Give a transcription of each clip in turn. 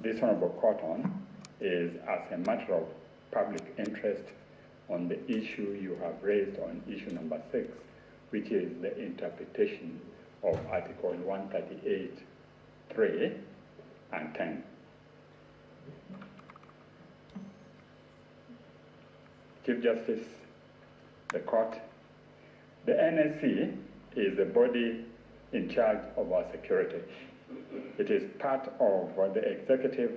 this Honorable Court on is as a matter of public interest on the issue you have raised on issue number 6, which is the interpretation of Article 138(3) and 10. Chief Justice, the Court, the NSC is the body in charge of our security. It is part of the executive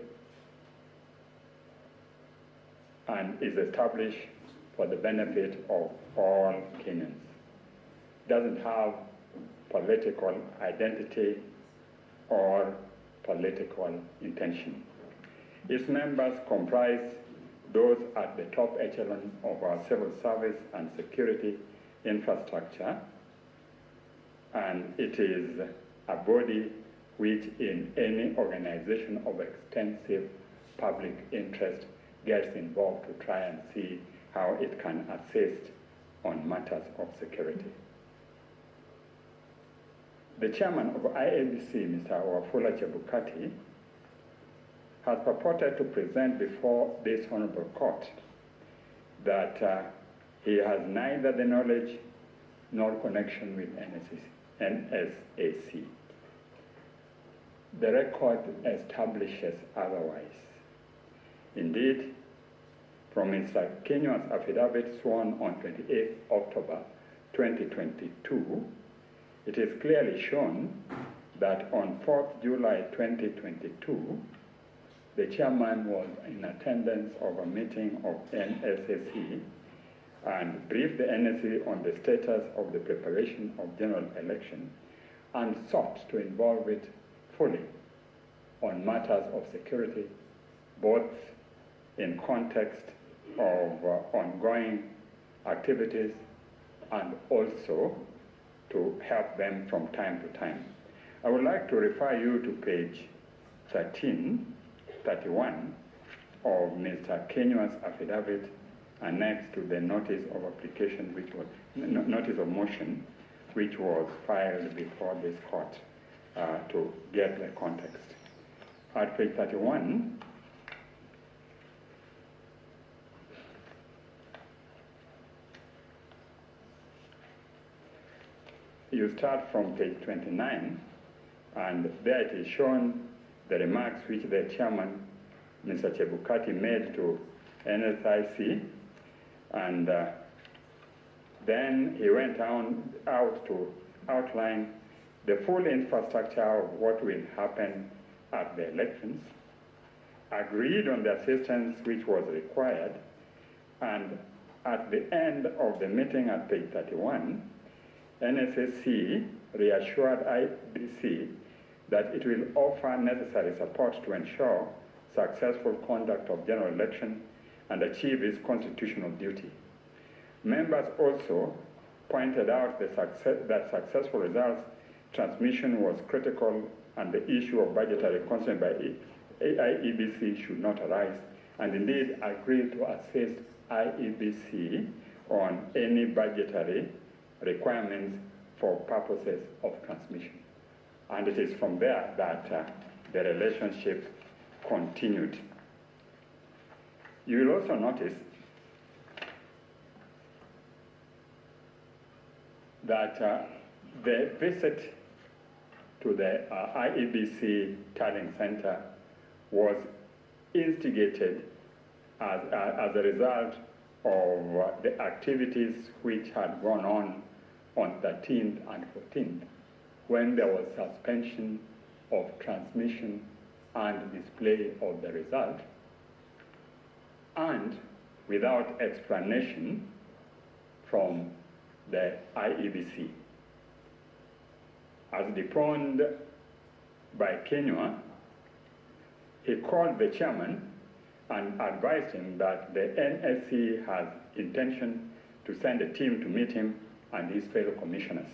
and is established for the benefit of all Kenyans. It doesn't have political identity or political intention. Its members comprise those at the top echelon of our civil service and security infrastructure, and it is a body which in any organization of extensive public interest gets involved to try and see how it can assist on matters of security. The chairman of IABC, Mr. Wafula Chebukati, has purported to present before this Honorable Court that he has neither the knowledge nor connection with NSAC. The record establishes otherwise. Indeed, from Mr. Kenywa's affidavit sworn on 28 October 2022, it is clearly shown that on 4th July 2022, the chairman was in attendance of a meeting of NSAC and briefed the NSA on the status of the preparation of general election and sought to involve it fully on matters of security, both in context of ongoing activities and also to help them from time to time. I would like to refer you to page 1331 of Mr. Kenywa's affidavit annexed to the notice of application, which was notice of motion, which was filed before this court to get the context. At page 31, you start from page 29, and there it is shown the remarks which the chairman, Mr. Chebukati, made to NSIC, and then he went out to outline the full infrastructure of what will happen at the elections, agreed on the assistance which was required, and at the end of the meeting at page 31, NSSC reassured IBC that it will offer necessary support to ensure successful conduct of general election and achieve its constitutional duty. Members also pointed out that successful results transmission was critical and the issue of budgetary constraint by IEBC should not arise, and indeed agreed to assist IEBC on any budgetary requirements for purposes of transmission. And it is from there that the relationship continued. You will also notice that the visit to the IEBC Tallying Center was instigated as a result of the activities which had gone on 13th and 14th, when there was suspension of transmission and display of the result, and without explanation from the IEBC. As deponed by Kenywa, he called the chairman and advised him that the NSC has intention to send a team to meet him and his fellow commissioners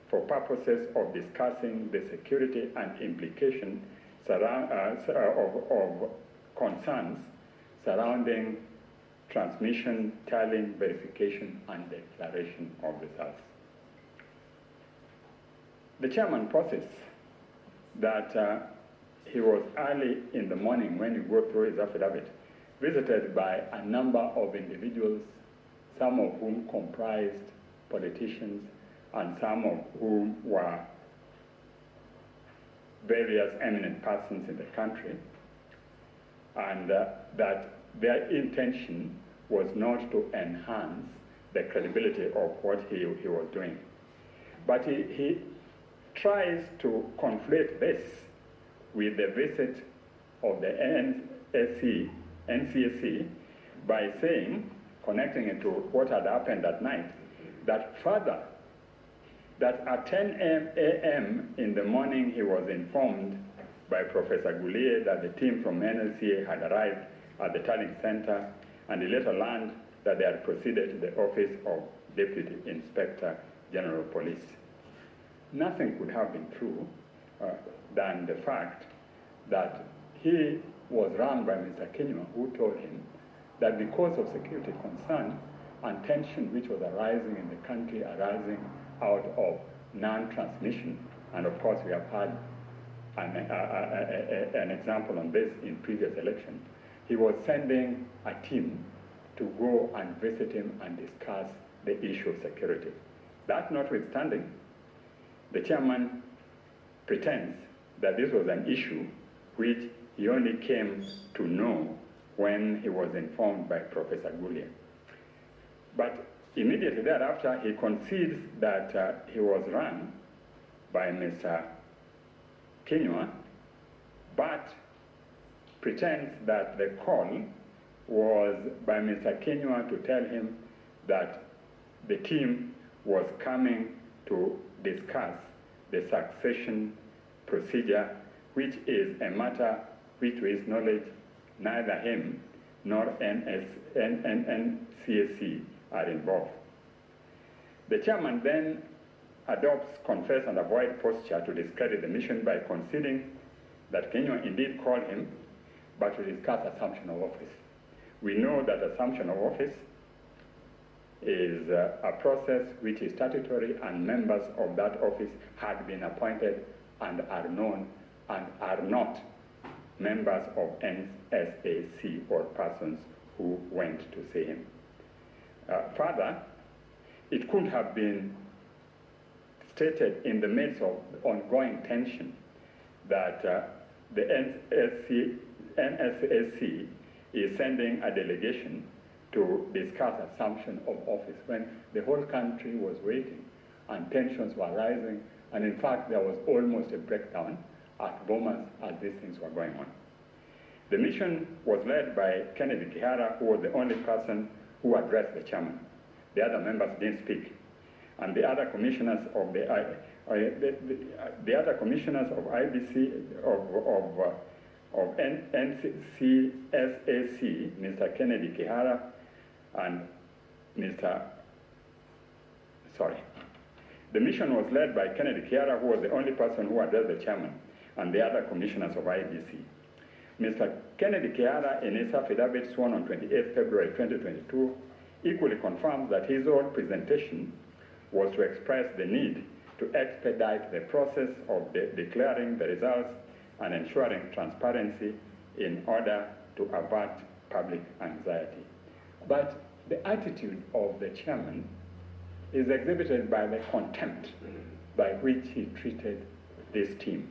for purposes of discussing the security and implication of concerns surrounding transmission, tallying, verification, and declaration of results. The chairman posits that he was early in the morning when you go through his affidavit, visited by a number of individuals, some of whom comprised politicians and some of whom were various eminent persons in the country, and that their intention was not to enhance the credibility of what he was doing. But he tries to conflate this with the visit of the NCSC by saying, connecting it to what had happened at night, that further, that at 10 a.m. in the morning he was informed by Professor Goulier that the team from NLCA had arrived at the Tallying Center, and he later learned that they had proceeded to the office of Deputy Inspector General of Police. Nothing could have been true than the fact that he was run by Mr. Kinyua, who told him that because of security concern and tension which was arising in the country, arising out of non-transmission, and of course we have had an example on this in previous elections, he was sending a team to go and visit him and discuss the issue of security. That notwithstanding, the chairman pretends that this was an issue which he only came to know when he was informed by Professor Goulier. But immediately thereafter, he concedes that he was run by Mr. Kinyua, but pretends that the call was by Mr. Kinyua to tell him that the team was coming to discuss the succession procedure, which is a matter which, to his knowledge, neither him nor NCSC are involved. The chairman then adopts confess and avoid posture to discredit the mission by conceding that Kinyua indeed called him, but to discuss assumption of office. We know that assumption of office is a process which is statutory, and members of that office had been appointed and are known and are not members of NSAC or persons who went to see him. Further, it could have been stated in the midst of ongoing tension that the NSAC is sending a delegation to discuss assumption of office when the whole country was waiting and tensions were rising, and in fact there was almost a breakdown at Bomas as these things were going on. The mission was led by Kennedy Kihara, who was the only person who addressed the chairman. The other members didn't speak, and the other commissioners of the other commissioners of IBC of NCSAC, Mr. Kennedy Kihara and the mission was led by Kennedy Kihara, who was the only person who addressed the chairman, and the other commissioners of IBC. Mr. Kennedy Kihara, in his affidavit sworn on 28 February 2022, equally confirms that his own presentation was to express the need to expedite the process of declaring the results and ensuring transparency in order to avert public anxiety. But the attitude of the chairman is exhibited by the contempt by which he treated this team.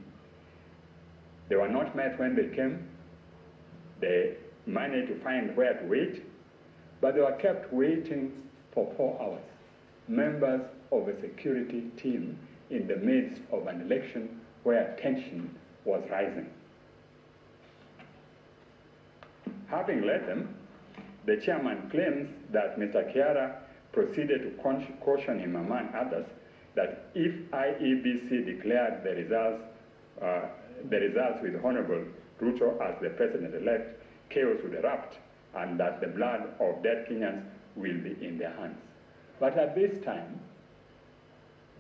They were not met when they came. They managed to find where to wait, but they were kept waiting for 4 hours. Members of a security team in the midst of an election where tension was rising. Having led them, the chairman claims that Mr. Kihara proceeded to caution him, among others, that if IEBC declared the results with Honorable Ruto as the president-elect, chaos would erupt, and that the blood of dead Kenyans will be in their hands. But at this time,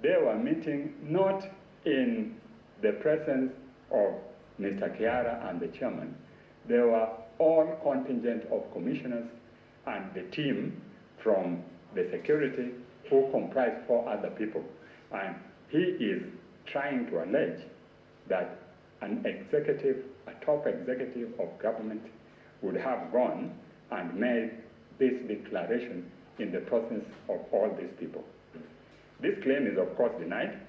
they were meeting not in the presence of Mr. Kihara and the chairman. They were all contingent of commissioners and the team from the security who comprised 4 other people. And he is trying to allege that a top executive of government would have gone and made this declaration in the presence of all these people. This claim is, of course, denied.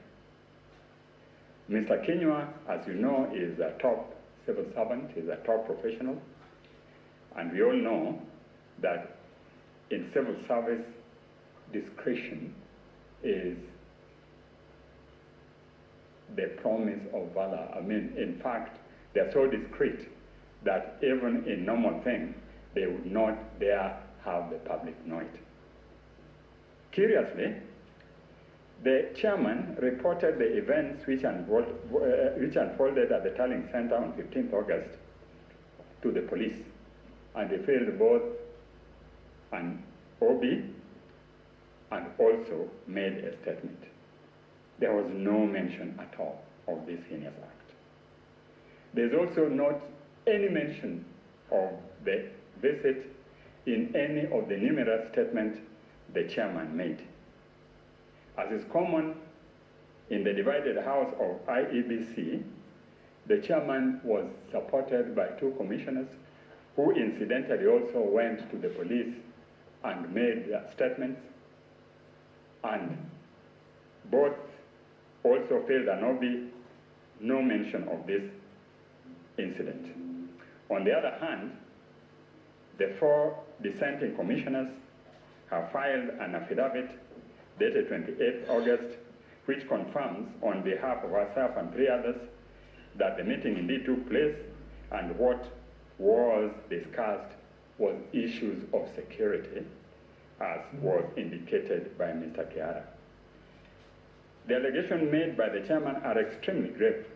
Mr. Kinyua, as you know, is a top civil servant, is a top professional, and we all know that in civil service, discretion is the promise of valor. I mean, in fact, they're so discreet that even in normal things, they would not dare have the public know it. Curiously, the chairman reported the events which unfolded at the Tallying Center on 15th August to the police, and they filed both an OB and also made a statement. There was no mention at all of this heinous act. There's also not any mention of the visit in any of the numerous statements the chairman made. As is common in the divided house of IEBC, the chairman was supported by two commissioners who incidentally also went to the police and made their statements, and both also filed an OB, no mention of this incident. On the other hand, the four dissenting commissioners have filed an affidavit dated 28th August, which confirms on behalf of herself and three others that the meeting indeed took place and what was discussed was issues of security, as was indicated by Mr. Kiara. The allegations made by the chairman are extremely grave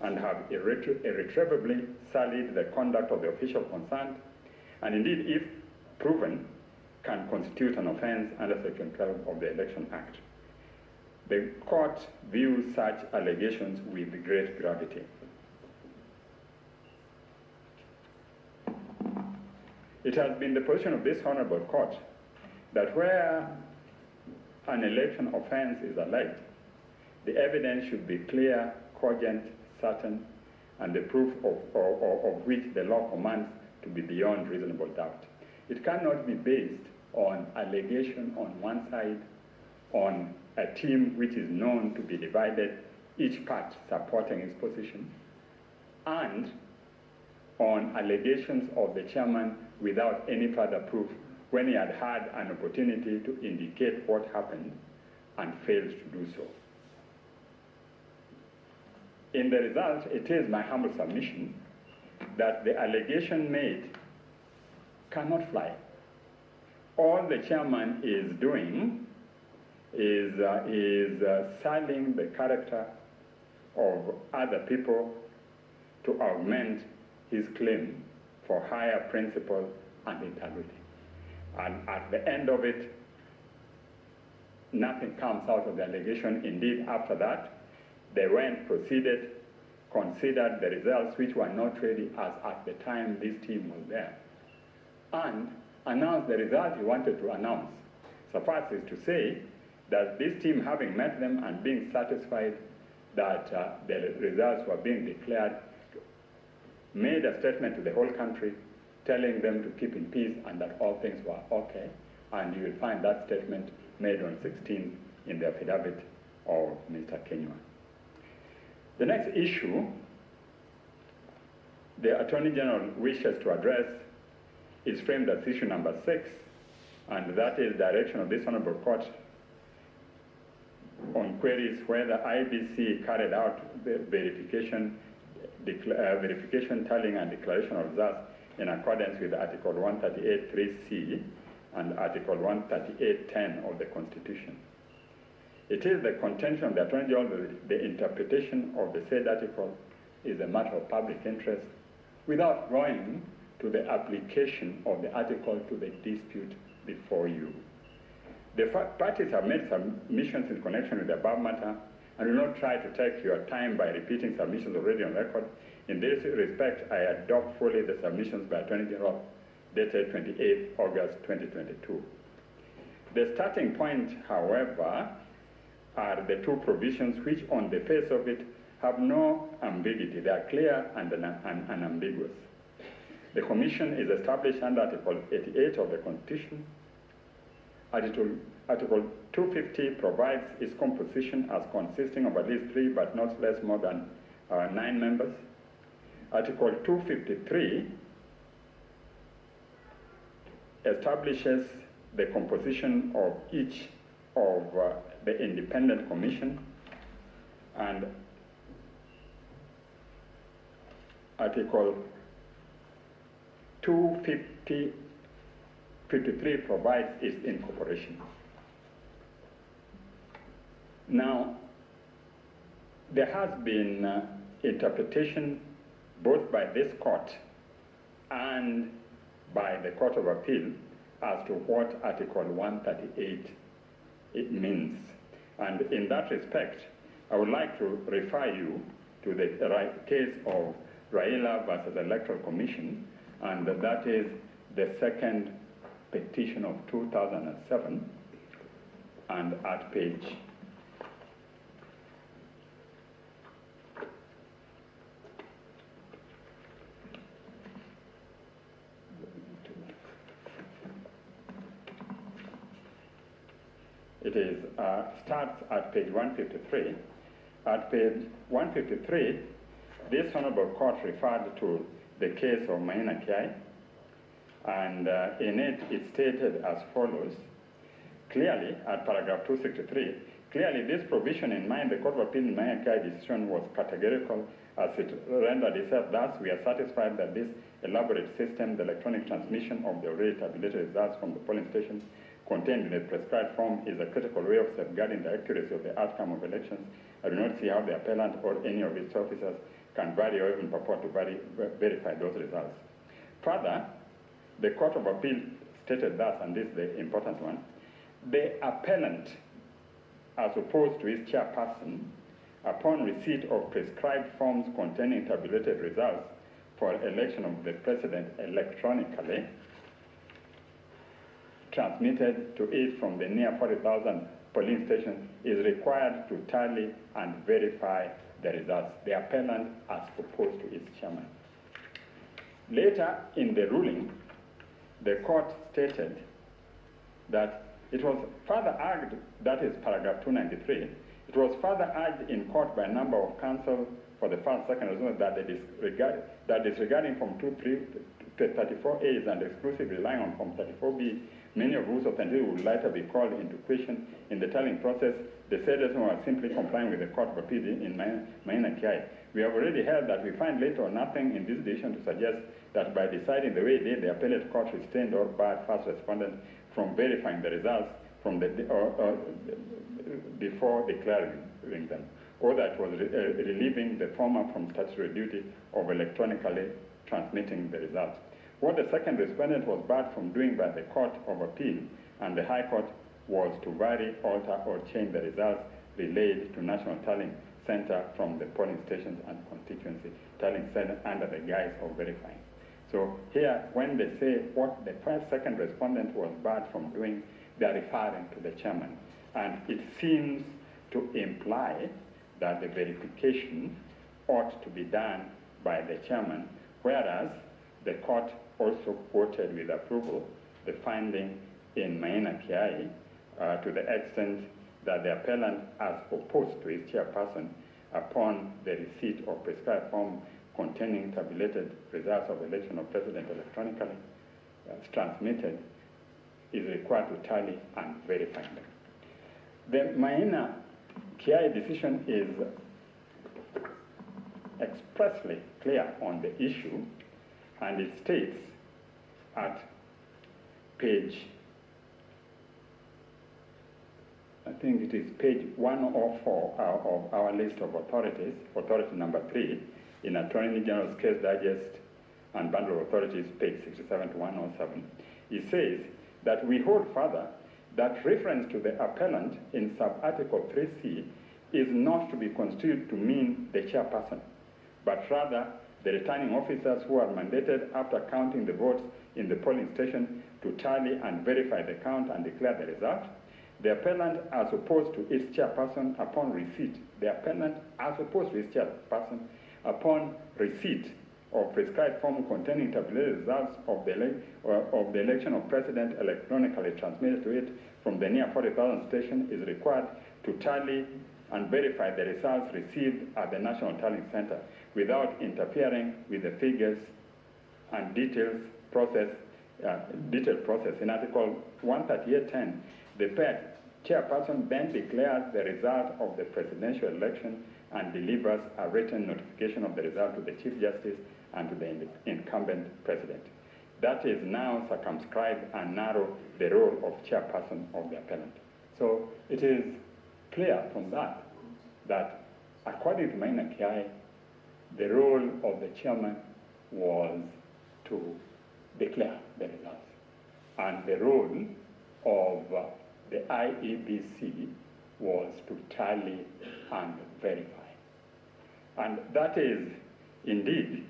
and have irretrievably sullied the conduct of the official concerned, and indeed, if proven, can constitute an offense under Section 12 of the Election Act. The court views such allegations with great gravity. It has been the position of this honorable court that where an election offense is alleged, the evidence should be clear, cogent, certain, and the proof of which the law commands to be beyond reasonable doubt. It cannot be based on allegation on one side, on a team which is known to be divided, each part supporting its position, and on allegations of the chairman without any further proof when he had had an opportunity to indicate what happened and failed to do so. In the result, it is my humble submission that the allegation made cannot fly. All the chairman is doing is selling the character of other people to augment his claim for higher principle and integrity. And at the end of it, nothing comes out of the allegation. Indeed, after that, they proceeded, considered the results which were not ready as at the time this team was there, and announced the result he wanted to announce. Suffice it to say that this team, having met them and being satisfied that the results were being declared, made a statement to the whole country telling them to keep in peace and that all things were okay. And you will find that statement made on 16th in the affidavit of Mr. Kinyua. The next issue the Attorney General wishes to address is framed as issue number 6, and that is direction of this Honorable Court on queries whether IBC carried out the verification, tallying and declaration of results in accordance with Article 138(3)(c) and Article 138(10) of the Constitution. It is the contention of the Attorney General that the interpretation of the said article is a matter of public interest without going to the application of the article to the dispute before you. The parties have made submissions in connection with the above matter, and will not try to take your time by repeating submissions already on record. In this respect, I adopt fully the submissions by Attorney General dated 28 August 2022. The starting point, however, are the two provisions which on the face of it have no ambiguity. They are clear and unambiguous. The Commission is established under Article 88 of the Constitution. Article 250 provides its composition as consisting of at least 3 but not less more than 9 members. Article 253 establishes the composition of each of the independent commission, and Article 253 provides its incorporation. Now, there has been interpretation both by this court and by the Court of Appeal as to what Article 138 it means. And in that respect, I would like to refer you to the case of Raila versus Electoral Commission, and that is the second petition of 2007, and at page it is starts at page 153. At page 153, this Honorable Court referred to the case of Maina Kiai, and in it, it stated as follows. Clearly, at paragraph 263, clearly this provision in mind, the Court of Appeal in Maina Kiai decision was categorical as it rendered itself. Thus, we are satisfied that this elaborate system, the electronic transmission of the already tabulated results from the polling stations contained in the prescribed form, is a critical way of safeguarding the accuracy of the outcome of elections. I do not see how the appellant or any of its officers can vary or even purport to verify those results. Further, the Court of Appeal stated thus, and this is the important one: the appellant, as opposed to his chairperson, upon receipt of prescribed forms containing tabulated results for election of the president electronically, transmitted to it from the near 40,000 polling stations, is required to tally and verify the results. The appellant as opposed to its chairman. Later in the ruling, the court stated that it was further argued, that is paragraph 293, it was further argued in court by a number of counsel for the first, second, as well, that disregarding Form 34As and exclusively relying on Form 34B, many of whose authenticity would later be called into question in the tallying process, the said were simply complying with the Court of Appeal in Maina Kiai. We have already heard that we find little or nothing in this decision to suggest that by deciding the way it did, the appellate court restrained or barred first respondent from verifying the results from before declaring them, or that was relieving the former from statutory duty of electronically transmitting the results. What the second respondent was barred from doing by the Court of Appeal and the High Court was to vary, alter, or change the results relayed to National Tallying Center from the polling stations and constituency tallying center under the guise of verifying. So here, when they say what the second respondent was barred from doing, they are referring to the chairman. And it seems to imply that the verification ought to be done by the chairman, whereas the court also quoted with approval the finding in Maina Kiai to the extent that the appellant, as opposed to his chairperson, upon the receipt of prescribed form containing tabulated results of election of president electronically transmitted, is required to tally and verify them. The Maina Kiai decision is expressly clear on the issue, and it states at page, I think it is page 104 of our list of authorities, authority number 3, in Attorney General's Case Digest and Bundle of Authorities, page 67 to 107. It says that we hold further that reference to the appellant in sub-article 3C is not to be construed to mean the chairperson, but rather the returning officers who are mandated after counting the votes in the polling station to tally and verify the count and declare the result. The appellant, as opposed to its chairperson upon receipt, the appellant, as opposed to its chairperson upon receipt of prescribed form containing tabulated results of the election of president electronically transmitted to it from the near 40,000 station, is required to tally and verify the results received at the National Tallying Center without interfering with the figures and detailed process. In Article 138.10, the chairperson then declares the result of the presidential election and delivers a written notification of the result to the Chief Justice and to the incumbent president. That is now circumscribe and narrow the role of chairperson of the appellant. So it is clear from that according to Maina Kiai, the role of the chairman was to declare the results, and the role of the IEBC was to tally and verify. And that is indeed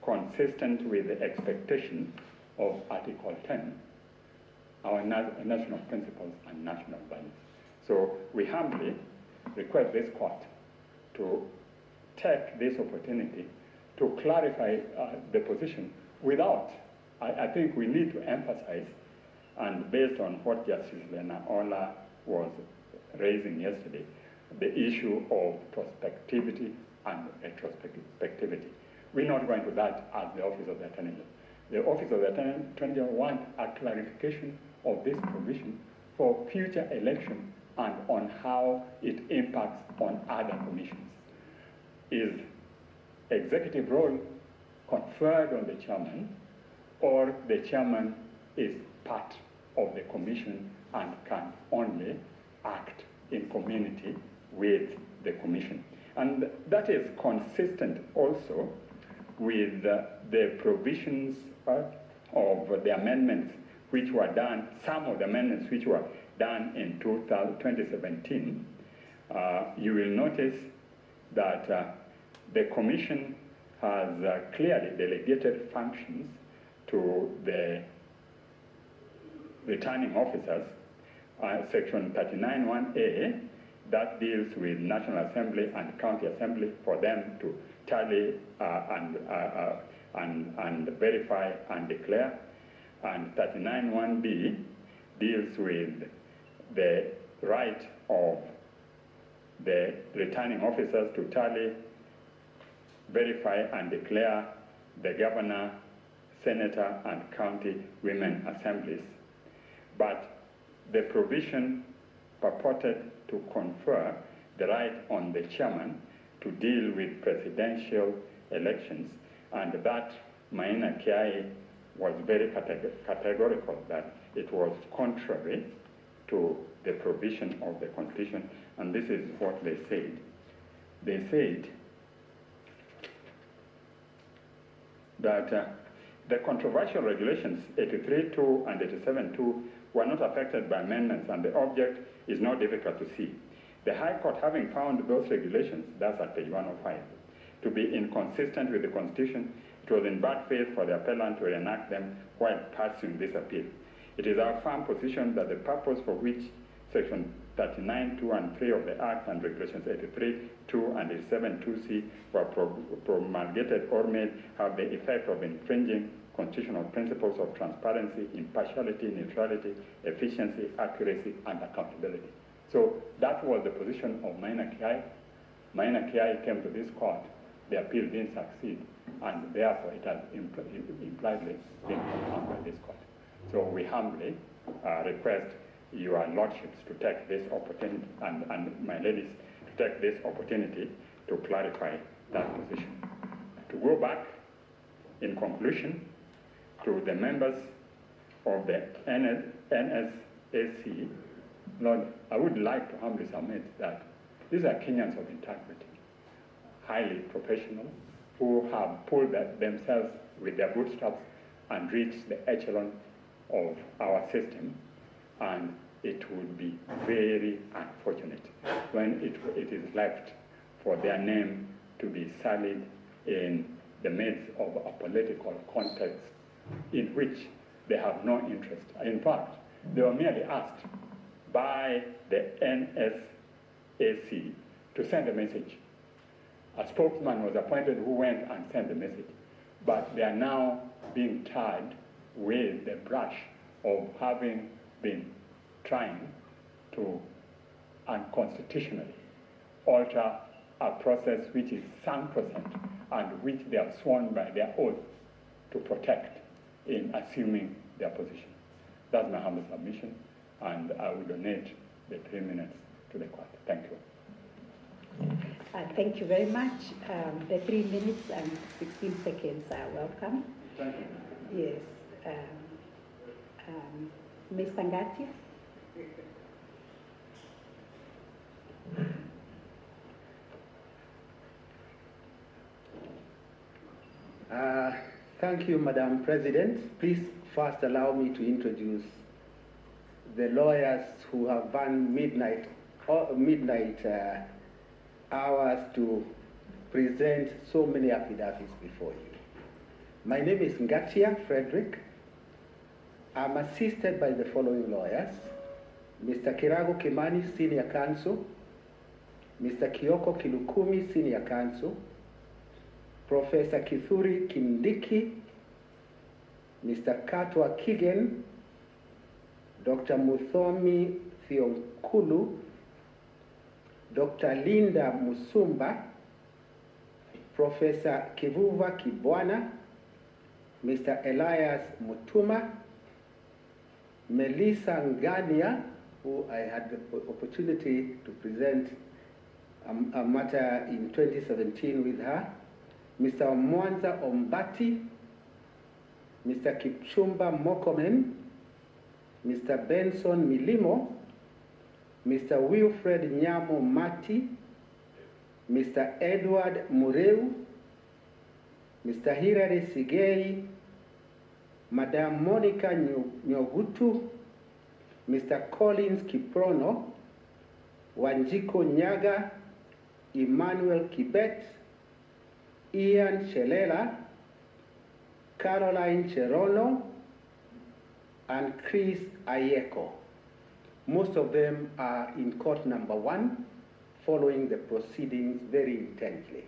consistent with the expectation of Article 10, our national principles and national values. So we humbly request this court to take this opportunity to clarify the position without, I think we need to emphasize, and based on what Justice Lena Ola was raising yesterday, the issue of prospectivity and retrospectivity. We're not going to that as the Office of the Attorney General. The Office of the Attorney General wants a clarification of this provision for future election and on how it impacts on other commissions. Is executive role conferred on the chairman, or the chairman is part of the commission and can only act in community with the commission? And that is consistent also with the provisions of the amendments which were done, some of the amendments which were done in 2017. You will notice that the commission has clearly delegated functions to the returning officers. Section 39(1)A, that deals with National Assembly and County Assembly for them to tally and verify and declare. And 39(1)B deals with the right of the returning officers to tally, verify and declare the governor, senator, and county women assemblies. But the provision purported to confer the right on the chairman to deal with presidential elections, and that Maina Kiai was very categorical that it was contrary to the provision of the Constitution, and this is what they said. They said that the controversial regulations 83.2 and 87.2 were not affected by amendments, and the object is not difficult to see. The High Court, having found those regulations, that's at page 105, to be inconsistent with the Constitution, it was in bad faith for the appellant to enact them while pursuing this appeal. It is our firm position that the purpose for which Section 39(2) and 3 of the Act and Regulations 83.2 and 87.2c were promulgated or made have the effect of infringing constitutional principles of transparency, impartiality, neutrality, efficiency, accuracy, and accountability. So that was the position of Maina Kiai. Maina Kiai came to this court. The appeal didn't succeed, and therefore it has impliedly been confirmed by this court. So we humbly request your lordships to take this opportunity, and my ladies, to take this opportunity to clarify that position. To go back, in conclusion, to the members of the NSAC, Lord, I would like to humbly submit that these are Kenyans of integrity, highly professional, who have pulled themselves with their bootstraps and reached the echelon of our system, and it would be very unfortunate when it is left for their name to be sullied in the midst of a political context in which they have no interest. In fact, they were merely asked by the NSAC to send a message. A spokesman was appointed who went and sent the message. But they are now being tarred with the brush of having been trying to unconstitutionally alter a process which is sacrosanct and which they have sworn by their oath to protect in assuming their position. That's my humble submission, and I will donate the 3 minutes to the court. Thank you. Thank you very much. The 3 minutes and 16 seconds are welcome. Thank you. Yes. Ms. Ngatia? Thank you, Madam President. Please first allow me to introduce the lawyers who have run midnight hours to present so many affidavits before you. My name is Ngatia Frederick. I'm assisted by the following lawyers: Mr. Kirago Kimani, Senior Counsel; Mr. Kioko Kilukumi, Senior Counsel; Professor Kithuri Kindiki, Mr. Katwa Kigen, Dr. Muthomi Thionkulu, Dr. Linda Musumba, Professor Kivuva Kibwana, Mr. Elias Mutuma, Melissa Ngania, who I had the opportunity to present a matter in 2017 with her, Mr. Mwanza Ombati, Mr. Kipchumba Mokomen, Mr. Benson Milimo, Mr. Wilfred Nyamo Mati, Mr. Edward Mureu, Mr. Hilary Sigei, Madam Monica Nyogutu, Mr. Collins Kiprono, Wanjiko Nyaga, Emmanuel Kibet, Ian Shelela, Caroline Cherono, and Chris Ayeko. Most of them are in court number 1, following the proceedings very intently.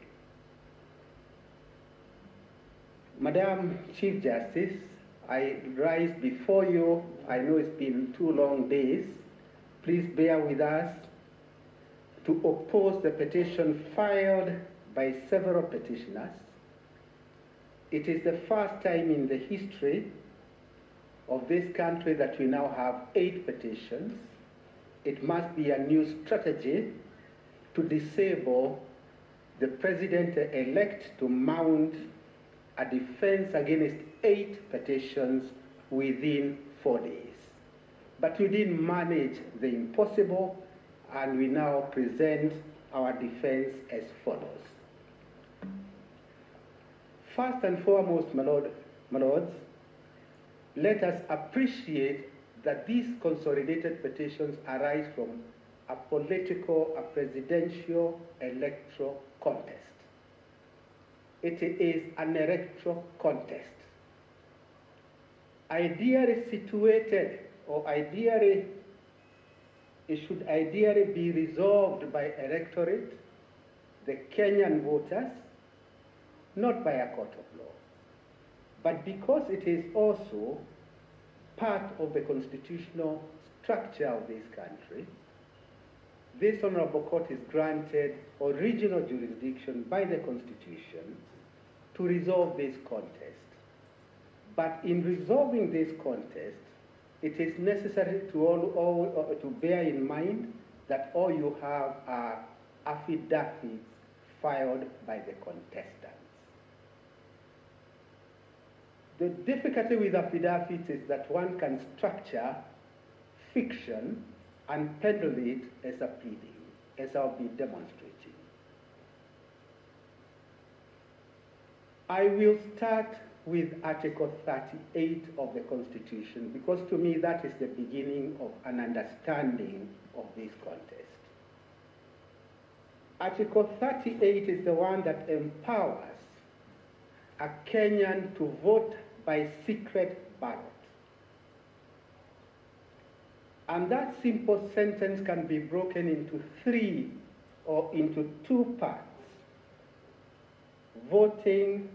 Madam Chief Justice, I rise before you. I know it's been 2 long days. Please bear with us to oppose the petition filed by several petitioners. It is the first time in the history of this country that we now have 8 petitions. It must be a new strategy to disable the president-elect to mount a defense against 8 petitions within 4 days. But we didn't manage the impossible, and we now present our defense as follows. First and foremost, my lords, let us appreciate that these consolidated petitions arise from a presidential electoral contest. It is an electoral contest. Ideally situated, or it should ideally be resolved by electorate, the Kenyan voters, not by a court of law. But because it is also part of the constitutional structure of this country, this honorable court is granted original jurisdiction by the Constitution to resolve this contest. But in resolving this contest, it is necessary to bear in mind that all you have are affidavits filed by the contestants. The difficulty with affidavits is that one can structure fiction and peddle it as a pleading, as I'll be demonstrating. I will start with Article 38 of the Constitution, because to me that is the beginning of an understanding of this contest. Article 38 is the one that empowers a Kenyan to vote by secret ballot. And that simple sentence can be broken into three or into two parts. Voting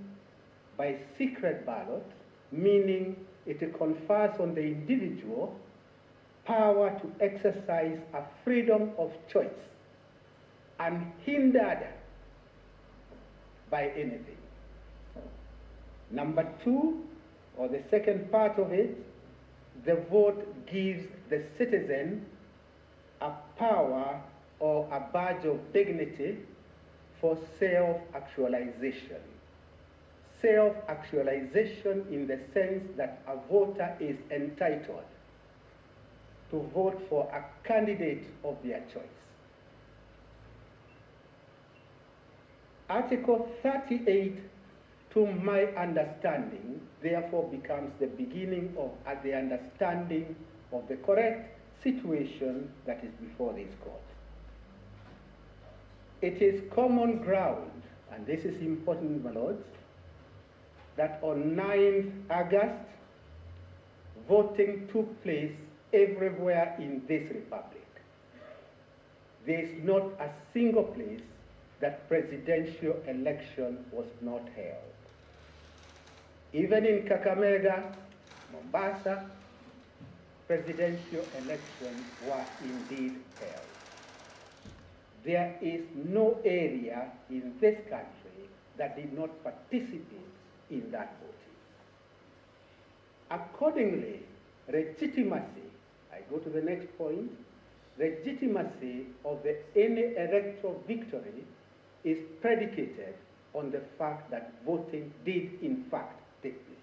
by secret ballot, meaning it confers on the individual power to exercise a freedom of choice, unhindered by anything. Number two, or the second part of it, the vote gives the citizen a power or a badge of dignity for self-actualization. Self-actualization in the sense that a voter is entitled to vote for a candidate of their choice. Article 38, to my understanding, therefore becomes the beginning of the understanding of the correct situation that is before this court. It is common ground, and this is important, my lords, that on 9th August, voting took place everywhere in this republic. There is not a single place that presidential election was not held. Even in Kakamega, Mombasa, presidential elections were indeed held. There is no area in this country that did not participate in that voting. Accordingly, legitimacy, I go to the next point, legitimacy of any electoral victory is predicated on the fact that voting did in fact take place.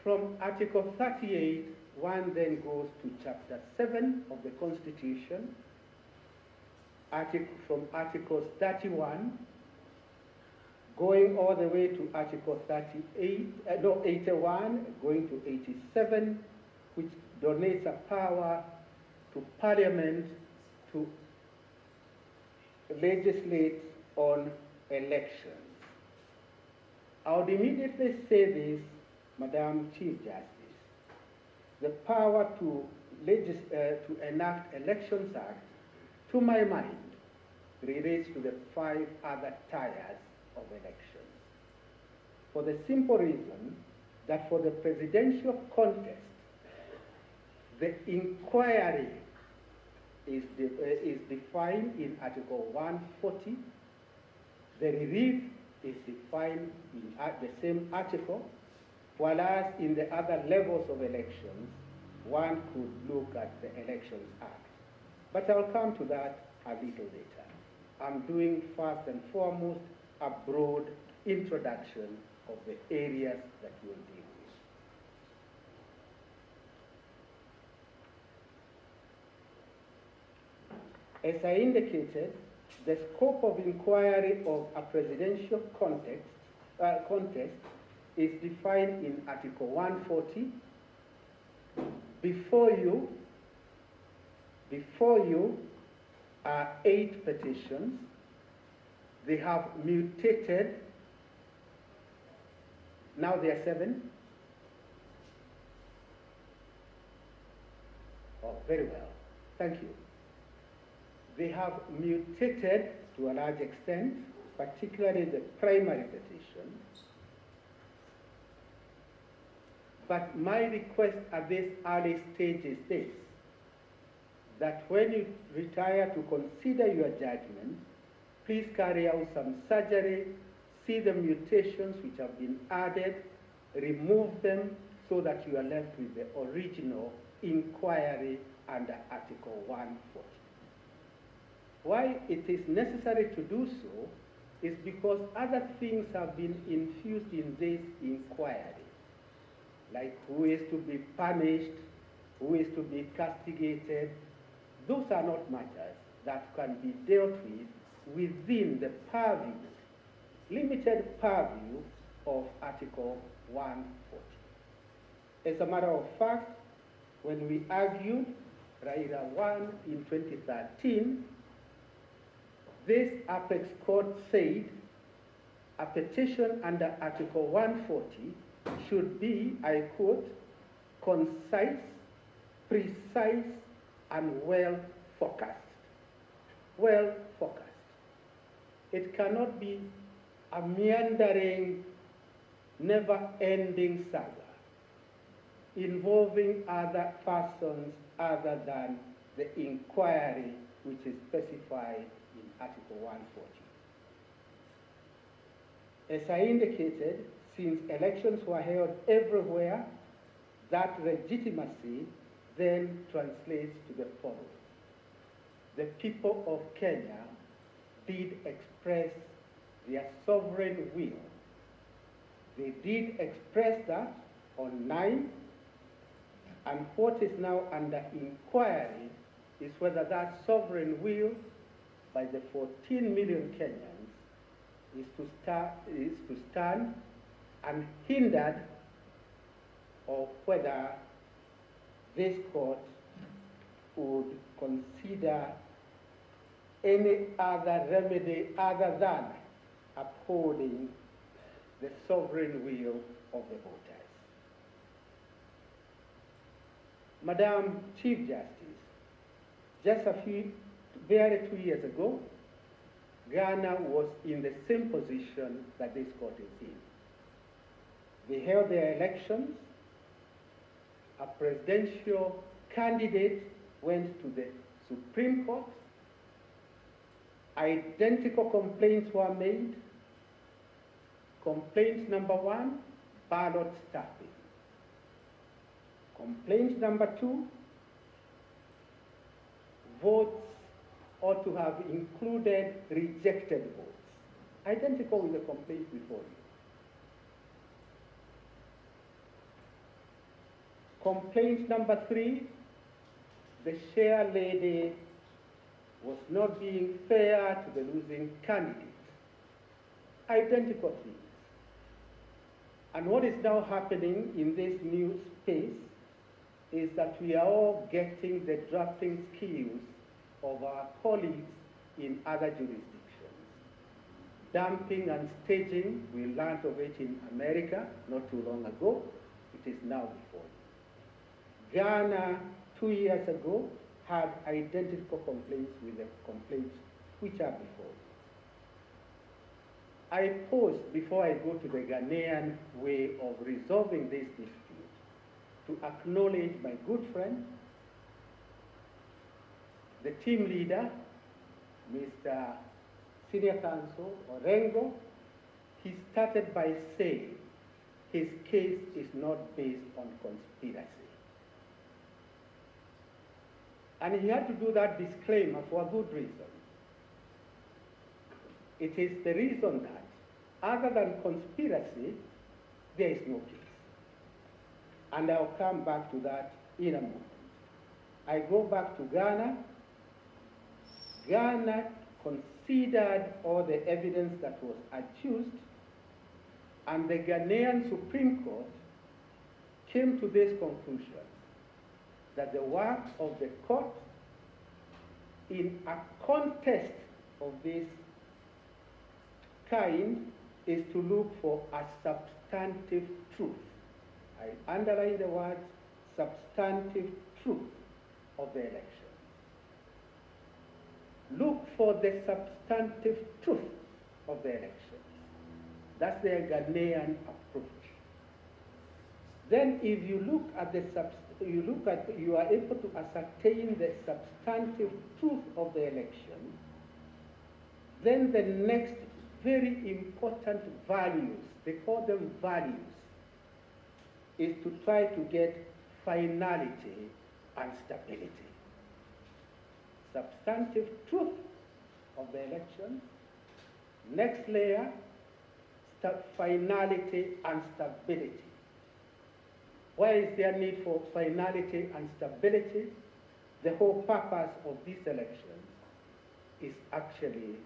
From Article 38, one then goes to Chapter 7 of the Constitution, from Articles 31, going all the way to Article 81, going to 87, which donates a power to Parliament to legislate on elections. I would immediately say this, Madam Chief Justice. The power to enact Elections Act, to my mind, relates to the 5 other tiers of elections. For the simple reason that for the presidential contest, the inquiry is defined in Article 140. The relief is defined in the same article, whereas in the other levels of elections, one could look at the Elections Act. But I'll come to that a little later. I'm doing first and foremost a broad introduction of the areas that we'll deal with. As I indicated, the scope of inquiry of a presidential contest is defined in Article 140. Before you are 8 petitions. They have mutated. Now they are 7. Oh, very well. Thank you. They have mutated to a large extent, particularly the primary petition. But my request at this early stage is this, that when you retire to consider your judgment, please carry out some surgery, see the mutations which have been added, remove them so that you are left with the original inquiry under Article 140. Why it is necessary to do so is because other things have been infused in this inquiry, like who is to be punished, who is to be castigated. Those are not matters that can be dealt with within the purview, limited purview of Article 140. As a matter of fact, when we argued Raila 1 in 2013, this apex court said a petition under Article 140 should be, I quote, concise, precise, and well-focused. Well-focused. It cannot be a meandering, never-ending saga involving other persons other than the inquiry which is specified in Article 140. As I indicated, since elections were held everywhere, that legitimacy then translates to the following. The people of Kenya did express their sovereign will. They did express that on 9, and what is now under inquiry is whether that sovereign will by the 14 million Kenyans is to stand unhindered, or whether this court would consider any other remedy other than upholding the sovereign will of the voters. Madam Chief Justice, just barely 2 years ago, Ghana was in the same position that this court is in. They held their elections. A presidential candidate went to the Supreme Court. Identical complaints were made. Complaint number 1, ballot stuffing. Complaint number 2, votes ought to have included rejected votes. Identical with the complaint before you. Complaint number 3, the chair lady was not being fair to the losing candidate. Identical things. And what is now happening in this new space is that we are all getting the drafting skills of our colleagues in other jurisdictions. Dumping and staging, we learned of it in America not too long ago. It is now before you. Ghana, 2 years ago, had identical complaints with the complaints which are before you. I pause before I go to the Ghanaian way of resolving this dispute to acknowledge my good friend, the team leader, Mr. Senior Counsel Orengo. He started by saying his case is not based on conspiracy. And he had to do that disclaimer for a good reason. It is the reason that, other than conspiracy, there is no case. And I'll come back to that in a moment. I go back to Ghana. Ghana considered all the evidence that was adduced, and the Ghanaian Supreme Court came to this conclusion, that the work of the court in a contest of this kind is to look for a substantive truth. I underline the word substantive truth of the election. Look for the substantive truth of the elections. That's their Ghanaian approach. Then if you look at you are able to ascertain the substantive truth of the election, then the next very important values, they call them values, is to try to get finality and stability. Substantive truth of the election. Next layer, finality and stability. Why is there need for finality and stability? The whole purpose of these elections is actually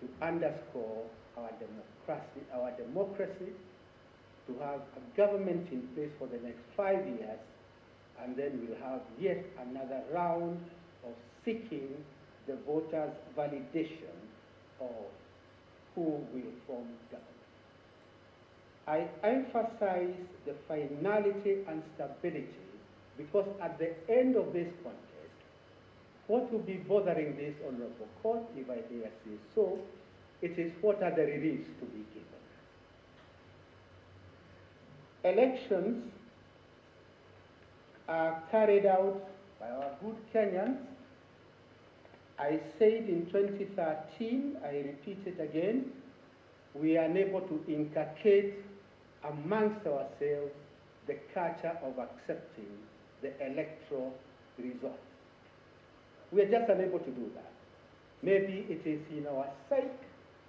to underscore our democracy, to have a government in place for the next 5 years, and then we'll have yet another round of seeking the voters' validation of who will form government. I emphasize the finality and stability because at the end of this contest, what will be bothering this honorable court, if I dare say so, it is what are the reliefs to be given. Elections are carried out by our good Kenyans. I said in 2013, I repeat it again, we are unable to inculcate amongst ourselves the culture of accepting the electoral result. We are just unable to do that. Maybe it is in our psyche,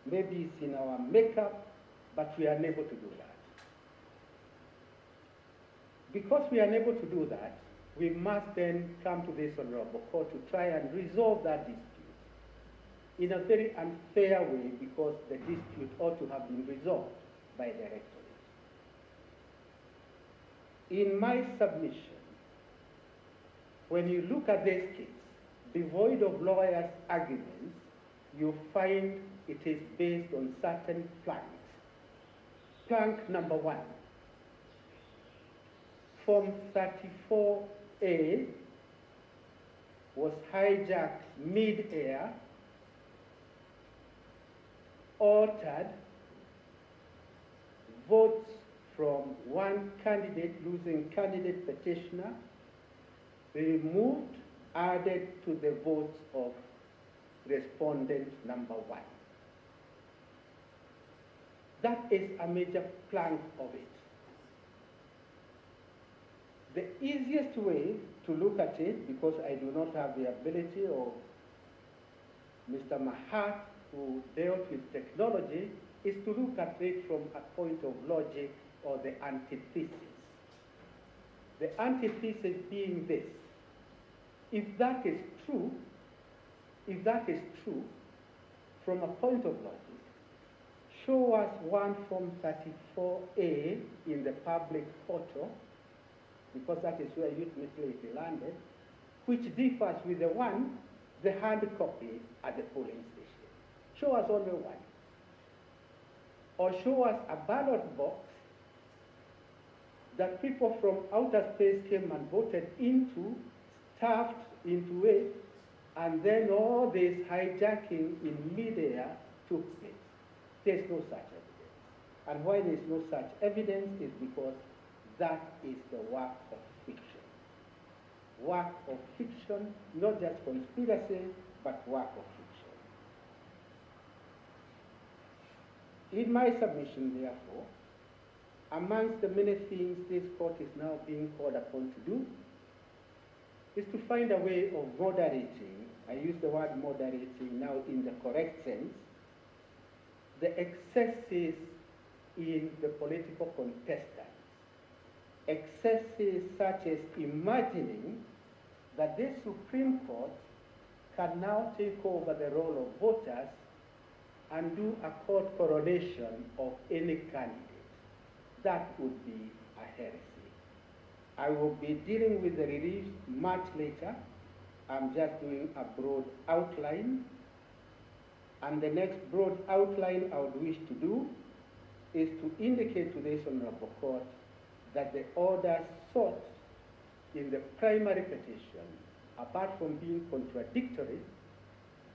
maybe it's in our makeup, but we are unable to do that. Because we are unable to do that, we must then come to this honorable court to try and resolve that dispute in a very unfair way because the dispute ought to have been resolved by the electorate. In my submission, when you look at this case, devoid of lawyers' arguments, you find it is based on certain planks. Plank number one, Form 34A was hijacked mid-air, altered, votes from one candidate losing candidate petitioner, removed, added to the votes of respondent number one. That is a major plank of it. The easiest way to look at it, because I do not have the ability of Mr. Mahat, who dealt with technology, is to look at it from a point of logic or the antithesis. The antithesis being this: if that is true, from a point of logic, show us one Form 34A in the public portal, because that is where ultimately it landed, which differs with the hard copy at the polling station. Show us only one. Or show us a ballot box that people from outer space came and voted into, stuffed into it, and then all this hijacking in midair took place. There's no such evidence. And why there's no such evidence is because that is the work of fiction. Work of fiction, not just conspiracy, but work of fiction. In my submission, therefore, amongst the many things this court is now being called upon to do, is to find a way of moderating, I use the word moderating now in the correct sense, the excesses in the political contestants. Excesses such as imagining that this Supreme Court can now take over the role of voters and do a court coronation of any candidate. That would be a heresy. I will be dealing with the reliefs much later. I'm just doing a broad outline. And the next broad outline I would wish to do is to indicate to this Honorable Court that the orders sought in the primary petition, apart from being contradictory,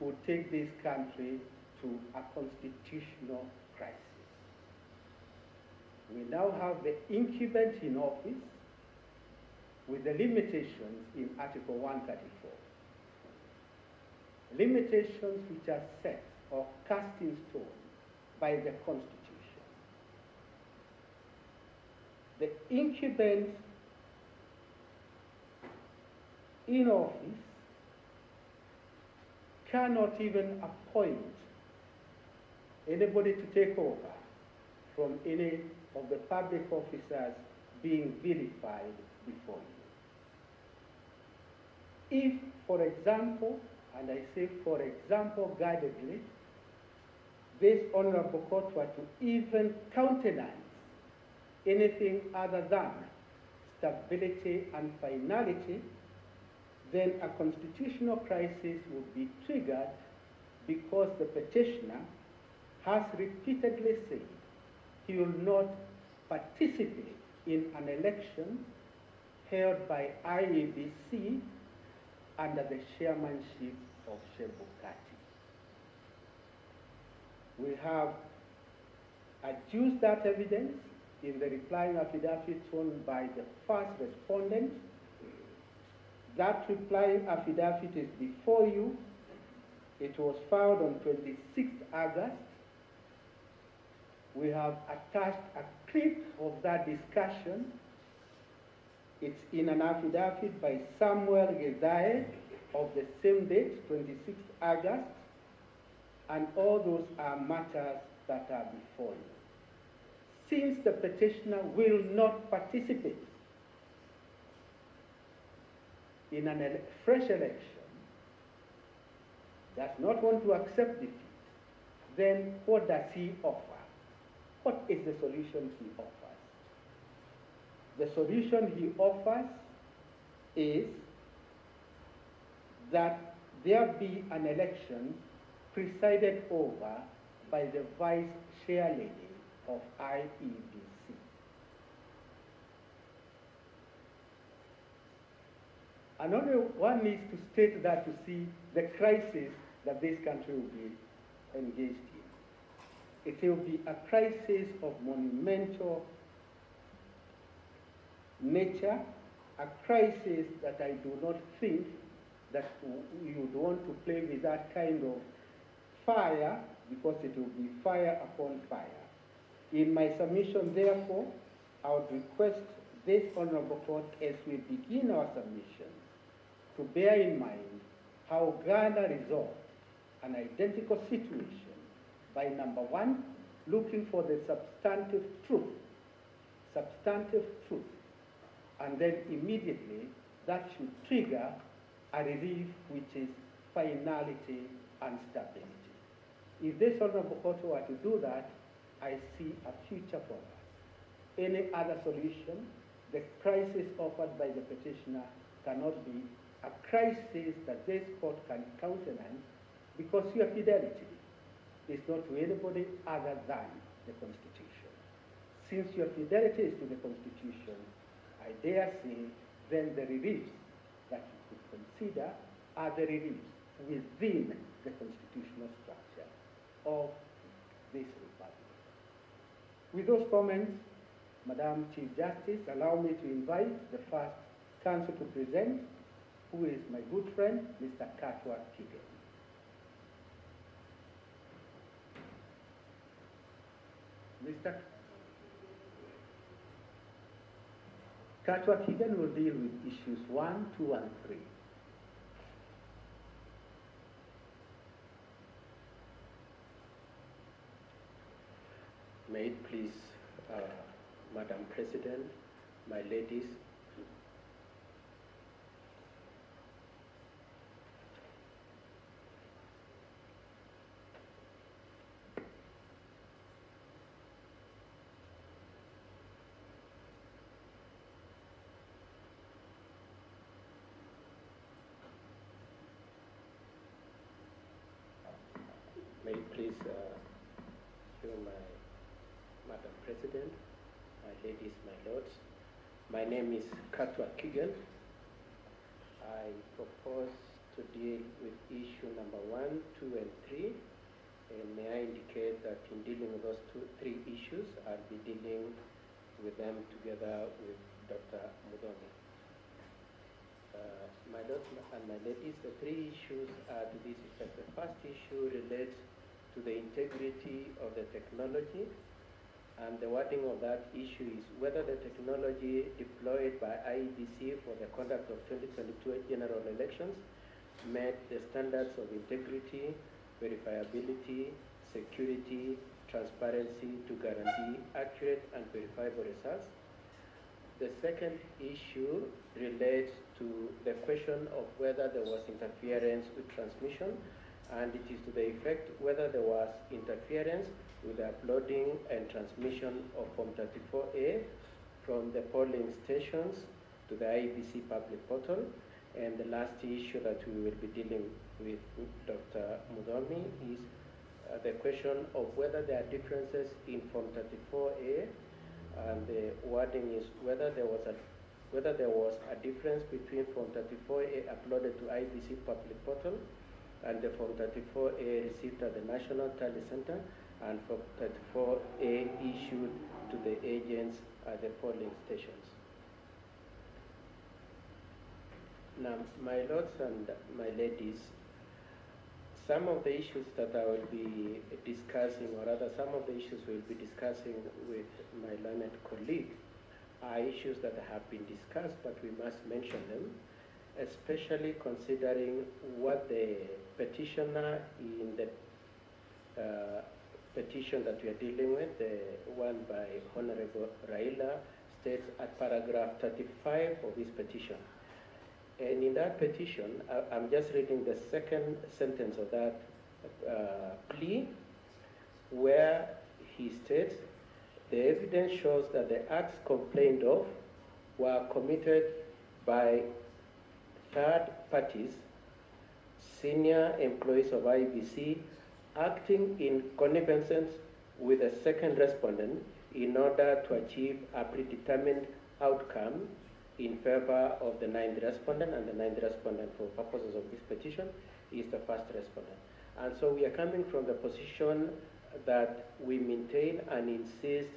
would take this country to a constitutional crisis. We now have the incumbent in office with the limitations in Article 134. Limitations which are set or cast in stone by the Constitution. The incumbent in office cannot even appoint anybody to take over from any of the public officers being vilified before you. If, for example, and I say for example guardedly, this Honorable Court were to even countenance anything other than stability and finality, then a constitutional crisis would be triggered because the petitioner has repeatedly said he will not participate in an election held by IEBC under the chairmanship of Shebukati. We have adduced that evidence in the replying affidavit shown by the first respondent. That replying affidavit is before you. It was filed on 26th August. We have attached a clip of that discussion. It's in an affidavit by Samuel Gezae of the same date, 26th August, and all those are matters that are before you. Since the petitioner will not participate in a fresh election, does not want to accept defeat, then what does he offer? What is the solution he offers? The solution he offers is that there be an election presided over by the vice chair lady of IEBC. And only one needs to state that to see the crisis that this country will be engaged in. It will be a crisis of monumental nature, a crisis that I do not think that you would want to play with that kind of fire, because it will be fire upon fire. In my submission, therefore, I would request this Honorable Court, as we begin our submission, to bear in mind how Ghana resolved an identical situation by, number one, looking for the substantive truth, and then immediately that should trigger a relief which is finality and stability. If this Honorable Court were to do that, I see a future for us. Any other solution, the crisis offered by the petitioner cannot be a crisis that this court can countenance, because your fidelity is not to anybody other than the Constitution. Since your fidelity is to the Constitution, I dare say then the reliefs that you could consider are the reliefs within the constitutional structure of this republic. With those comments, Madam Chief Justice, allow me to invite the first counsel to present, who is my good friend, Mr. Katwa Kigen. Mr. Katwa Kigen will deal with issues 1, 2, and 3. May it please, Madam President, my ladies, may it please hear Madam President, my ladies, my lords. My name is Katwa Kigen. I propose to deal with issue number 1, 2, and 3. And may I indicate that in dealing with those 3 issues, I'll be dealing with them together with Dr. Mudomi. My lords and my ladies, the 3 issues are to this effect. The first issue relates to the integrity of the technology, and the wording of that issue is whether the technology deployed by IEBC for the conduct of 2022 general elections met the standards of integrity, verifiability, security, transparency to guarantee accurate and verifiable results. The second issue relates to the question of whether there was interference with transmission, and it is to the effect whether there was interference with the uploading and transmission of Form 34A from the polling stations to the IEBC public portal. And the last issue that we will be dealing with Dr. Mudomi is the question of whether there are differences in Form 34A and the wording is whether there was a difference between Form 34A uploaded to IBC public portal and the Form 34A received at the National Tally Center and Form 34A issued to the agents at the polling stations. Now, my lords and my ladies, some of the issues that I will be discussing, or rather some of the issues we'll be discussing with my learned colleague, are issues that have been discussed, but we must mention them, especially considering what the petitioner in the petition that we are dealing with, the one by Honorable Raila, states at paragraph 35 of this petition. And in that petition, I'm just reading the second sentence of that plea, where he states, the evidence shows that the acts complained of were committed by third parties, senior employees of IBC, acting in connivance with a second respondent in order to achieve a predetermined outcome in favor of the ninth respondent, and the ninth respondent for purposes of this petition is the first respondent. And so we are coming from the position that we maintain and insist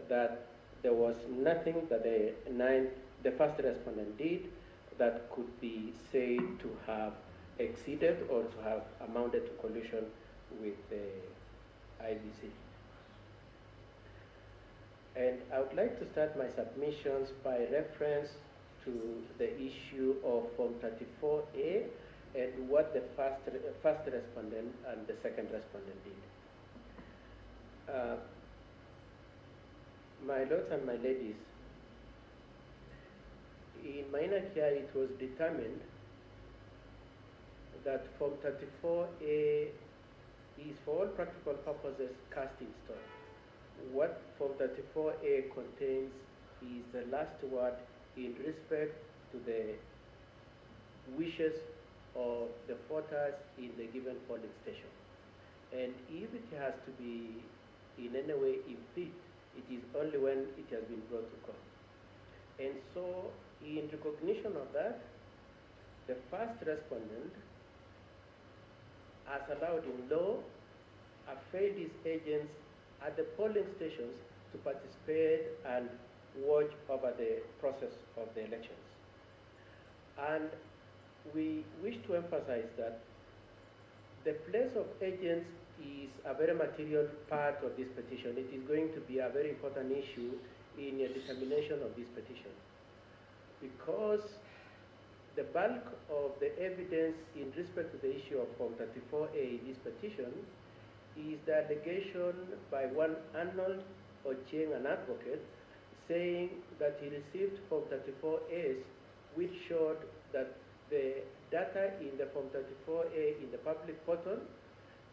that there was nothing that the first respondent did that could be said to have exceeded or to have amounted to collusion with the IBC. And I would like to start my submissions by reference to the issue of Form 34A and what the first respondent and the second respondent did. My lords and my ladies, in minor care it was determined that Form 34A is for all practical purposes cast in stone. What Form 34A contains is the last word in respect to the wishes of the voters in the given polling station. And if it has to be in any way impeached, it is only when it has been brought to court. And so, in recognition of that, the first respondent, as allowed in law, availed his agents at the polling stations to participate and watch over the process of the elections. And we wish to emphasize that the place of agents is a very material part of this petition. It is going to be a very important issue in the determination of this petition, because the bulk of the evidence in respect to the issue of Form 34A in this petition is the allegation by one Arnold Ochieng, an advocate, saying that he received Form 34As which showed that the data in the Form 34A in the public portal,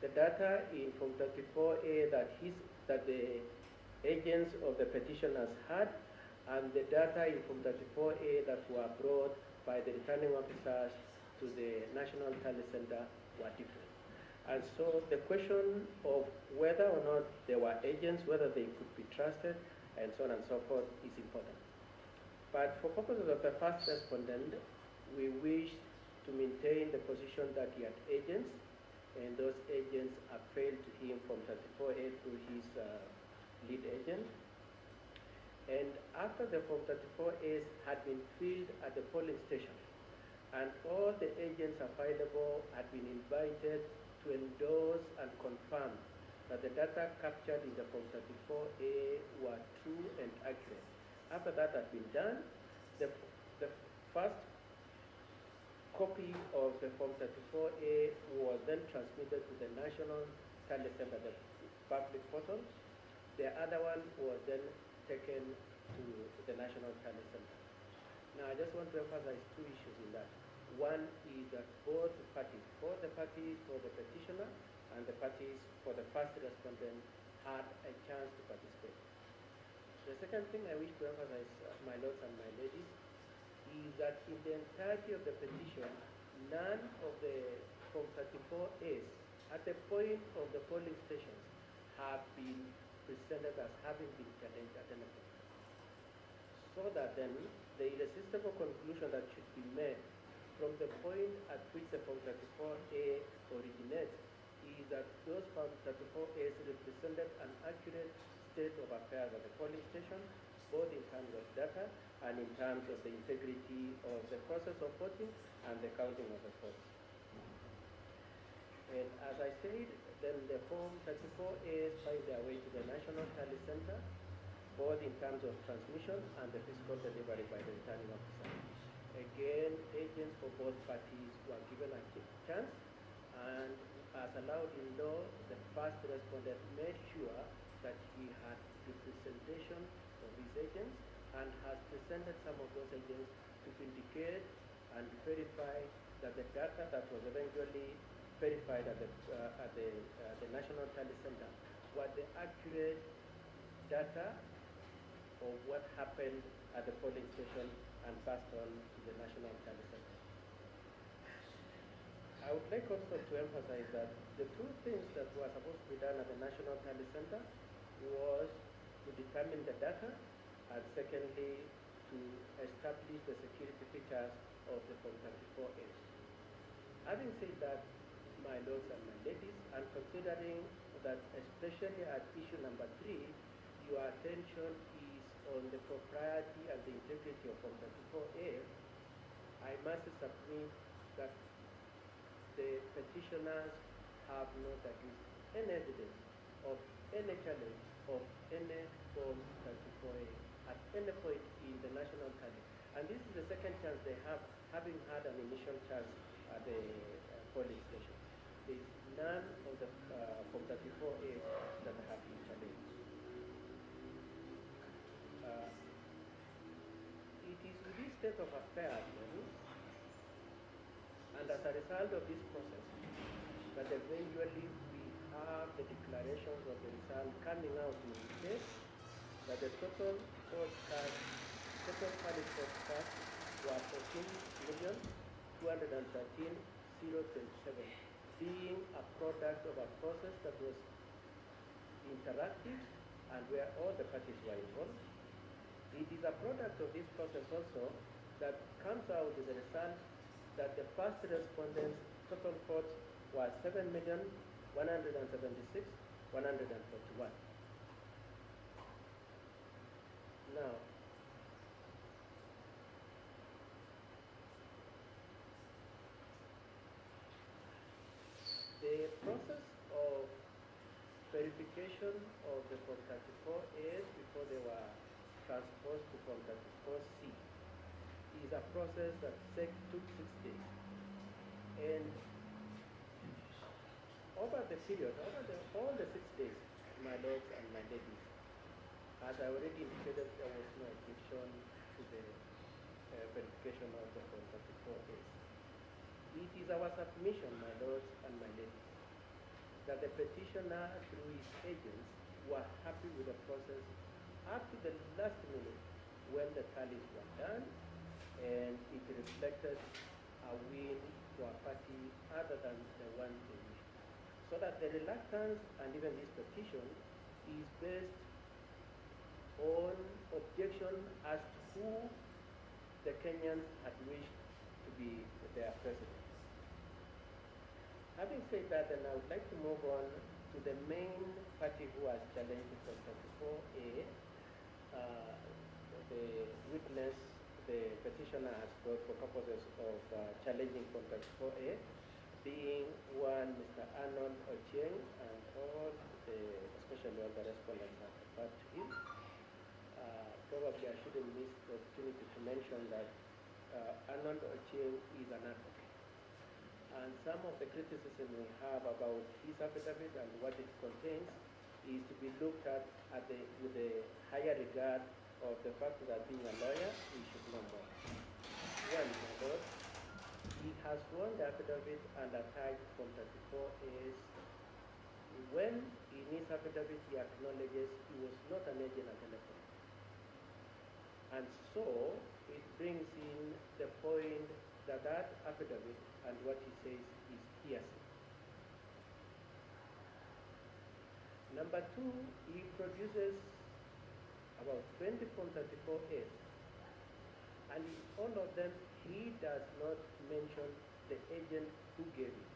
the data in Form 34A that the agents of the petitioners had, and the data in Form 34A that were brought by the returning officers to the National Tally Center were different. And so the question of whether or not there were agents, whether they could be trusted, and so on and so forth is important. But for purposes of the first respondent, we wish to maintain the position that he had agents, and those agents have failed to him from 34A through his lead agent. And after the Form 34As had been filled at the polling station, and all the agents available had been invited to endorse and confirm that the data captured in the Form 34A were true and accurate. After that had been done, the first copy of the Form 34A was then transmitted to the National Tally Center, the public portal. The other one was then taken to the National Tally Center. Now, I just want to emphasize two issues in that. One is that both parties, for the petitioner and the parties for the first respondent, had a chance to participate. The second thing I wish to emphasize, my lords and my ladies, is that in the entirety of the petition, none of the Form 34As at the point of the polling stations have been presented as having been challenged at any point. so that then the irresistible conclusion that should be made from the point at which the Form 34A originates is that those Form 34As represented an accurate state of affairs at the polling station, both in terms of data and in terms of the integrity of the process of voting and the counting of the votes. And as I said, then the Form 34As find their way to the National Tally Center, both in terms of transmission and the physical delivery by the returning officer. Again, agents for both parties were given a chance, and as allowed in law, the first respondent made sure that he had representation of his agents and has presented some of those agents to vindicate and verify that the data that was eventually verified at the National Tally Center were the accurate data of what happened at the polling station and passed on to the National Tally Center. I would like also to emphasize that the two things that were supposed to be done at the National Tally Center was to determine the data and secondly to establish the security features of the Form 34A. Having said that, my lords and my ladies, and considering that especially at issue number 3, your attention is on the propriety and the integrity of Form 34A, I must submit that the petitioners have not adduced any evidence of any challenge of any Form 34A at any point in the national tally. And this is the second chance they have, having had an initial chance at the polling station. There is none of the Form 34A that have been challenged. It is with this state of affairs, and as a result of this process, that eventually we have the declarations of the result coming out in the state that the total valid vote cast were 14,213,027, being a product of a process that was interactive and where all the parties were involved. It is a product of this process also that comes out with the result that the first respondents' total votes were 7,176,141. Now, the process of verification of the Form 34As before they were transposed to Form 34C is a process that took 6 days. And over the period, all the 6 days, my lords and my ladies, as I already indicated, there was no objection to the verification of the Form 34As. It is our submission, my lords and my ladies, that the petitioner, through his agents, were happy with the process up to the last minute when the tallies were done, and it reflected a win for a party other than the one they wished. So that the reluctance and even this petition is based on objection as to who the Kenyans had wished to be their president. Having said that, then I would like to move on to the main party who has challenged the 34A. The witness the petitioner has brought for purposes of challenging Form 34A, being one Mr. Arnold Ochieng, and all especially all the respondents have referred to him. Probably I shouldn't miss the opportunity to mention that Arnold Ochieng is an advocate. And some of the criticism we have about his affidavit and what it contains is to be looked at with a higher regard of the fact that being a lawyer, we should know more. One, my lord, he has sworn the affidavit and attacked Form 34As. When in his affidavit he acknowledges he was not an agent at telephone. And so it brings in the point that that affidavit and what he says is hearsay. Number two, he produces about 20 Form 34As And in all of them, he does not mention the agent who gave it.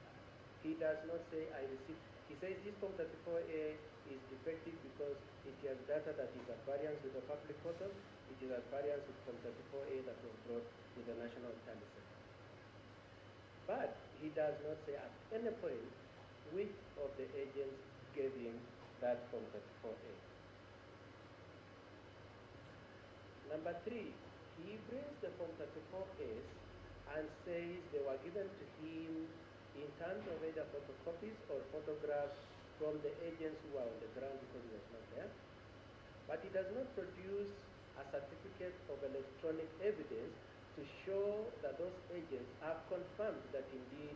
He does not say, I received. He says this Form 34A is defective because it has data that is at variance with the public portal. It is at variance with Form 34A that was brought to the National Tally Center. But he does not say at any point which of the agents gave him that Form 34A. Number 3, he brings the Form 34As and says they were given to him in terms of either photocopies or photographs from the agents who were on the ground because he was not there. But he does not produce a certificate of electronic evidence to show that those agents have confirmed that indeed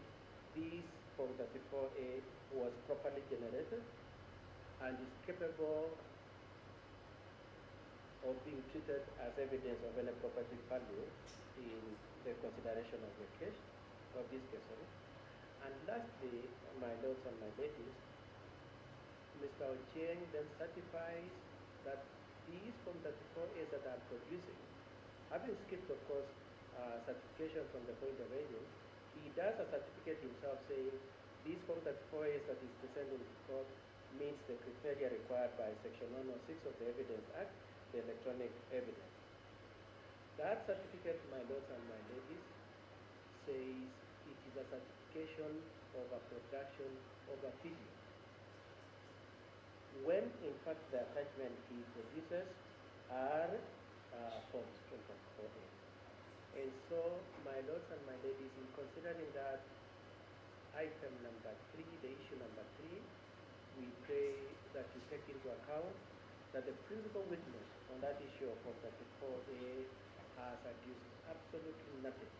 this Form 34A was properly generated and is capable of being treated as evidence of any property value in the consideration of the case, of this case. And lastly, my lords and my ladies, Mr. Ochieng then certifies that these Form 34As that are producing, having skipped, of course, certification from the point of agent, he does a certificate himself saying these Form 34As that is presented to court meets the criteria required by Section 106 of the Evidence Act, the electronic evidence. That certificate, my lords and my ladies, says it is a certification of a production of a video. When in fact the attachment he produces are forms from 34A. And so, my lords and my ladies, in considering that item number 3, the issue number 3, we pray that you take into account that the principal witness on that issue of Form 34A has adduced absolutely nothing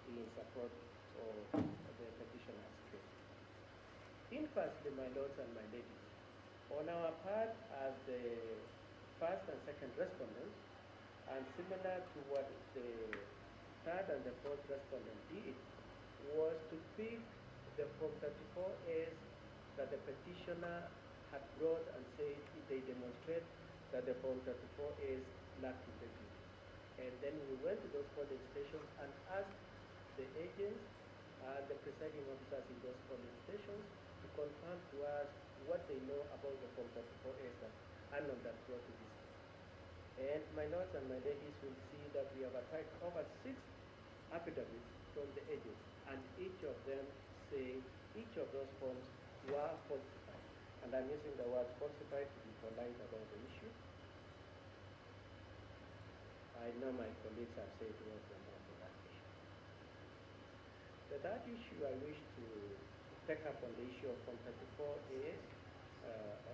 in support of the petitioner's case. Firstly, my lords and my ladies, on our part as the first and second respondents, and similar to what the third and the fourth respondent did, was to pick the Form 34As that the petitioner had brought and said they demonstrate that the Form 34As lacked integrity. And then we went to those polling stations and asked the agents and the presiding officers in those polling stations to confirm to us what they know about the Form 34As that Anon that brought to this. And my lords and my ladies will see that we have attached over 6 affidavits from the agents, and each of them say each of those forms were falsified. And I'm using the word falsified to be polite about the issue. I know my colleagues have said words about that issue. The third issue I wish to take up on the issue of Form 34A,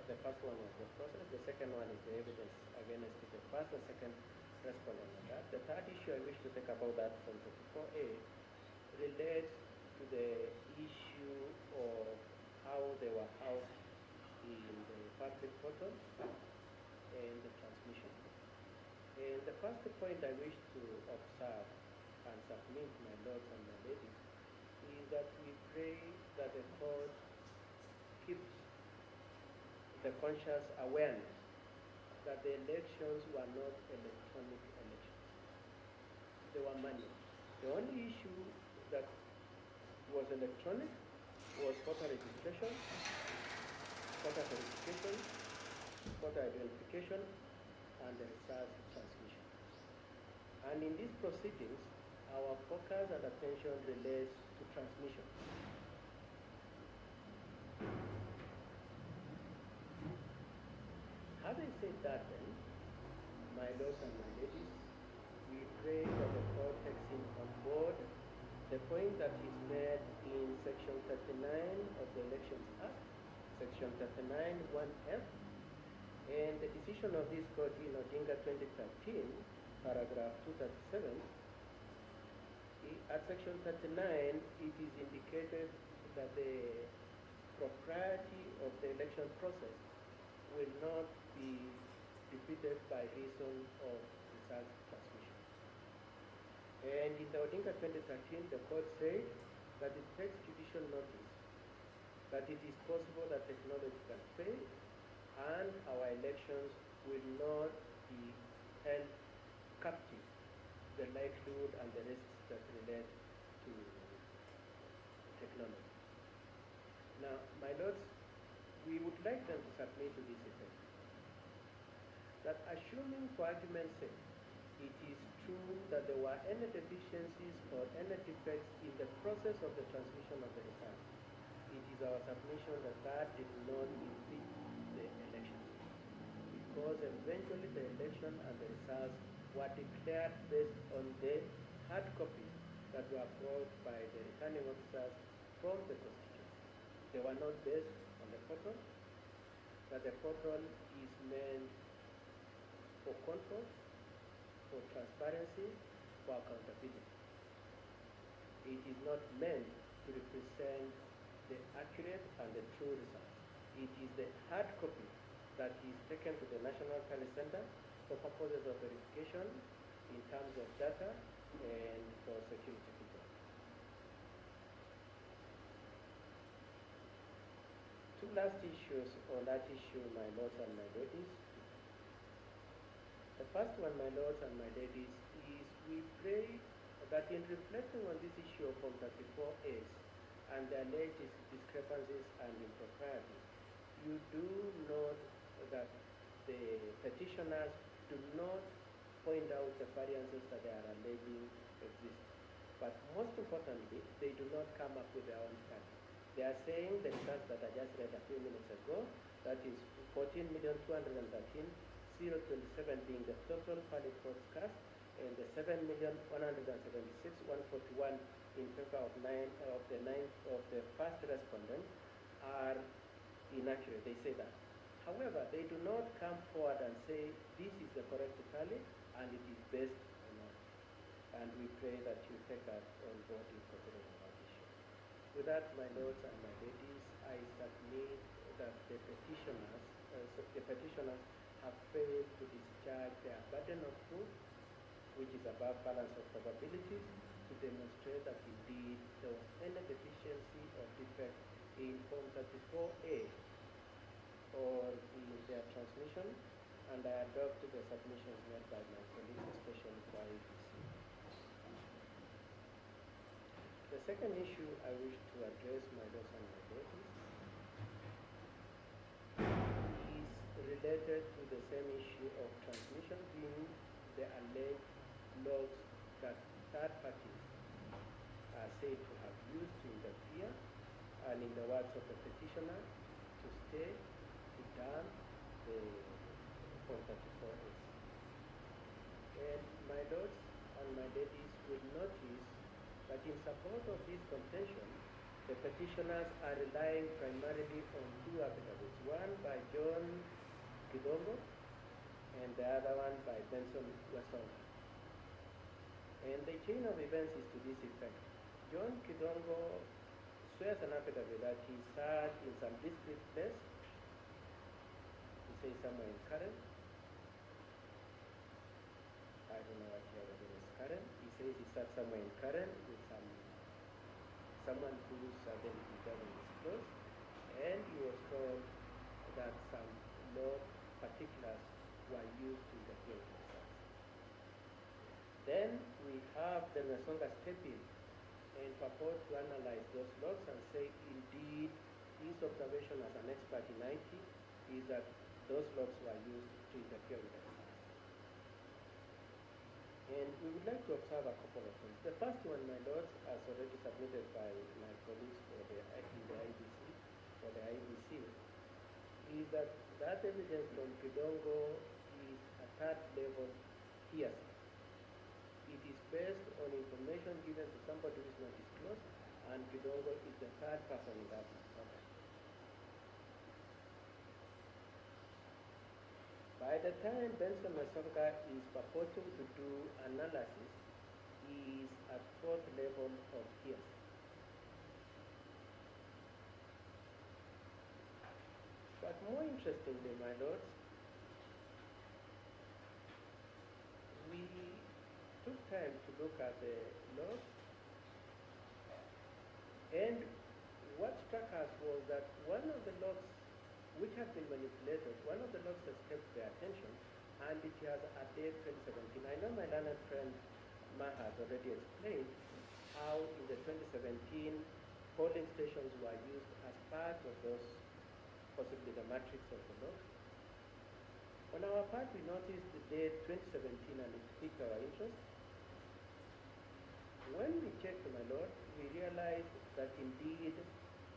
the first one was the process, the second one is the evidence against the first and second respondent on that. The third issue I wish to take about that Form 34A relates to the issue of how they were housed in the public portal and the transmission. And the first point I wish to observe and submit, my lords and my ladies, is that we pray that the court keeps the conscious awareness that the elections were not electronic elections. They were manual. The only issue that was electronic was voter registration, voter verification, voter identification, and the result transmission. And in these proceedings, our focus and attention relates to transmission. Having said that then, my lords and my ladies, we pray that the court takes in on board the point that is made in Section 39 of the Elections Act, Section 39 1F, and the decision of this court in Odinga 2013, paragraph 237. At Section 39, it is indicated that the propriety of the election process will not be defeated by reason of result transmission. And in the Odinga 2013, the court said that it takes judicial notice that it is possible that technology can fail and our elections will not be held captive the likelihood and the risks that relate to technology. Now, my lords, we would like them to submit to this effect that assuming for argument's sake, it is true that there were any deficiencies or any defects in the process of the transmission of the results, it is our submission that that did not impede the election, because eventually the election and the results were declared based on the hard copies that were brought by the returning officers from the constituency. They were not based on the portal, that the portal is meant for control, for transparency, for accountability. It is not meant to represent the accurate and the true results. It is the hard copy that is taken to the National Tally Center for purposes of verification in terms of data and for security control. Two last issues on that issue, my lords and my ladies. The first one, my lords and my ladies, is we pray that in reflecting on this issue of Form 34As and the alleged discrepancies and improprieties, you do note that the petitioners do not point out the variances that they are alleging exist. But most importantly, they do not come up with their own study. They are saying the results that I just read a few minutes ago, that is 14,213,027 being the total valid votes cast, and the 7,176,141 in favor of the first respondent are inaccurate. They say that. However, they do not come forward and say this is the correct tally and it is based on that. And we pray that you take that on board in considering that issue. With that, my lords and my ladies, I submit that the petitioners have failed to discharge their burden of proof, which is above balance of probabilities, to demonstrate that indeed there was any deficiency or defect in Form 34A or in their transmission, and I adopt the submissions made by my colleagues, especially for IBC. The second issue I wish to address, my lords and my ladies, related to the same issue of transmission, being the alleged logs that third parties are said to have used to interfere, and in the words of the petitioner, to stay, to damn the Form 34As. And my lords and my ladies will notice that in support of this contention, the petitioners are relying primarily on two affidavits, one by John Kidongo and the other one by Benson Wasonga. And the chain of events is to this effect. John Kidongo swears an affidavit that he sat in some discrete place. He says somewhere in Karen. I don't know what he already is Karen. He says he sat somewhere in Karen with someone whose identity doesn't disclose, and he was told that some law particulars were used to interfere with results. Then we have the Nasonga step in and purport to analyze those logs and say, indeed, his observation as an expert in IT is that those logs were used to interfere with results. And we would like to observe a couple of things. The first one, my lords, as already submitted by my colleagues in the IBC, is that evidence from Kidongo is a third level hearsay. It is based on information given to somebody who is not disclosed, and Kidongo is the third person in that matter. By the time Benson Masonga is purporting to do analysis, he is at fourth level of hearsay. But more interestingly, my lords, we took time to look at the logs, and what struck us was that one of the logs which have been manipulated, one of the logs has kept their attention, and it has a date 2017. I know my learned friend Ma has already explained how in the 2017 polling stations were used as part of those, possibly the matrix of the law. On our part, we noticed the date 2017 and it piqued our interest. When we checked, my lord, we realized that indeed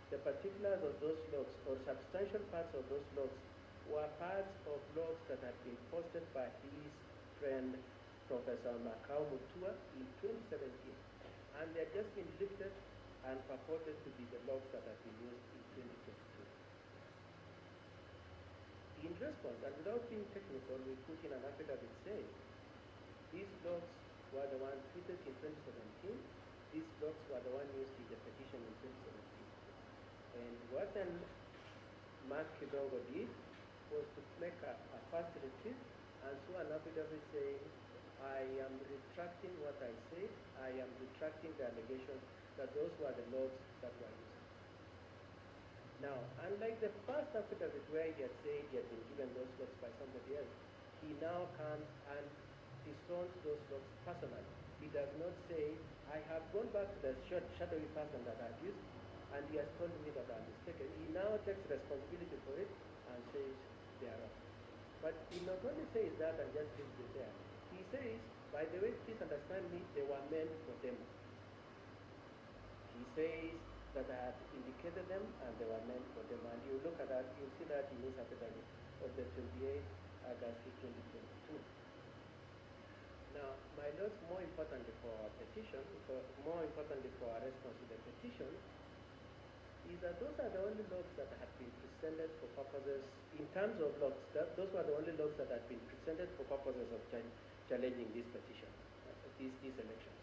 the particulars of those logs, or substantial parts of those logs, were parts of logs that had been posted by his friend, Professor Macau Mutua, in 2017. And they had just been lifted and purported to be the logs that had been used in 2022. In response, and without being technical, we put in an affidavit saying these logs were the ones tweeted in 2017, these logs were the ones used in the petition in 2017. And what then Mark Kidongo did was to make a fast retreat and so an affidavit saying, I am retracting what I said, I am retracting the allegation that those were the logs that were used. Now, unlike the first affidavit where he had said he had been given those logs by somebody else, he now comes and disowns those logs personally. He does not say, I have gone back to the shadowy person that I used, and he has told me that I'm mistaken. He now takes responsibility for it and says they are wrong. But he not only says that and just leaves it there. He says, by the way, please understand me, they were meant for demo. He says that I had indicated them and they were meant for demo. And you look at that, you see that in his affidavit of the 28th August 2022. Now, my lords, more importantly for our petition, more importantly for our response to the petition, is that those are the only logs that have been presented for purposes, in terms of logs, those were the only logs that have been presented for purposes of challenging this petition, these elections.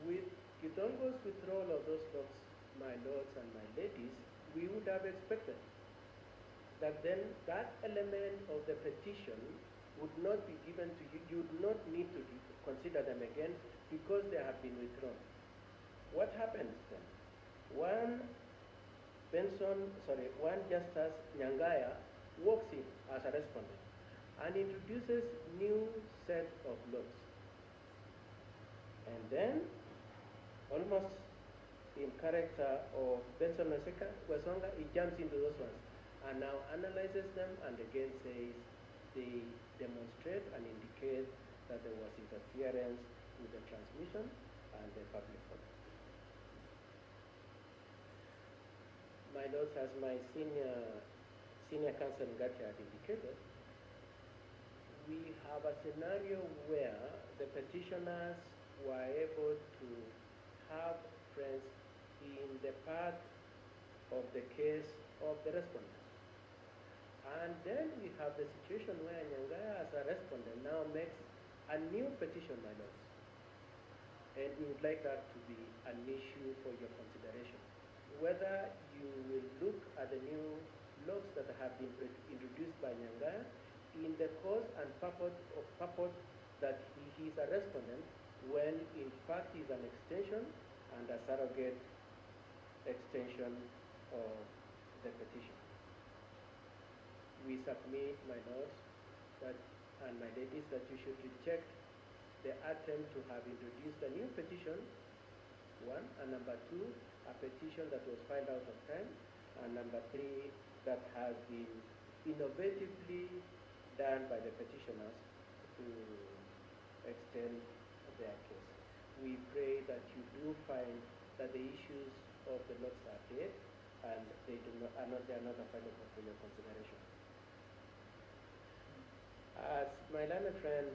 With Kidongo's withdrawal of those logs, my lords and my ladies, we would have expected that then that element of the petition would not be given to you. You would not need to consider them again because they have been withdrawn. What happens then? One Justice Nyangaya walks in as a respondent and introduces new set of laws. And then, almost in character of Benson Wesonga, he jumps into those ones and now analyzes them and again says they demonstrate and indicate that there was interference with the transmission and the public order. My lords, as my senior counsel Ngati had indicated, we have a scenario where the petitioners were able to have friends in the part of the case of the respondent. And then we have the situation where Nyangaya as a respondent now makes a new petition, my lords. And we would like that to be an issue for your consideration. Whether you will look at the new logs that have been introduced by Nyangaya in the cause and purpose that he is a respondent when in fact he is an extension and a surrogate extension of the petition. We submit, my lords, and my ladies, that you should reject the attempt to have introduced a new petition, one, and number two, a petition that was filed out of time, and number three, that has been innovatively done by the petitioners to extend their case. We pray that you do find that the issues of the logs are dead and they are not available for your consideration. As my learned friend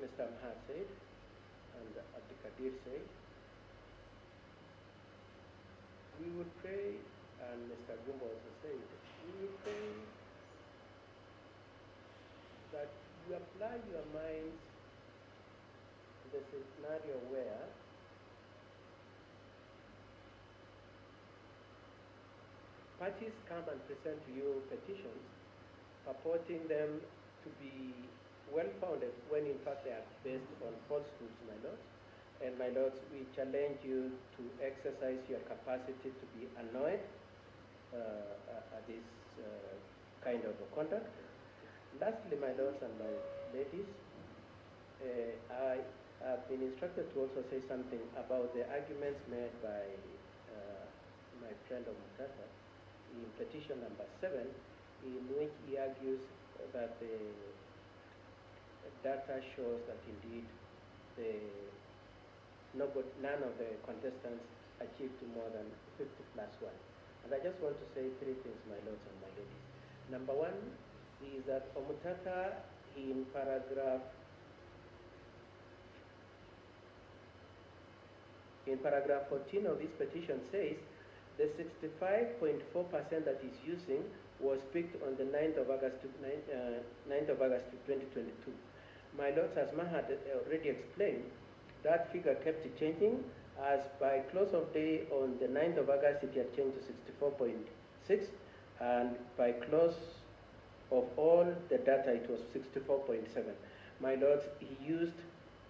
Mr. Mahar said, and Abdikadir said, we would pray, and Mr. Gumbo also said, we would pray that you apply your minds to the scenario where parties come and present to you petitions purporting them to be well-founded when in fact they are based on falsehoods, my lords. And my lords, we challenge you to exercise your capacity to be annoyed at this kind of conduct Lastly, my lords and my ladies, I have been instructed to also say something about the arguments made by my friend Omutata in petition number 7, in which he argues that the data shows that indeed none of the contestants achieved more than 50 plus 1. And I just want to say three things, my lords and my ladies. Number one is that Omutata in paragraph 14 of this petition says the 65.4% that is using was picked on the 9th of August 2022. My lords, as Mahat already explained, that figure kept changing, as by close of day on the 9th of August it had changed to 64.6, and by close of all the data it was 64.7. My lords, he used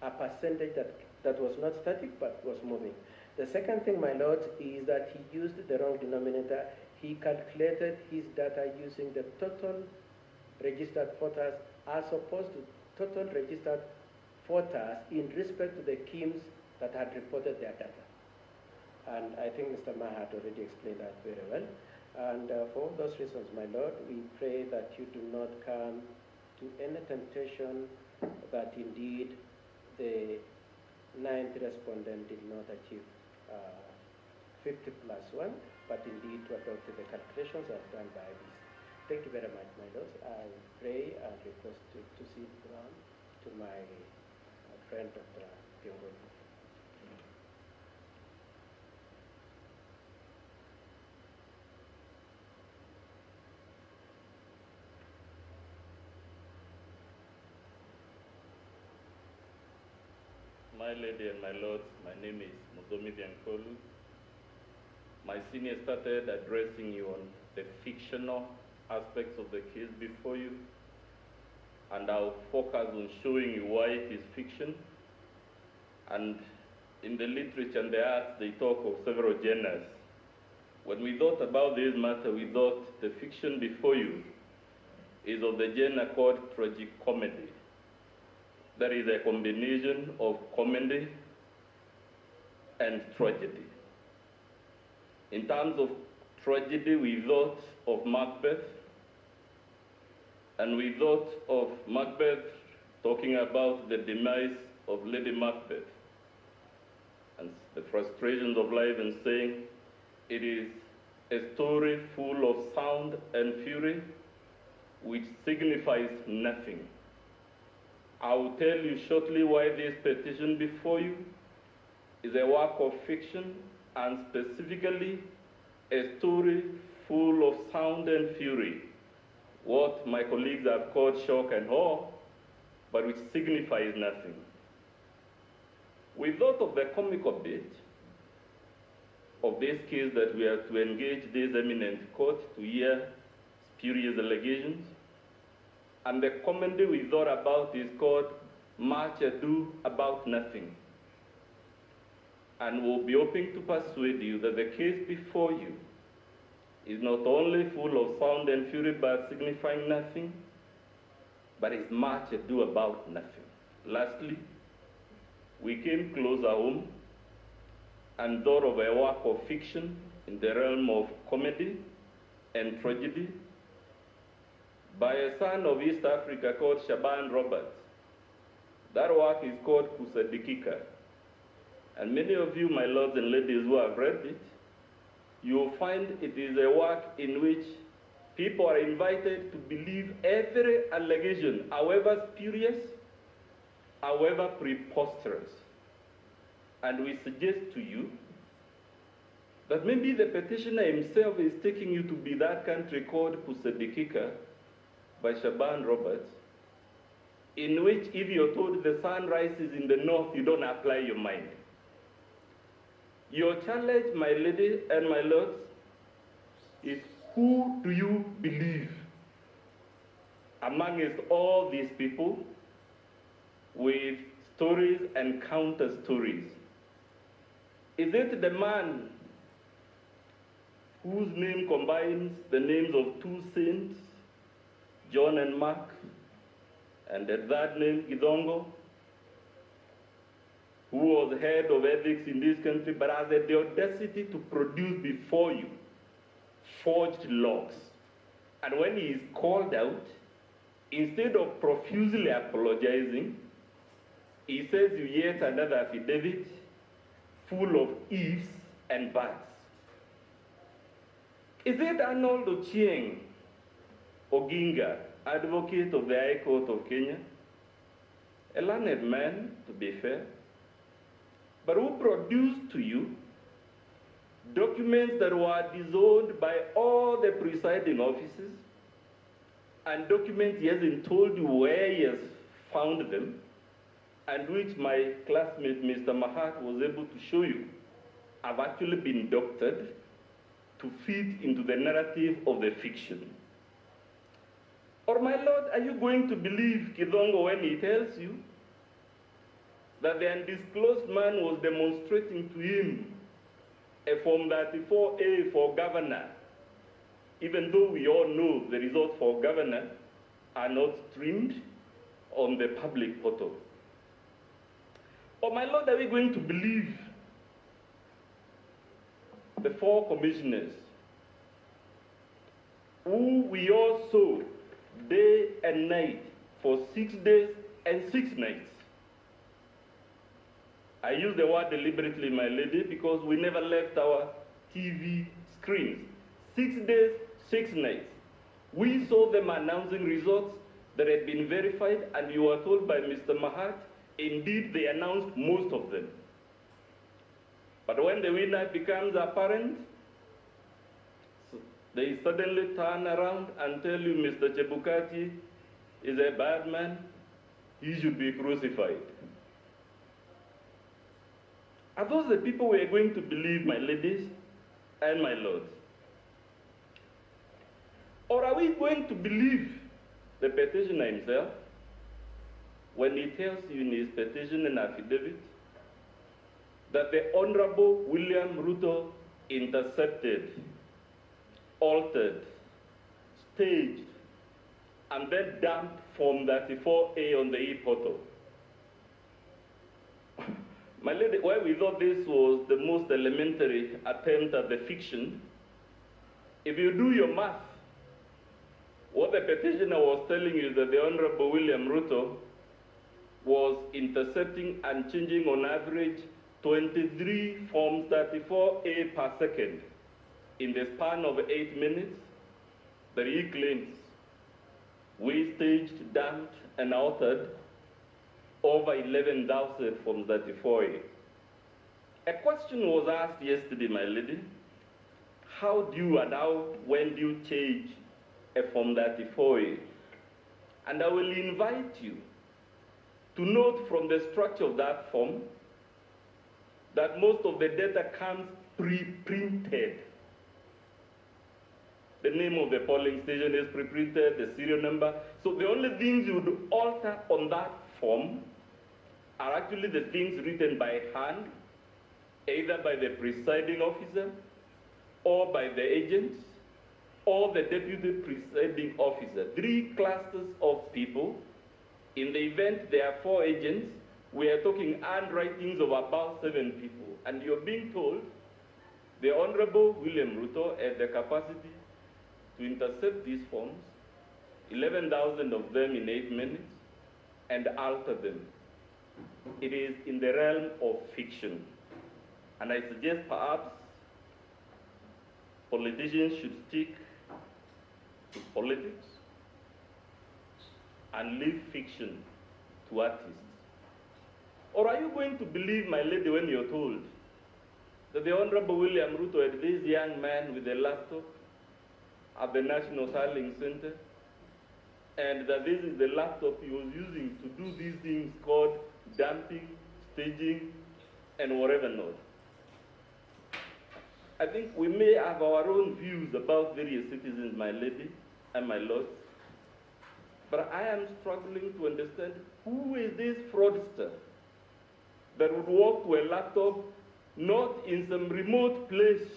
a percentage that was not static but was moving. The second thing, my lords, is that he used the wrong denominator. He calculated his data using the total registered voters as opposed to total registered voters in respect to the KIMs that had reported their data. And I think Mr. Mahat already explained that very well. And for all those reasons, my Lord, we pray that you do not come to any temptation that indeed the 9th respondent did not achieve 50 plus 1, but indeed to adopt the calculations as done by this. Thank you very much, my lords. I pray and request to cede the ground to my friend, Dr. Piongoni. My lady and my lords, my name is Mudomi Biankolu. My senior started addressing you on the fictional aspects of the case before you, and I'll focus on showing you why it is fiction. And in the literature and the arts, they talk of several genres. When we thought about this matter, we thought the fiction before you is of the genre called tragicomedy. That is a combination of comedy and tragedy. In terms of tragedy, we thought of Macbeth, and we thought of Macbeth talking about the demise of Lady Macbeth and the frustrations of life, and saying it is a story full of sound and fury which signifies nothing. I will tell you shortly why this petition before you is a work of fiction, and specifically a story full of sound and fury, what my colleagues have called shock and awe, but which signifies nothing. We thought of the comical bit of this case, that we are to engage this eminent court to hear spurious allegations. And the comedy we thought about is called Much Ado About Nothing. And we'll be hoping to persuade you that the case before you is not only full of sound and fury but signifying nothing, but is much ado about nothing. Lastly, we came closer home and thought of a work of fiction in the realm of comedy and tragedy by a son of East Africa called Shaban Roberts. That work is called Kusadikika. And many of you, my lords and ladies who have read it, you will find it is a work in which people are invited to believe every allegation, however spurious, however preposterous. And we suggest to you that maybe the petitioner himself is taking you to be that country called Kusadikika by Shaban Roberts, in which if you're told the sun rises in the north, you don't apply your mind. Your challenge, my lady and my lords, is who do you believe amongst all these people with stories and counter stories? Is it the man whose name combines the names of two saints, John and Mark, and a third named Gidongo, who was head of ethics in this country, but has had the audacity to produce before you forged logs. And when he is called out, instead of profusely apologizing, he says yet another affidavit full of ifs and buts. Is it Arnold Ochieng Oginga, advocate of the High Court of Kenya, a learned man, to be fair, but who produced to you documents that were disowned by all the presiding officers, and documents he hasn't told you where he has found them, and which my classmate Mr. Mahat was able to show you have actually been doctored to fit into the narrative of the fiction? Or, my lord, are you going to believe Kidongo when he tells you that the undisclosed man was demonstrating to him a Form 34A for governor, even though we all know the results for governor are not streamed on the public portal? Or, my lord, are we going to believe the 4 commissioners who we all saw day and night for 6 days and 6 nights? I use the word deliberately, my lady, because we never left our TV screens. 6 days, 6 nights. We saw them announcing results that had been verified, and you were told by Mr. Mahat, indeed they announced most of them. But when the winner becomes apparent, they suddenly turn around and tell you Mr. Chebukati is a bad man, he should be crucified. Are those the people we are going to believe, my ladies and my lords? Or are we going to believe the petitioner himself when he tells you in his petition and affidavit that the Honorable William Ruto intercepted, altered, staged, and then dumped Form 34A on the e-portal? My lady, why we thought this was the most elementary attempt at the fiction, if you do your math, what the petitioner was telling you is that the Honorable William Ruto was intercepting and changing on average 23 Forms 34A per second in the span of 8 minutes, that he claims we staged, dumped, and altered over 11,000 Forms 34A. A question was asked yesterday, my lady, how do you and when do you change a Form 34A? And I will invite you to note from the structure of that form that most of the data comes pre-printed. The name of the polling station is pre-printed, the serial number. So the only things you would alter on that form are actually the things written by hand, either by the presiding officer, or by the agents, or the deputy presiding officer. 3 clusters of people. In the event there are 4 agents, we are talking handwritings of about 7 people. And you're being told the Honorable William Ruto had the capacity to intercept these forms, 11,000 of them in 8 minutes, and alter them. It is in the realm of fiction. And I suggest perhaps politicians should stick to politics and leave fiction to artists. Or are you going to believe, my lady, when you're told that the Honorable William Ruto had this young man with a laptop at the National Tallying Center, and that this is the laptop he was using to do these things called dumping, staging, and whatever not? I think we may have our own views about various citizens, my lady and my lord, but I am struggling to understand who is this fraudster that would walk to a laptop not in some remote place,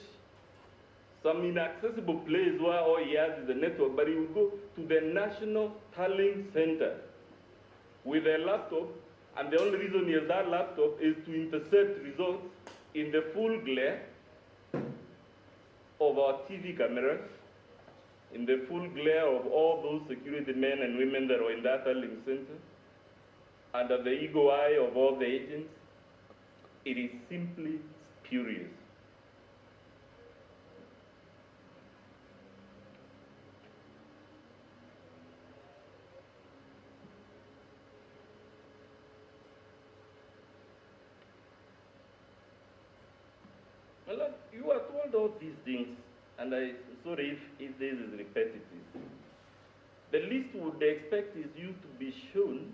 some inaccessible place where all he has is the network, but he would go to the National Tallying Center with a laptop, and the only reason he has that laptop is to intercept results in the full glare of our TV cameras, in the full glare of all those security men and women that were in that handling center, under the eagle eye of all the agents. It is simply spurious. Well, you are told all these things, and I'm sorry if this is repetitive. The least we would expect is you to be shown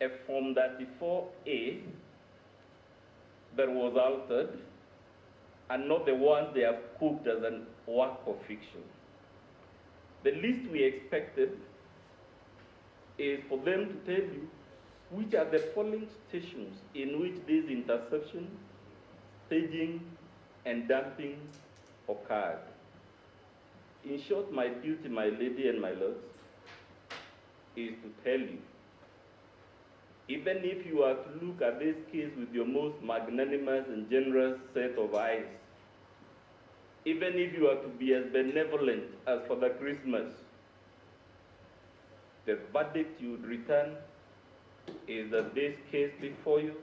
a Form 34A that was altered, and not the ones they have cooked as a work of fiction. The least we expected is for them to tell you which are the polling stations in which this interception, staging, and dumping occurred. In short, my duty, my lady and my lords, is to tell you, even if you are to look at this case with your most magnanimous and generous set of eyes, even if you are to be as benevolent as Father Christmas, the verdict you would return is that this case before you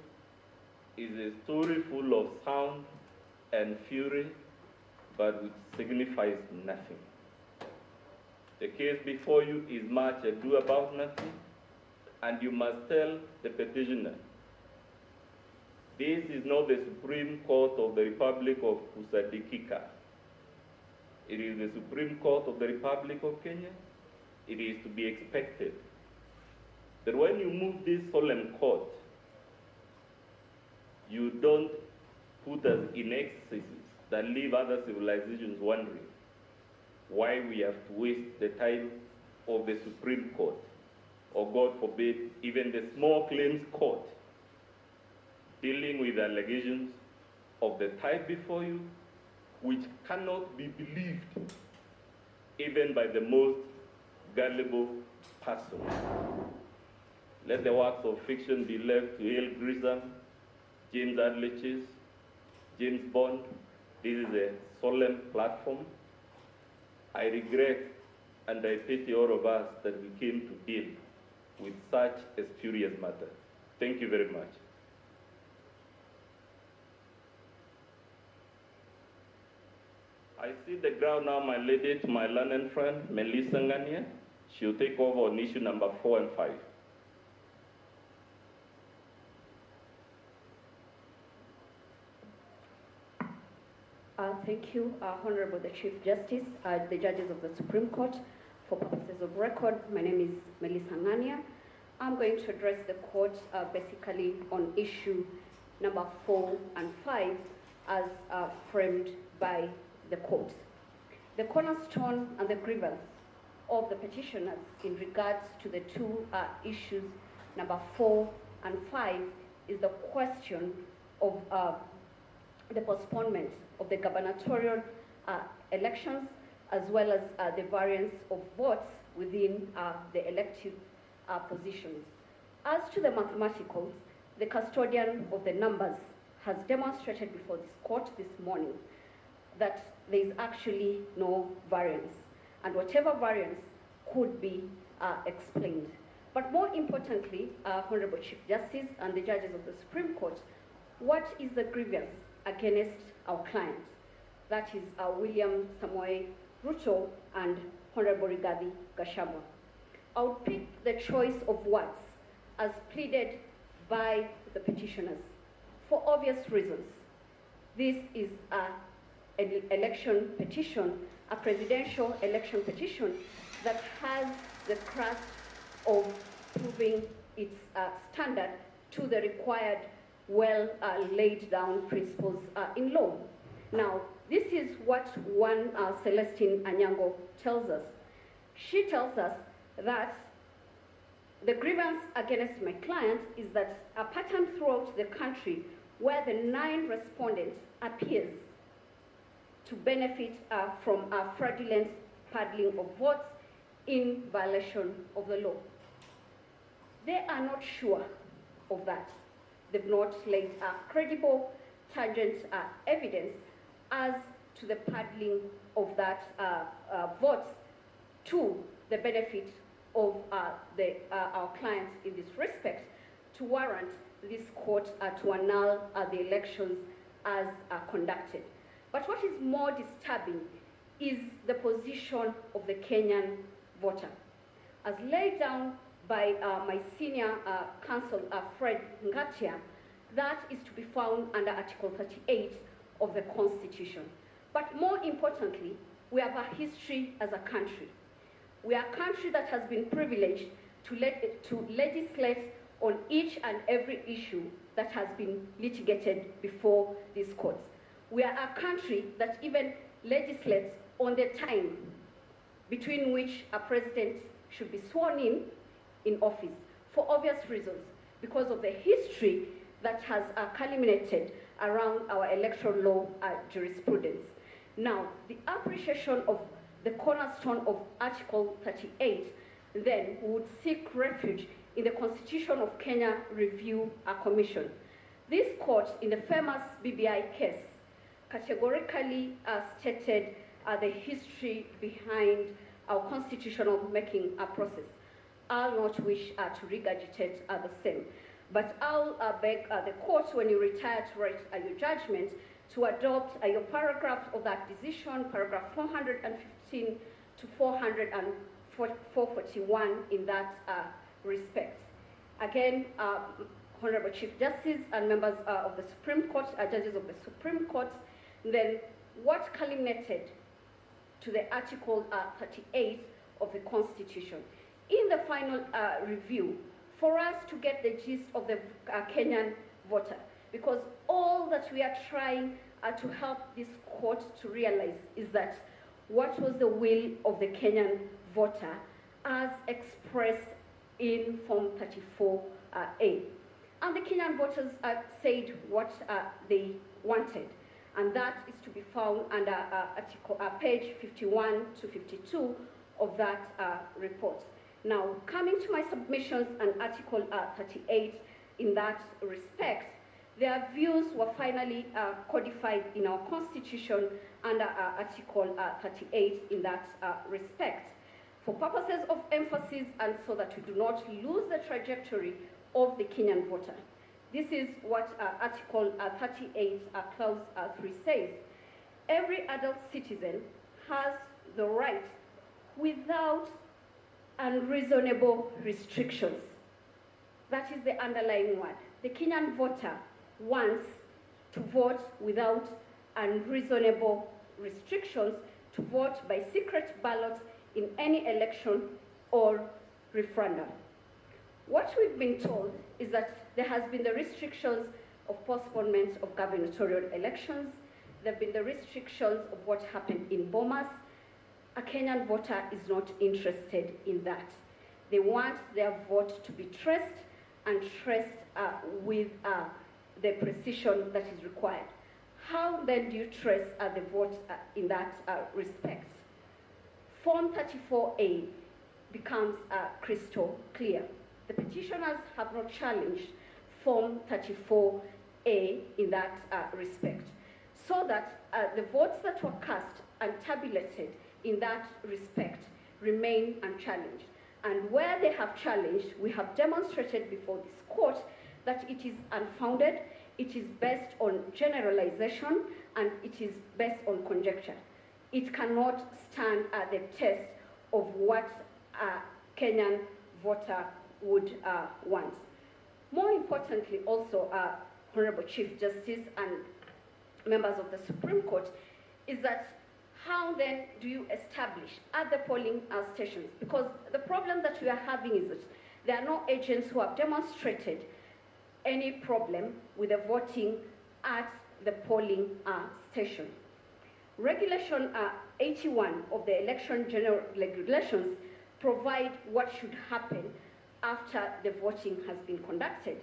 is a story full of sound and fury, but which signifies nothing. The case before you is much ado about nothing, and you must tell the petitioner, this is not the Supreme Court of the Republic of Kusadikika. It is the Supreme Court of the Republic of Kenya. It is to be expected that when you move this solemn court, you don't put us in excesses that leave other civilizations wondering why we have to waste the time of the Supreme Court, or God forbid, even the small claims court, dealing with allegations of the type before you, which cannot be believed even by the most gullible person. Let the works of fiction be left to Hale Grissom, James Adliches, James Bond. This is a solemn platform. I regret and I pity all of us that we came to deal with such a spurious matter. Thank you very much. I see the ground now, my lady, to my learned friend, Melissa Ngania. She'll take over on issue number 4 and 5. Thank you, Honorable the Chief Justice, the judges of the Supreme Court. For purposes of record, my name is Melissa Ngania. I'm going to address the court basically on issue number 4 and 5 as framed by the court. The cornerstone and the grievance of the petitioners in regards to the two issues, number 4 and 5, is the question of the postponement of the gubernatorial elections, as well as the variance of votes within the elective positions. As to the mathematicals, the custodian of the numbers has demonstrated before this court this morning that there is actually no variance, and whatever variance could be explained. But more importantly, Honorable Chief Justice and the judges of the Supreme Court, what is the grievance against our client? That is William Samoei Ruto and Honorable Rigathi Gachagua. I would pick the choice of words as pleaded by the petitioners for obvious reasons. This is an election petition, a presidential election petition that has the crust of proving its standard to the required well laid down principles in law. Now, this is what one Celestine Anyango tells us. She tells us that the grievance against my client is that a pattern throughout the country where the 9 respondents appears to benefit from fraudulent paddling of votes in violation of the law. They are not sure of that. They've not laid credible, tangent evidence as to the paddling of that votes to the benefit of our clients in this respect to warrant this court to annul the elections as conducted. But what is more disturbing is the position of the Kenyan voter. As laid down by my senior counsel, Fred Ngatia, that is to be found under Article 38 of the Constitution. But more importantly, we have a history as a country. We are a country that has been privileged to legislate on each and every issue that has been litigated before these courts. We are a country that even legislates on the time between which a president should be sworn in office, for obvious reasons, because of the history that has culminated around our electoral law jurisprudence. Now, the appreciation of the cornerstone of Article 38 then would seek refuge in the Constitution of Kenya Review Commission. This court, in the famous BBI case, categorically stated the history behind our constitutional making process. I'll not wish to regurgitate the same, but I'll beg the court, when you retire to write your judgment, to adopt your paragraph of that decision, paragraph 415 to 441 in that respect. Again, Honorable Chief Justice and members of the Supreme Court, judges of the Supreme Court, then what culminated to the Article 38 of the Constitution? In the final review, for us to get the gist of the Kenyan voter, because all that we are trying to help this court to realize is that what was the will of the Kenyan voter as expressed in Form 34A. And the Kenyan voters said what they wanted, and that is to be found under page 51 to 52 of that report. Now, coming to my submissions and Article 38 in that respect, their views were finally codified in our Constitution under Article 38 in that respect. For purposes of emphasis and so that we do not lose the trajectory of the Kenyan voter, this is what Article 38, Clause 3 says. Every adult citizen has the right, without unreasonable restrictions. That is the underlying word. The Kenyan voter wants to vote without unreasonable restrictions, to vote by secret ballot in any election or referendum. What we've been told is that there has been the restrictions of postponement of gubernatorial elections. There have been the restrictions of what happened in Bomas. A Kenyan voter is not interested in that. They want their vote to be traced and traced with the precision that is required. How then do you trace the vote in that respect? Form 34A becomes crystal clear. The petitioners have not challenged Form 34A in that respect, so that the votes that were cast and tabulated in that respect remain unchallenged. And where they have challenged, we have demonstrated before this court that it is unfounded, it is based on generalization, and it is based on conjecture. It cannot stand the test of what a Kenyan voter would want. More importantly also, Honorable Chief Justice and members of the Supreme Court, is that how then do you establish at the polling stations? Because the problem that we are having is that there are no agents who have demonstrated any problem with the voting at the polling station. Regulation 81 of the Election General Regulations provide what should happen after the voting has been conducted.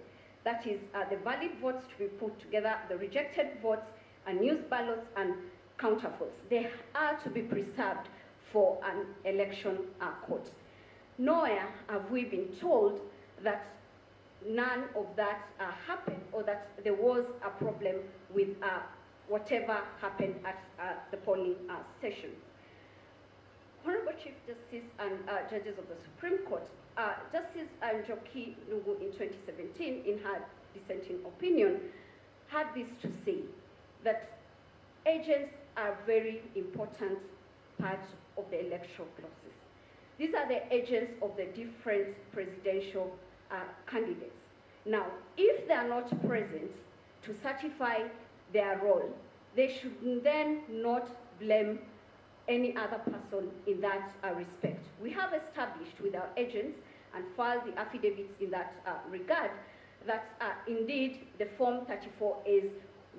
That is, the valid votes to be put together, the rejected votes, unused ballots, and countervotes. They are to be preserved for an election court. Nowhere have we been told that none of that happened, or that there was a problem with whatever happened at the polling session. Honorable Chief Justice and judges of the Supreme Court, Justice Njoki Nugu in 2017, in her dissenting opinion, had this to say, that agents are very important part of the electoral process. These are the agents of the different presidential candidates. Now, if they are not present to certify their role, they should then not blame any other person in that respect. We have established with our agents and filed the affidavits in that regard that indeed the Form 34As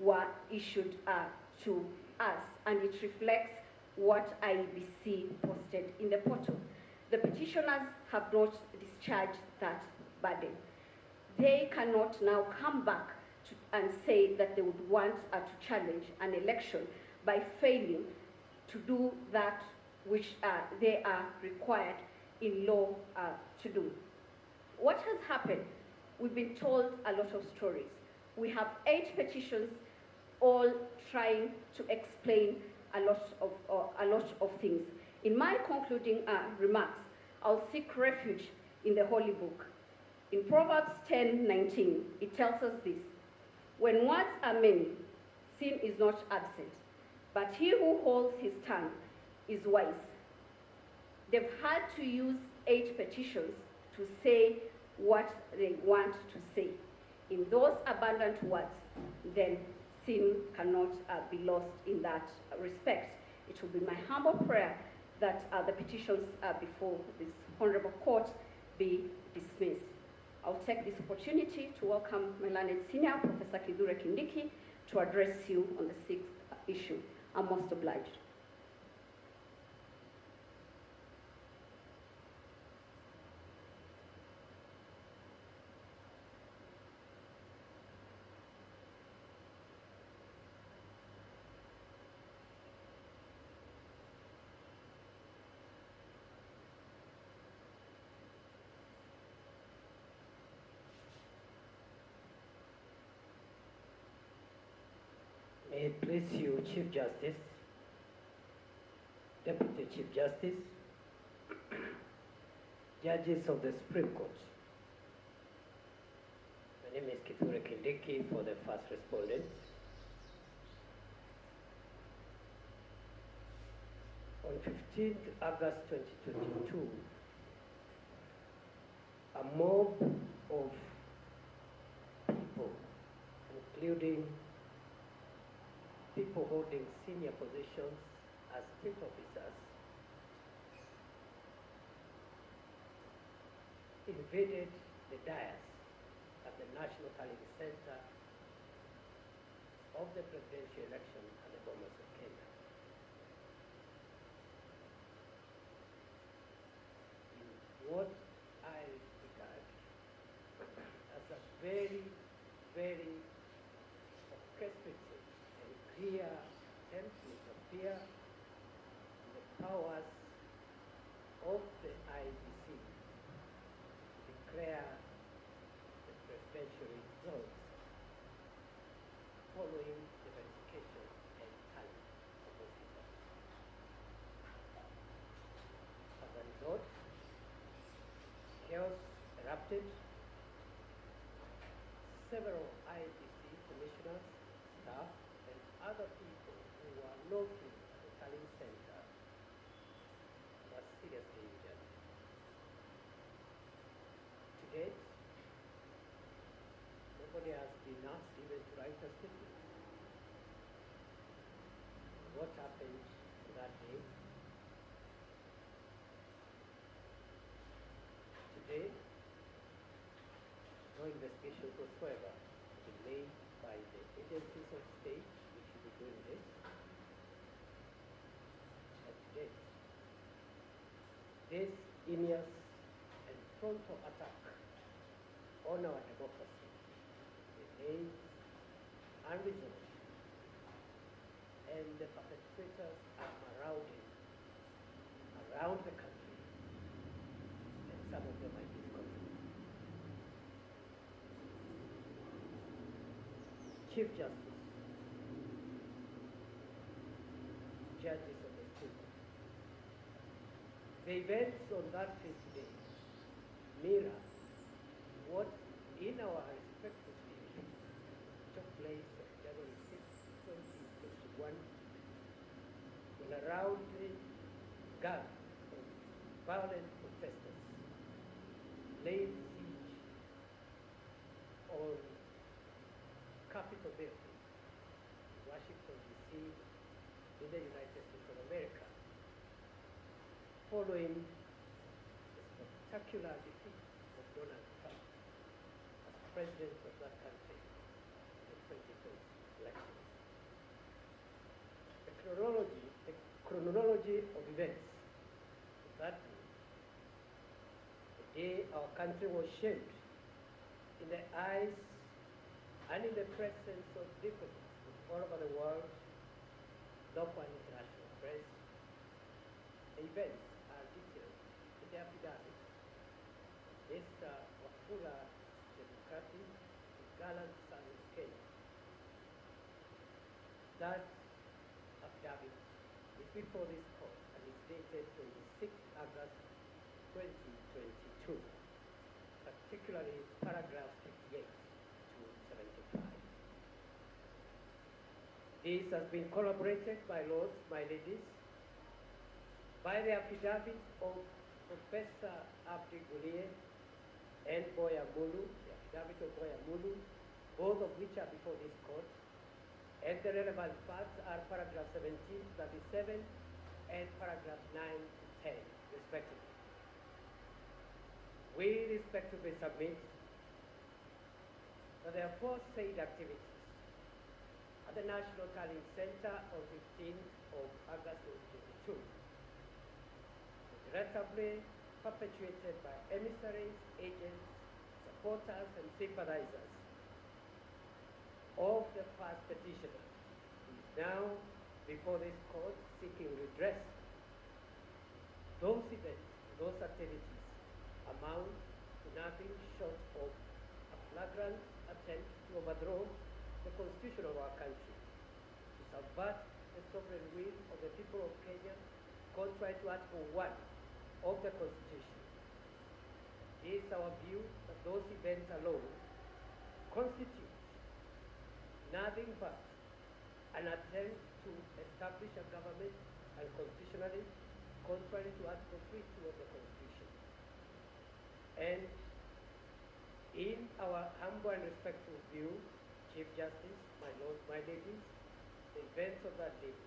were issued to us, and it reflects what IEBC posted in the portal. The petitioners have not discharged that burden. They cannot now come back and say that they would want to challenge an election by failing to do that which they are required in law to do. What has happened? We've been told a lot of stories. We have 8 petitions, all trying to explain a lot of things. In my concluding remarks, I'll seek refuge in the Holy Book. In Proverbs 10:19, it tells us this: when words are many, sin is not absent, but he who holds his tongue is wise. They've had to use 8 petitions to say what they want to say. In those abundant words, then sin cannot be lost in that respect. It will be my humble prayer that the petitions before this honorable court be dismissed. I'll take this opportunity to welcome my learned senior, Professor Kithure Kindiki, to address you on the 6th issue. I'm most obliged. May it please you, Chief Justice, Deputy Chief Justice, judges of the Supreme Court. My name is Kithure Kindiki for the first respondent. On 15th August 2022, a mob of people, including people holding senior positions as state officers, invaded the dais at the National Tallying Center of the presidential election at the Bomas of Kenya. In what I regard as a very, very orchestrated and clear attempt to interfere in the powers of the IEBC to declare the presidential results following the verification and tally of those results. As a result, chaos erupted. Several IEBC commissioners, staff, and other people who were locally at the tallying center were seriously injured. To date, nobody has been asked even to write a statement. What happened that day? Today, no investigations whatsoever have been made by the agencies of state which should be doing this. And to date, this heinous and frontal attack on our democracy remains unresolved, and the perpetrators are marauding around the country, and some of them are in this country. Chief Justice, judges of the Supreme Court. The events on that day mirror what in our respective cases took place on January 6, 2021, when a rowdy gang of violent protesters laid siege on Capitol Building, Washington, D.C., in the United States of America, following the spectacular defeat of Donald Trump as president of that country in the 2020 election. The chronology of events of that day, the day our country was shaped in the eyes and in the presence of diplomats from all over the world, local and international press. The events are detailed in the affidavit. Mr. Wafula Chebukati, the gallant son of Kenya. That affidavit is before this court and is dated 26 August 2022, particularly paragraphs 58 to 75. This has been corroborated, my lords, my ladies, by the affidavit of Professor Abdi Guliye and Boya Mulu, the affidavit of Boya Mulu, both of which are before this court, and the relevant parts are paragraph 17, 37, and paragraph 9 to 10, respectively. We respectively submit that there are four said activities at the National Tallying Center on 15th of August 2022, regrettably perpetuated by emissaries, agents, supporters, and sympathizers of the first petitioner, who is now before this court seeking redress. Those events, those activities amount to nothing short of a flagrant attempt to overthrow the constitution of our country, to subvert the sovereign will of the people of Kenya, contrary to Article 1 of the Constitution. It is our view that those events alone constitute nothing but an attempt to establish a government unconstitutionally, contrary to Article 3.2 of the Constitution. And in our humble and respectful view, Chief Justice, my lords, my ladies, the events of that day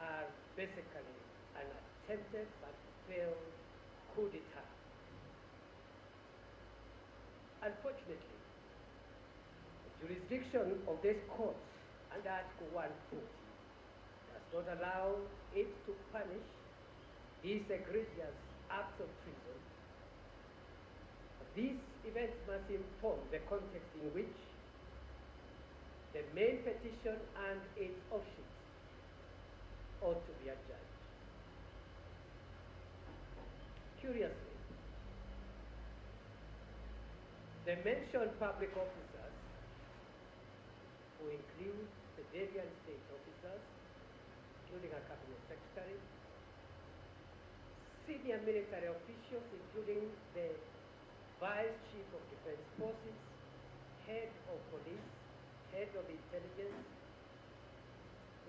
are basically an attempted but failed coup d'etat. Unfortunately, the jurisdiction of this court under Article 140 does not allow it to punish these egregious acts of treason. These events must inform the context in which the main petition and its offshoots ought to be adjudged. Curiously, the mentioned public officers, who include civilian state officers, including a cabinet secretary, senior military officials, including the Vice Chief of Defense Forces, Head of Police, Head of Intelligence,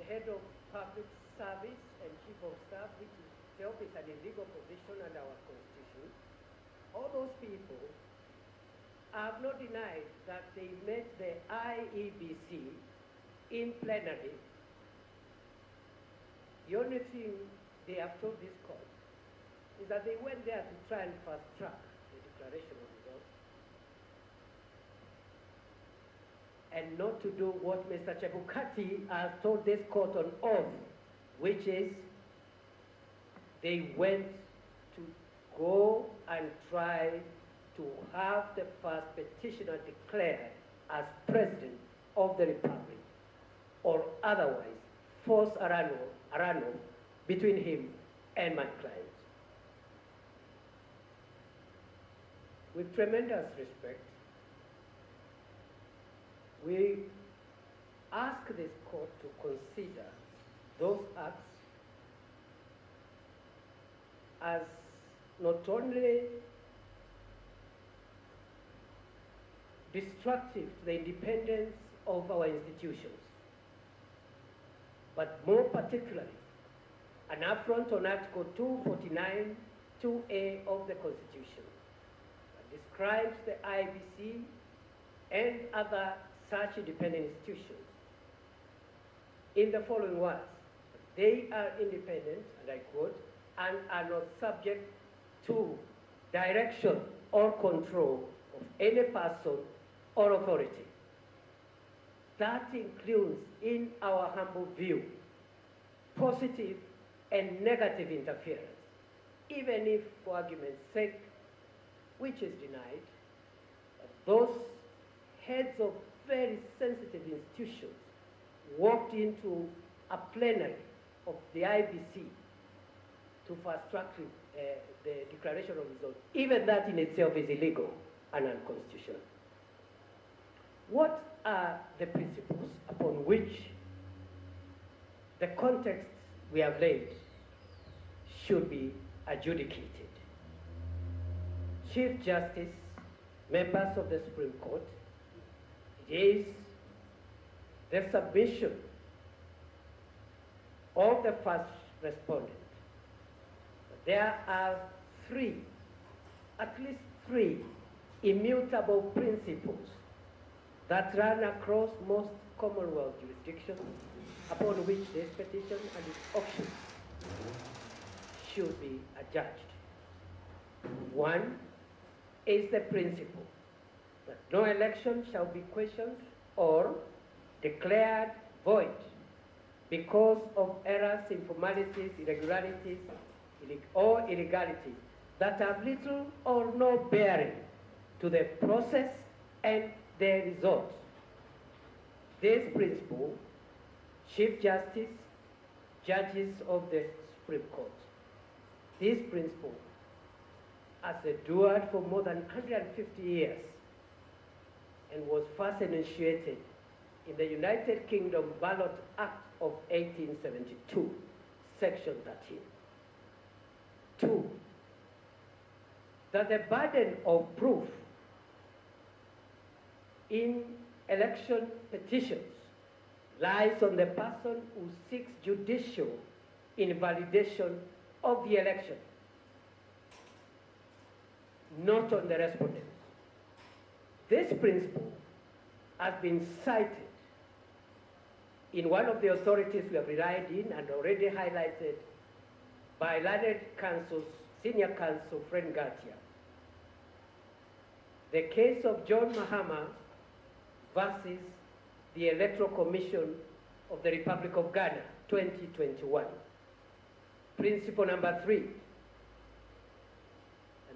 the Head of Public Service and Chief of Staff, which itself is an illegal position under our Constitution. All those people have not denied that they met the IEBC in plenary. The only thing they have told this court is that they went there to try and fast track the declaration of results and not to do what Mr. Chebukati has told this court on oath, which is they went to go and try to have the first petitioner declared as president of the republic, or otherwise force a runoff between him and my client. With tremendous respect, we ask this court to consider those acts as not only destructive to the independence of our institutions, but more particularly an affront on Article 249, 2A of the Constitution that describes the IBC and other such independent institutions in the following words: they are independent, and I quote, and are not subject to direction or control of any person or authority. That includes, in our humble view, positive and negative interference, even if, for argument's sake, which is denied, those heads of very sensitive institutions walked into a plenary of the IBC to fast-track the declaration of results. Even that in itself is illegal and unconstitutional. What are the principles upon which the context we have laid should be adjudicated? Chief Justice, members of the Supreme Court, it is the submission of the first respondent. There are at least three immutable principles that run across most Commonwealth jurisdictions upon which this petition and its options should be adjudged. One is the principle that no election shall be questioned or declared void because of errors, informalities, irregularities, or illegality that have little or no bearing to the process and the result. This principle, Chief Justice, judges of the Supreme Court, this principle has endured for more than 150 years and was first initiated in the United Kingdom Ballot Act of 1872, Section 13. Two, that the burden of proof in election petitions lies on the person who seeks judicial invalidation of the election, not on the respondent. This principle has been cited in one of the authorities we have relied in and already highlighted by learned counsel's senior counsel, Fred Ngatia. The case of John Mahama versus the Electoral Commission of the Republic of Ghana, 2021. Principle number 3, and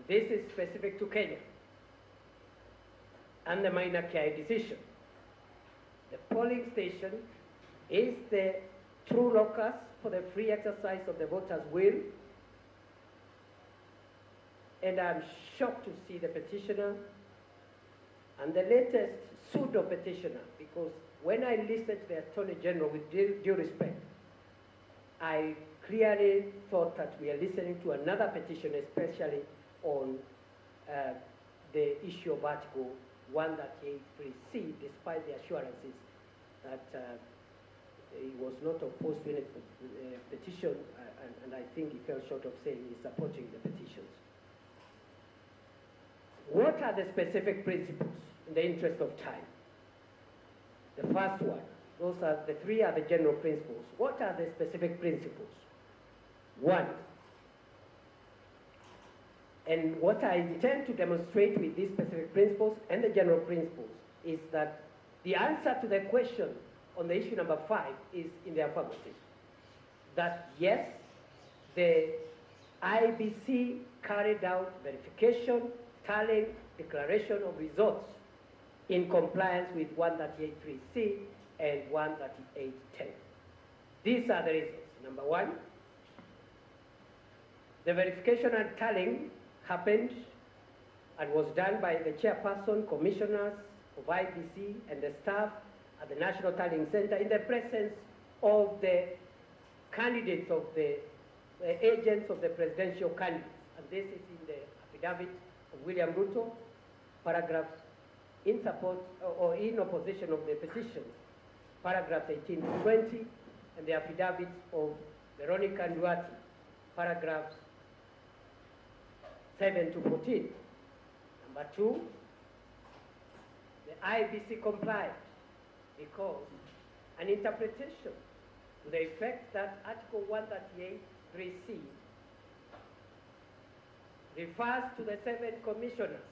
this is specific to Kenya, and the minor KI decision. The polling station is the true locus for the free exercise of the voter's will, and I'm shocked to see the petitioner and the latest pseudo-petitioner, because when I listened to the Attorney General with due respect, I clearly thought that we are listening to another petition, especially on the issue of Article 138(3)(c), despite the assurances that he was not opposed to any petition, and I think he fell short of saying he's supporting the petitions. What are the specific principles in the interest of time? The first one, the three are the general principles. What are the specific principles? One, and what I intend to demonstrate with these specific principles and the general principles is that the answer to the question on the issue number 5 is in the affirmative. That yes, the IBC carried out verification, tallying, declaration of results in compliance with 138(3)(c) and 138(10). These are the reasons. Number 1, the verification and tallying happened and was done by the chairperson, commissioners, of IBC and the staff at the National Tallying Center in the presence of the candidates of the agents of the presidential candidates. And this is in the affidavit of William Ruto, paragraphs in support or in opposition of the petition, paragraphs 18 to 20, and the affidavit of Veronica Nduati, paragraphs 7 to 14. Number 2, the IBC complied because an interpretation to the effect that Article 138(3)(c) refers to the 7 commissioners,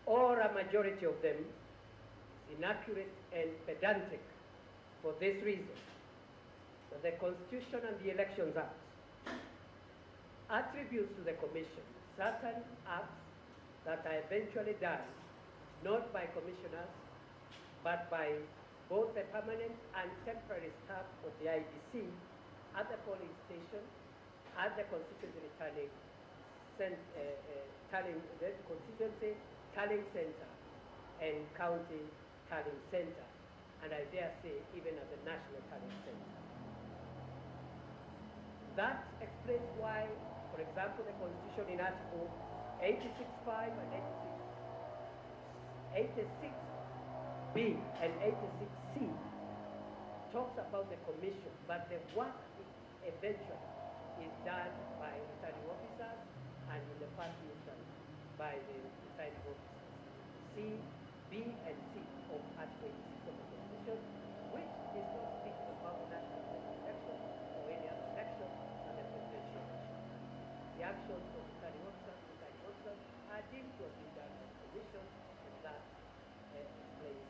or a majority of them, is inaccurate and pedantic for this reason, that the Constitution and the Elections Act attributes to the Commission certain acts that are eventually done not by commissioners, but by both the permanent and temporary staff of the IBC at the polling station, at the constituency tallying center, and county tallying center, and I dare say even at the national tallying center. That explains why, for example, the Constitution in Article 86(5) and 86(b) and 86(c) talks about the commission, but the work eventually is done by returning officers and in the first instance by the presiding officers. C, B, and C of Article 86 of the Constitution, which is not speaking about national election or any other election than the presidential election. The actions of returning officers are deemed to have been done by the commission, and that explains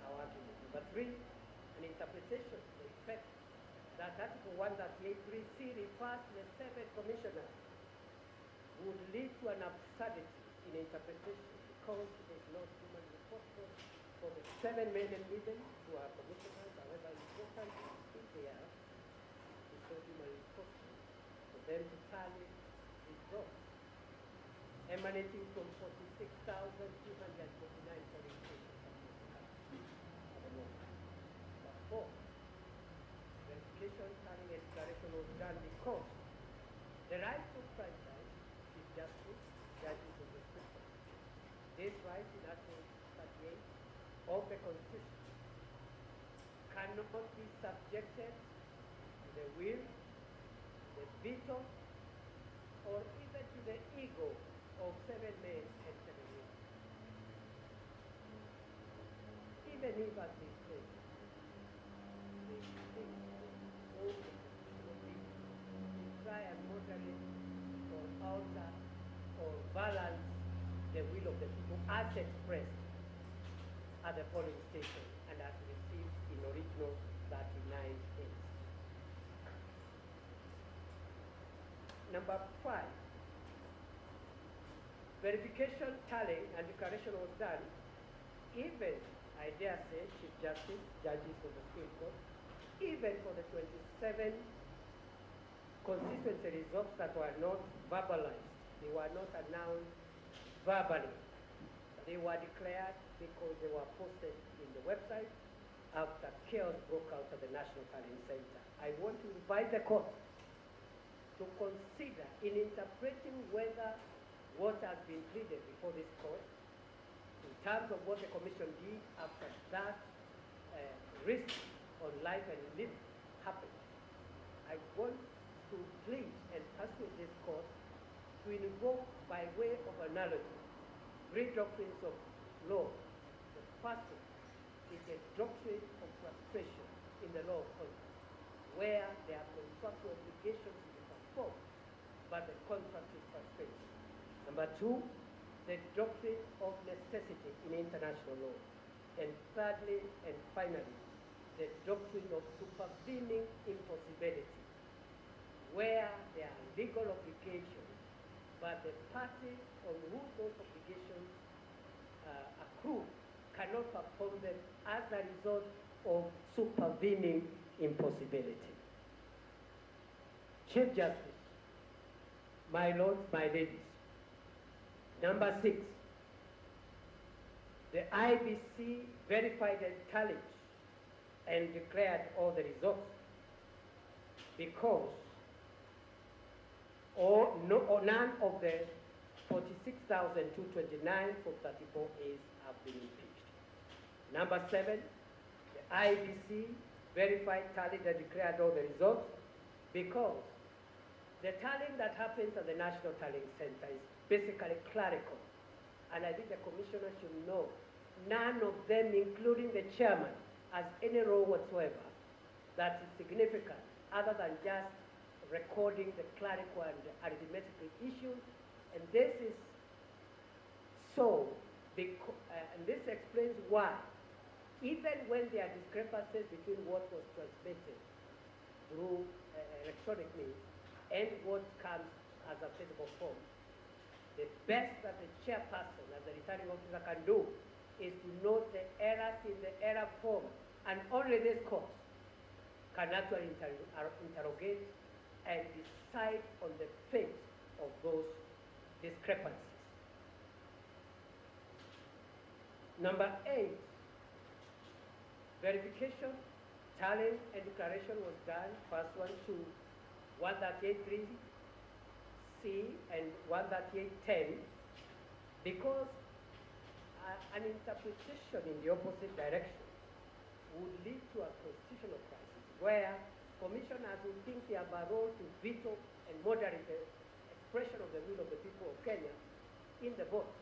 our argument. Number 3, an interpretation to the effect that Article 138(3)(c) refers to the 7 commissioners would lead to an absurdity in interpretation, because it is not humanly possible for the 7 men and women who are commissioners, however important if they are, it's not humanly possible for them to tally results emanating from 46,249 polling stations at the moment. But 4, verification, tallying, and declaration was done because the right to franchise is justice, judges of the system. This right in Article 38 of the Constitution cannot be subjected to the will, the veto, or even to the ego of 7 men and 7 women. Even if, as they say, they think all the constitutional people to try and moderate or alter or balance the will of the people as expressed at the polling station and as received in original 39 days. Number 5, verification, tallying, and declaration was done, even, I dare say, Chief Justice, judges of the Supreme Court, even for the 27 constituency results that were not verbalized. They were not announced verbally. They were declared because they were posted in the website after chaos broke out at the National Tallying Center. I want to invite the court to consider in interpreting whether what has been pleaded before this court in terms of what the commission did after that risk on life and limb happened. I want to plead and persuade this court to invoke by way of analogy 3 doctrines of law. The first one is the doctrine of frustration in the law of contract, where there are contractual obligations to be performed, but the contract is frustrated. Number 2, the doctrine of necessity in international law. And thirdly and finally, the doctrine of supervening impossibility, where there are legal obligations, but the party on whom those obligations accrue cannot perform them as a result of supervening impossibility. Chief Justice, my lords, my ladies, number 6, The IBC verified and tallied and declared all the results because none of the 46,229 for 34 A's have been impeached. Number 7, the IBC verified, tallied, and declared all the results because the tallying that happens at the National Tallying Center is basically clerical. And I think the commissioner should know none of them, including the chairman, has any role whatsoever that is significant other than just recording the clerical and arithmetical issues. And this is so, and this explains why, even when there are discrepancies between what was transmitted through electronic means and what comes as a physical form, the best that the chairperson, as the returning officer, can do is to note the errors in the error form, and only this court can actually interrogate and decide on the fate of those discrepancies. Number 8, verification, tallying, and declaration was done pursuant to 138.3C and 138.10 because an interpretation in the opposite direction would lead to a constitutional crisis where commissioners would think they have a role to veto and moderate the expression of the will of the people of Kenya in the vote,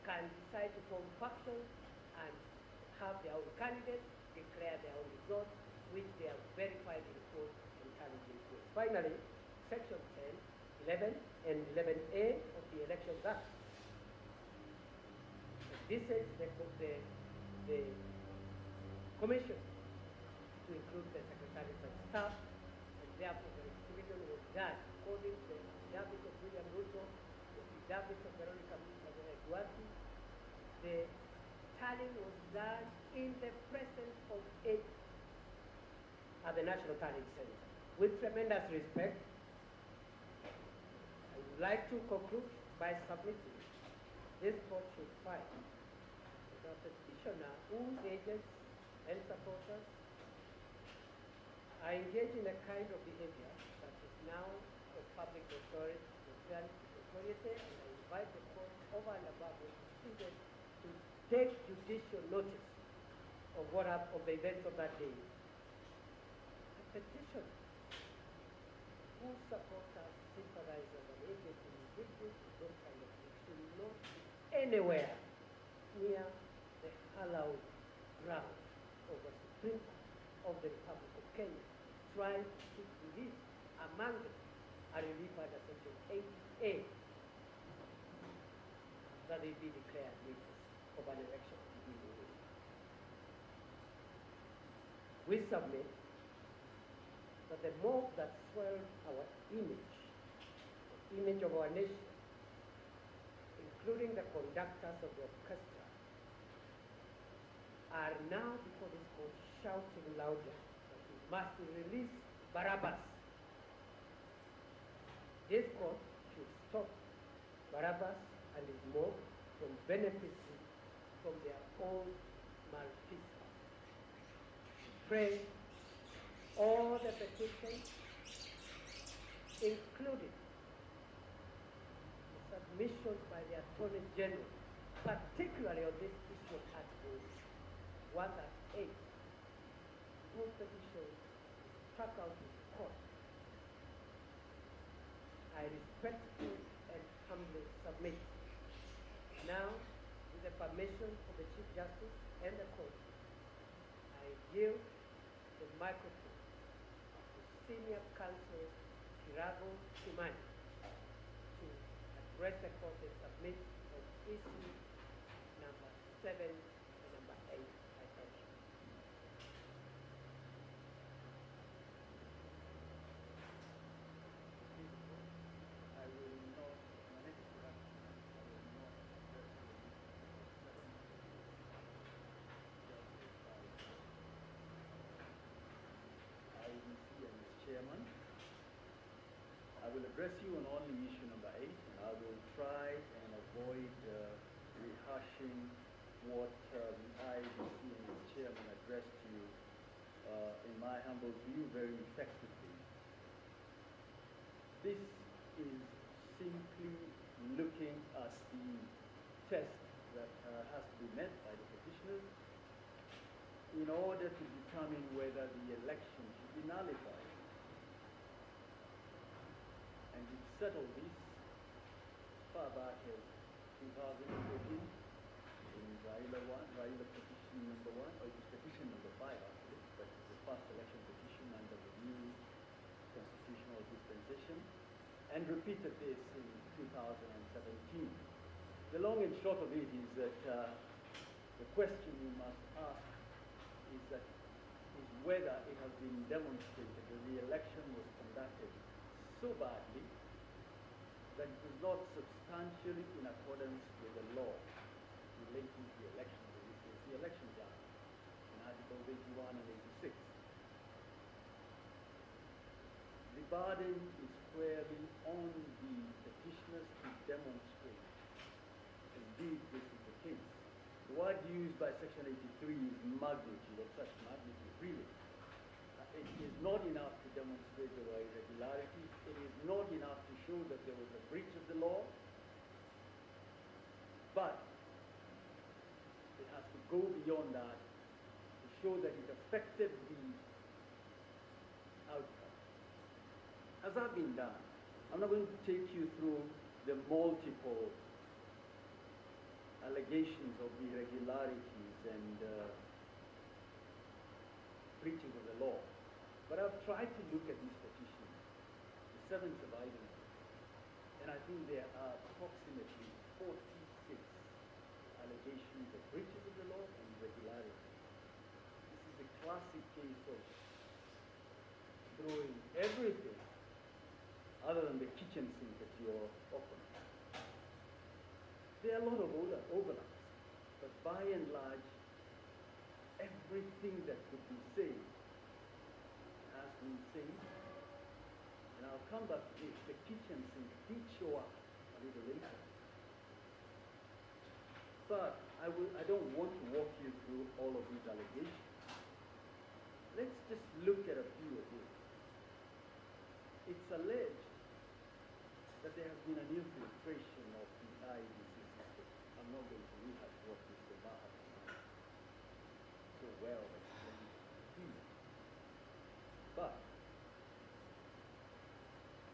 can decide to form factions and have their own candidates, declare their own results, which they have verified in court and tallied in court. Finally, Section 10, 11, and 11A of the Elections Act. This is the commission to include the secretaries of staff, and therefore the division was done according to the affidavit of William Ruto, the affidavit of Veronica Duarte. The tallying was done in the presence of it at the National Tallying Center. With tremendous respect, I would like to conclude by submitting this court should find the petitioner whose agents and supporters are engaged in a kind of behavior that is now of public authority, and I invite the court over and above what is needed to take judicial notice of what happened, of the events of that day. A petitioner whose supporters, sympathizers, and agents in victims of those kind of things should not be anywhere near the hallowed ground of the Supreme Court of the Republic of Kenya, trying to seek relief among them, a relief under Section 80A, that they be declared winners of an election to be win. We submit that the mob that swelled our image, the image of our nation, including the conductors of the orchestra, are now before this court shouting louder that we must release Barabbas. This court should stop Barabbas and his mob from benefiting from their own malfeasance. Pray all the petitions, including the submissions by the Attorney General, particularly on this issue of Article 108, those petitions struck out in court. I respectfully and humbly submit. Now, with the permission of the Chief Justice and the court, I yield the microphone to Senior Counsel Kirago Kimani to address the court and submit on issue number 7 and number 8. I thank you. I will not, my name is Kirago. I will not address IBC and its chairman. I will address you on only issue number 8, and I will try and avoid rehashing what the IBC and its chairman addressed to you, in my humble view, very effectively. This is simply looking at the test that has to be met by the petitioners in order to determine whether the election should be nullified. And we settled this far back as 2014 in Raila petition number 1, or it was petition number 5 actually, but it was the first election petition under the new constitutional dispensation, and repeated this in 2017. The long and short of it is that the question you must ask is whether it has been demonstrated that the election was conducted so badly that it was not substantially in accordance with the law relating to the election. This is the Elections Act in Articles 81 and 86. The burden is squarely on the petitioners to demonstrate indeed this is the case. The word used by Section 83 is magnitude, of such magnitude, really. It is not enough to demonstrate there were irregularities. It is not enough to show that there was a breach of the law. But it has to go beyond that to show that it affected the outcome. Has that been done? I'm not going to take you through the multiple allegations of irregularities and breaching of the law. But I've tried to look at these petitions, the 7 surviving, and I think there are approximately 46 allegations of breaches of the law and irregularities. This is a classic case of throwing everything other than the kitchen sink at your opponent. There are a lot of overlaps, but by and large, everything that could be said has been said. And I'll come back to this. The kitchen sink did show up a little later. But I don't want to walk you through all of these allegations. Let's just look at a few of these. It's alleged that there has been an infiltration of the IEBC system. I'm not going to rehash what Mr. Maha so well explained. But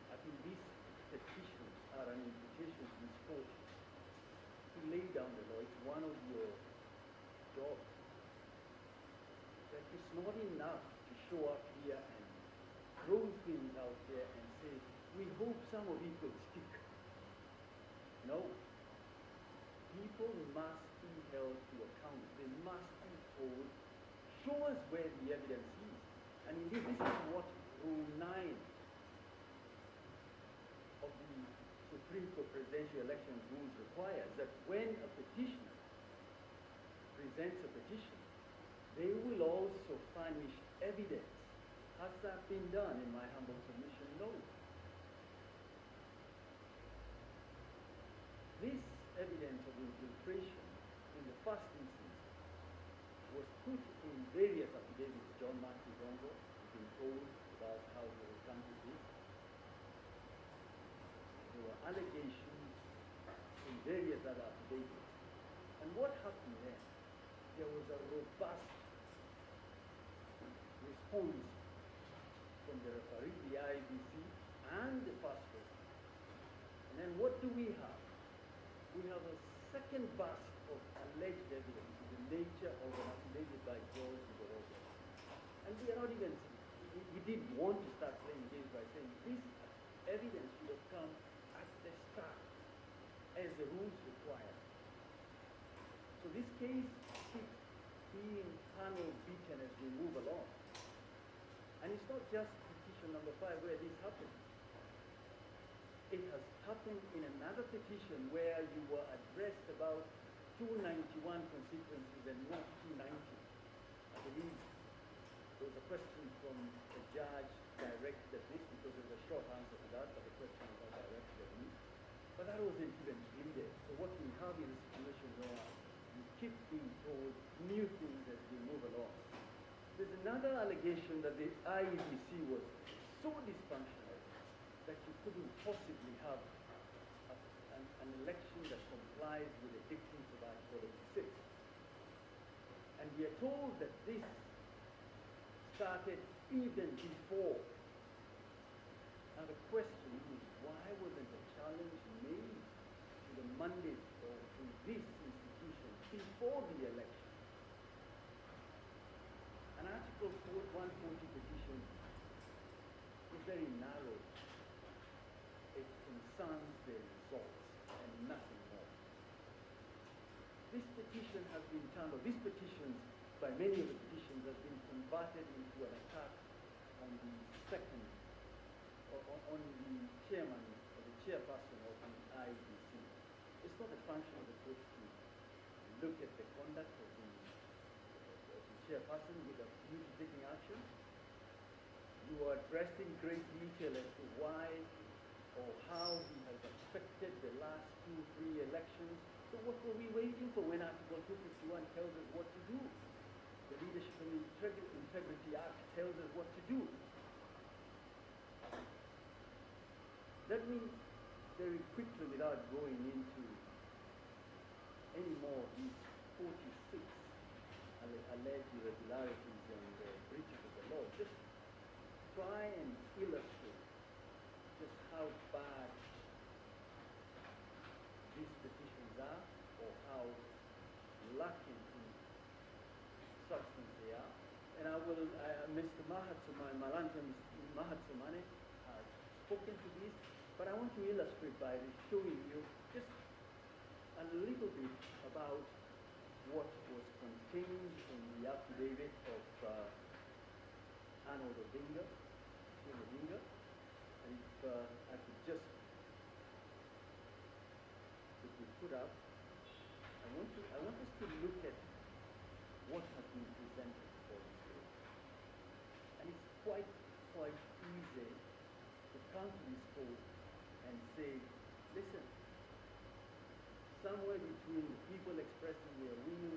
I think these petitions are an invitation to this court to lay down the law. It's one of your jobs. That it's not enough to show up here and throw things out there and say, we hope some of it will stick. No. People must be held to account. They must be told, show us where the evidence is. And indeed, this is what Rule 9 of the Supreme Court Presidential Election Rules requires, that when a petitioner presents a petition, they will also furnish evidence. Has that been done in my humble submission? No. This evidence of infiltration in the first instance was put in various affidavits. John Martin Gongo has been told about how he was done to this. There were allegations in various other affidavits. And what happened then? There was a robust response from the referee, the IBC, and the first person. And then what do we have? We have a second burst of alleged evidence in the nature of an affidavit by George Igorogo. And we are not even, we did want to start playing games by saying this evidence should have come at the start, as the rules require. So this case keeps being panel beaten as we move along. And it's not just petition number 5 where this happened. It has happened in another petition where you were addressed about 291 constituencies and not 290. I believe there was a question from the judge directed at this because there was a short answer to that, but the question was not directed at me. But that wasn't even needed. So what we have is a situation where you keep being told new things as we move along. There's another allegation that the IEBC was so dysfunctional that you couldn't possibly have an election that complies with the dictates of Article 86. And we are told that this started even before. Now the question is, why wasn't a challenge made to the mandate or to this institution before the election? An Article 140 petition is very narrow. It concerns the results and nothing more. This petition has been turned, or these petitions, by many of the petitions, have been converted into an attack on the second, on the chairman or the chairperson of the IEBC. It's not a function of the court to look at the conduct of the chairperson with a view to taking action. You are addressed in great detail as to why or how he has affected the last 2-3 elections. So what were we waiting for when Article 251 tells us what to do? The Leadership and Integrity Act tells us what to do. Let me very quickly, without going into any more of these 46 alleged irregularities and breaches of the law, just try and illustrate just how bad these petitions are, or how lacking in substance they are. And I will, Mr. Mahatsumane has spoken to this, but I want to illustrate by showing you just a little bit about what was contained in the affidavit of Arnold Odinga. And if I could just, if we put up, I want us to look at what has been presented for us here. And it's quite easy to come to this court and say, listen, somewhere between people expressing their will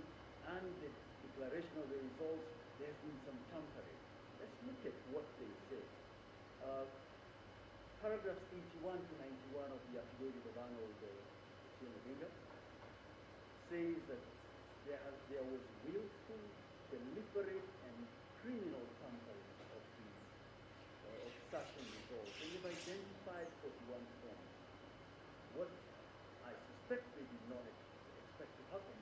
and the declaration of the results, there's been some tampering. Let's look at what they say. Paragraphs 81 to 91 of the affidavit of Arnold Odinga says that there was willful, deliberate, and criminal tampering of certain results. And they've identified 41 forms. What I suspect they did not expect to happen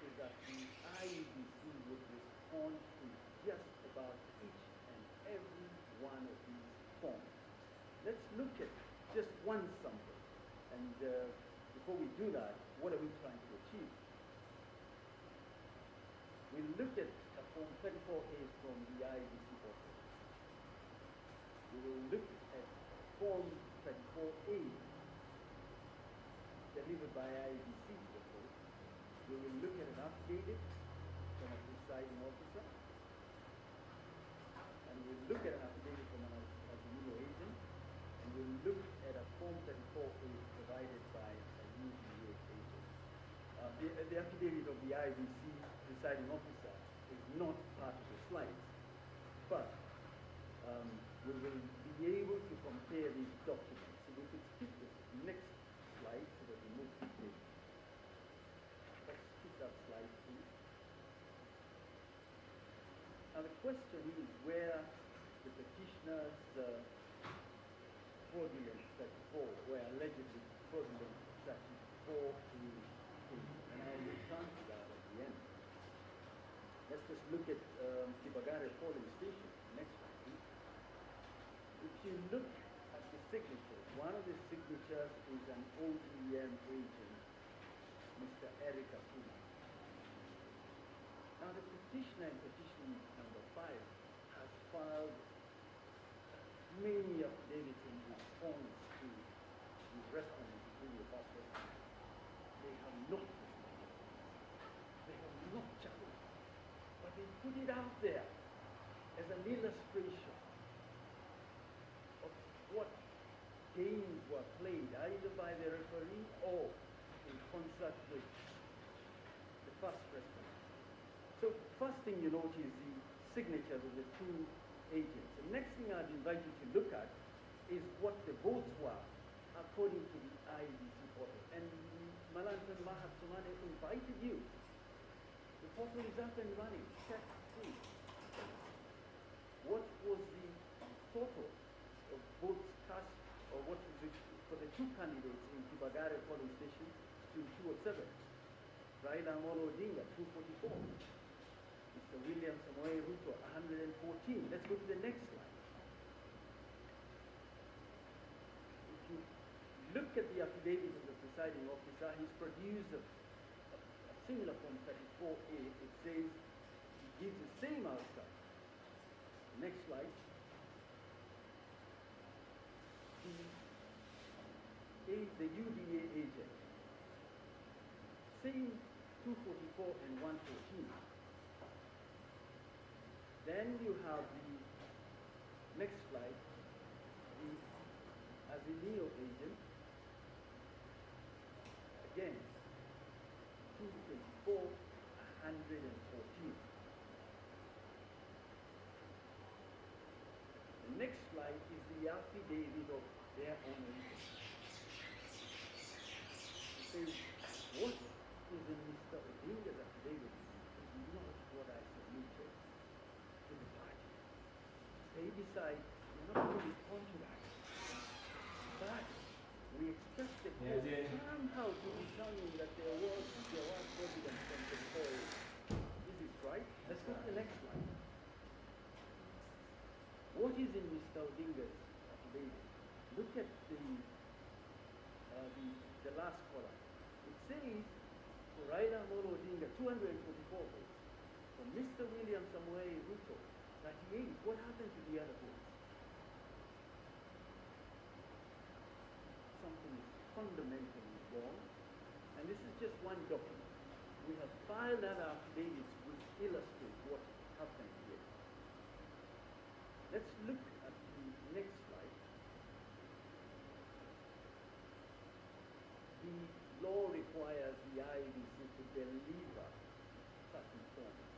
is that the IEBC would respond to just about each and every one of these forms. Let's look at just one sample. And before we do that, what are we trying to achieve? We look at Form 34A from the IEBC portal. We will look at Form 34A delivered by IEBC portal. We will look at an affidavit from a presiding officer. And we'll look at an affidavit from an Azimio agent. And we'll look at a Form 34A provided by a UGA agent. The affidavit of the IEBC presiding officer is not part of the slides, but we will be able to compare these documents. So we could skip this next slide so that we move quickly. Let's skip that slide, please. Now the question is where the petitioners fraudulent 34, where allegedly fraudulent 34 is, and I will return to that at the end. Let's just look at Kibagare polling station. Next one, please. If you look at the signatures, one of the signatures is an ODM agent, Mr. Eric Akuma. Now the petitioner in petition number 5 has filed many affidavits in response to the respondents, including the past respondents. They have not responded. They have not challenged. But they put it out there as an illustration of what games were played, either by the referee or in concert with the first response. So first thing you note is the signatures of the two agents. The next thing I'd invite you to look at is what the votes were according to the IBC portal. And Malantan Mahab Sumane invited you. The portal is up and running. Check, please. What was the total of votes cast, or what was it for the two candidates in Kibagare polling station? Still 207. Raila Amolo Odinga, 244. Mr. William Samoei Ruto, 114. Let's go to the next slide. If you look at the affidavit of the presiding officer, he's produced a similar form 34A. It says it gives the same outcome. Next slide. The UDA agent, same 244 and 114. Then you have the next slide, the Azimio agent, again 224, 114. The next slide is the affidavit of their own agent. It says, what is in Mr. Odinga's affidavit is not what I submitted to the party. They decide we're not going to respond to that. But we expect the court somehow to determine that there was evidence from the court. This is right. Let's go to the next slide. What is in Mr. Odinga's affidavit? Look at the last column. It says for Raila Amolo Odinga 244 votes. For Mr. William Samoei Ruto 38. What happened to the other votes? Something is fundamentally wrong. And this is just one document. We have filed other affidavits which illustrate what happened here. Let's look at the next slide. The law requires the IEBC to deliver certain forms.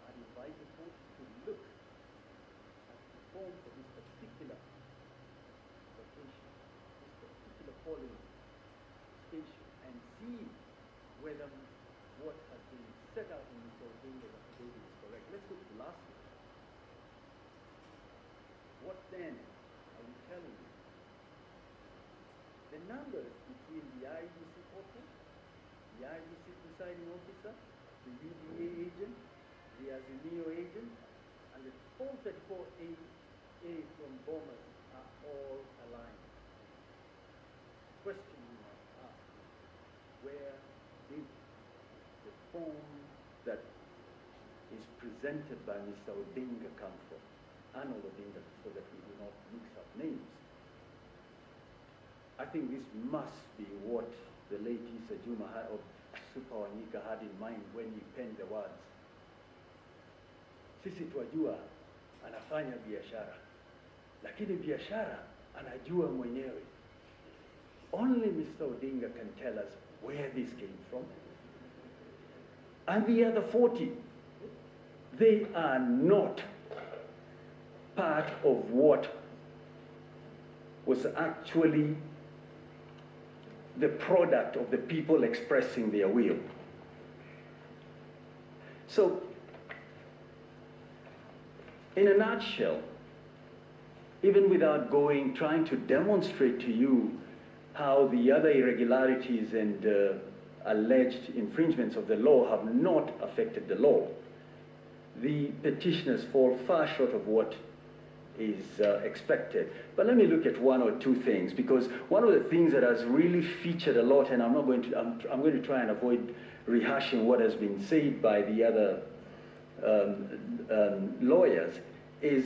I invite the court to look at the form for this particular location, this particular polling station, and see whether what has been set out in Mr. Odinga's affidavit is correct. Let's go to the last one. What then are we telling you? The numbers between the IEBC portal, the IEBC presiding officer, the UDA agent, the Azimio agent, and the 434A from Bomas are all aligned. Question you might ask, where did the form that is presented by Mr. Odinga come from? Arnold Odinga, so that we do not mix up names. I think this must be what the late Issa Juma of Super Wanyika had in mind when he penned the words. Sisi twajua anafanya biashara, lakini biashara anajua mwenyewe. Only Mr. Odinga can tell us where this came from. And the other 40, they are not part of what was actually the product of the people expressing their will. So, in a nutshell, even without trying to demonstrate to you how the other irregularities and alleged infringements of the law have not affected the law, the petitioners fall far short of what is expected. But let me look at one or two things, because one of the things that has really featured a lot, and I'm going to try and avoid rehashing what has been said by the other lawyers, is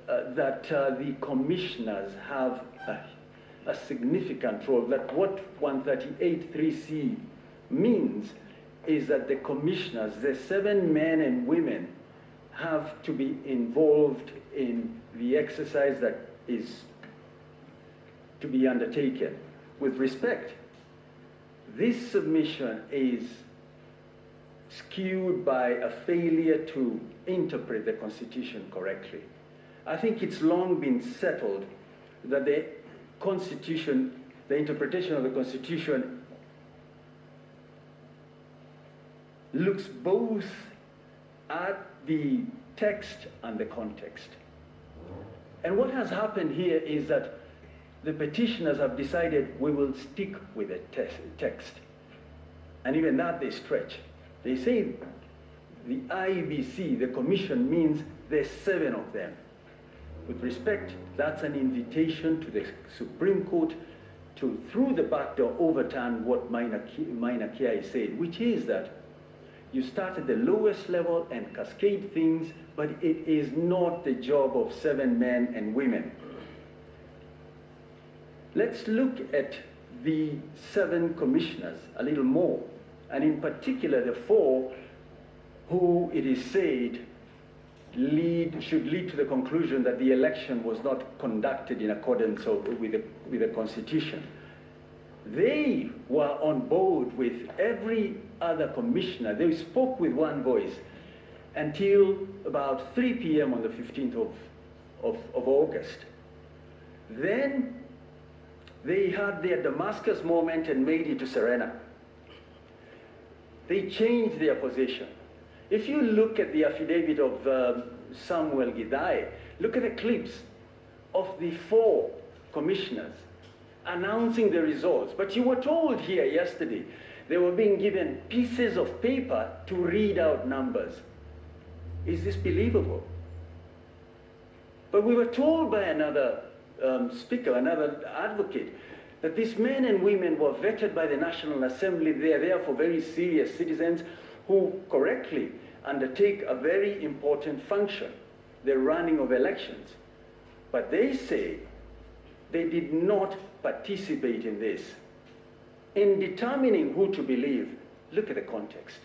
that the commissioners have a significant role. That what 138(3)(c) means is that the commissioners, the 7 men and women, have to be involved in the exercise that is to be undertaken with respect. this submission is skewed by a failure to interpret the Constitution correctly. I think it's long been settled that the Constitution, the interpretation of the Constitution, looks both at the text and the context. And what has happened here is that the petitioners have decided we will stick with the text. And even that they stretch. They say the IEBC, the commission, means there's 7 of them. With respect, that's an invitation to the Supreme Court to, through the back door, overturn what Minor Kiai said, which is that you start at the lowest level and cascade things, but it is not the job of 7 men and women. Let's look at the 7 commissioners a little more, and in particular the 4 who it is said should lead to the conclusion that the election was not conducted in accordance with the Constitution. They were on board with every other commissioner. They spoke with one voice until about 3 p.m. on the 15th of August. Then they had their Damascus moment and made it to Serena. They changed their position. If you look at the affidavit of Samuel Gidai, look at the clips of the 4 commissioners announcing the results. But you were told here yesterday they were being given pieces of paper to read out numbers. Is this believable? But we were told by another speaker, another advocate, that these men and women were vetted by the National Assembly. They are therefore very serious citizens who correctly undertake a very important function, the running of elections. But they say they did not participate in this. In determining who to believe, look at the context.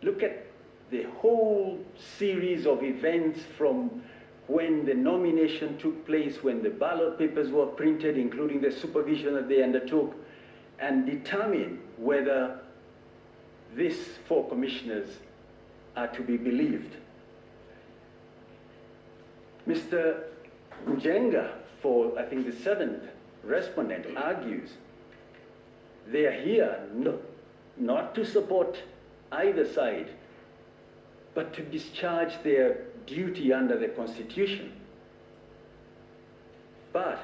Look at the whole series of events from when the nomination took place, when the ballot papers were printed, including the supervision that they undertook, and determine whether these 4 commissioners are to be believed. Mr. Njenga, for I think the 7th respondent, argues they are here not to support either side, but to discharge their duty under the Constitution. But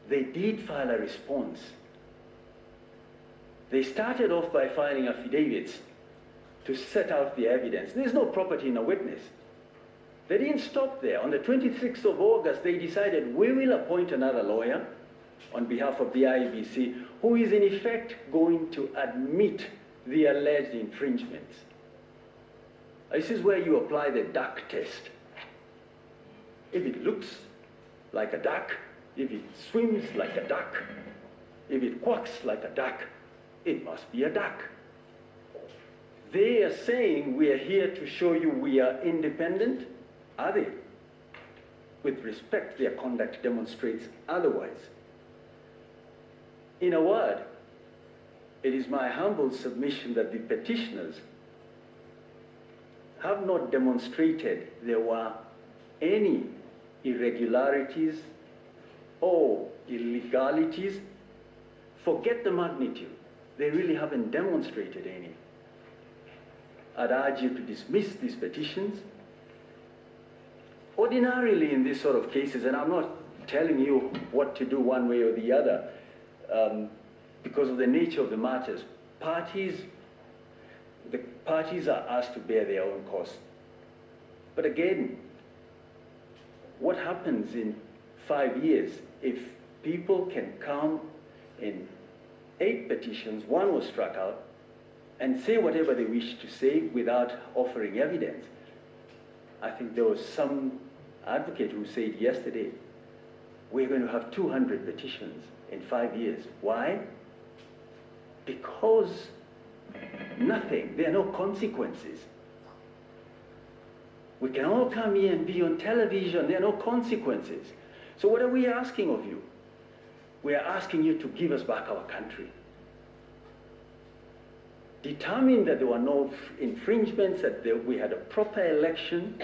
they did file a response. They started off by filing affidavits to set out the evidence. There's no property in a witness. They didn't stop there. On the 26th of August, they decided we will appoint another lawyer on behalf of the IEBC who is in effect going to admit the alleged infringements. This is where you apply the duck test. If it looks like a duck, if it swims like a duck, if it quacks like a duck, it must be a duck. They are saying we are here to show you we are independent. Are they? With respect, their conduct demonstrates otherwise. In a word, it is my humble submission that the petitioners have not demonstrated there were any irregularities or illegalities. Forget the magnitude. They really haven't demonstrated any. I'd urge you to dismiss these petitions. Ordinarily in these sort of cases, and I'm not telling you what to do one way or the other, because of the nature of the matters, the parties are asked to bear their own costs. But again, what happens in 5 years if people can come in 8 petitions, 1 was struck out, and say whatever they wish to say without offering evidence? I think there was some advocate who said yesterday, we're going to have 200 petitions in 5 years. Why? Because nothing, there are no consequences. We can all come here and be on television, there are no consequences. So what are we asking of you? we are asking you to give us back our country. Determine that there were no infringements, that we had a proper election.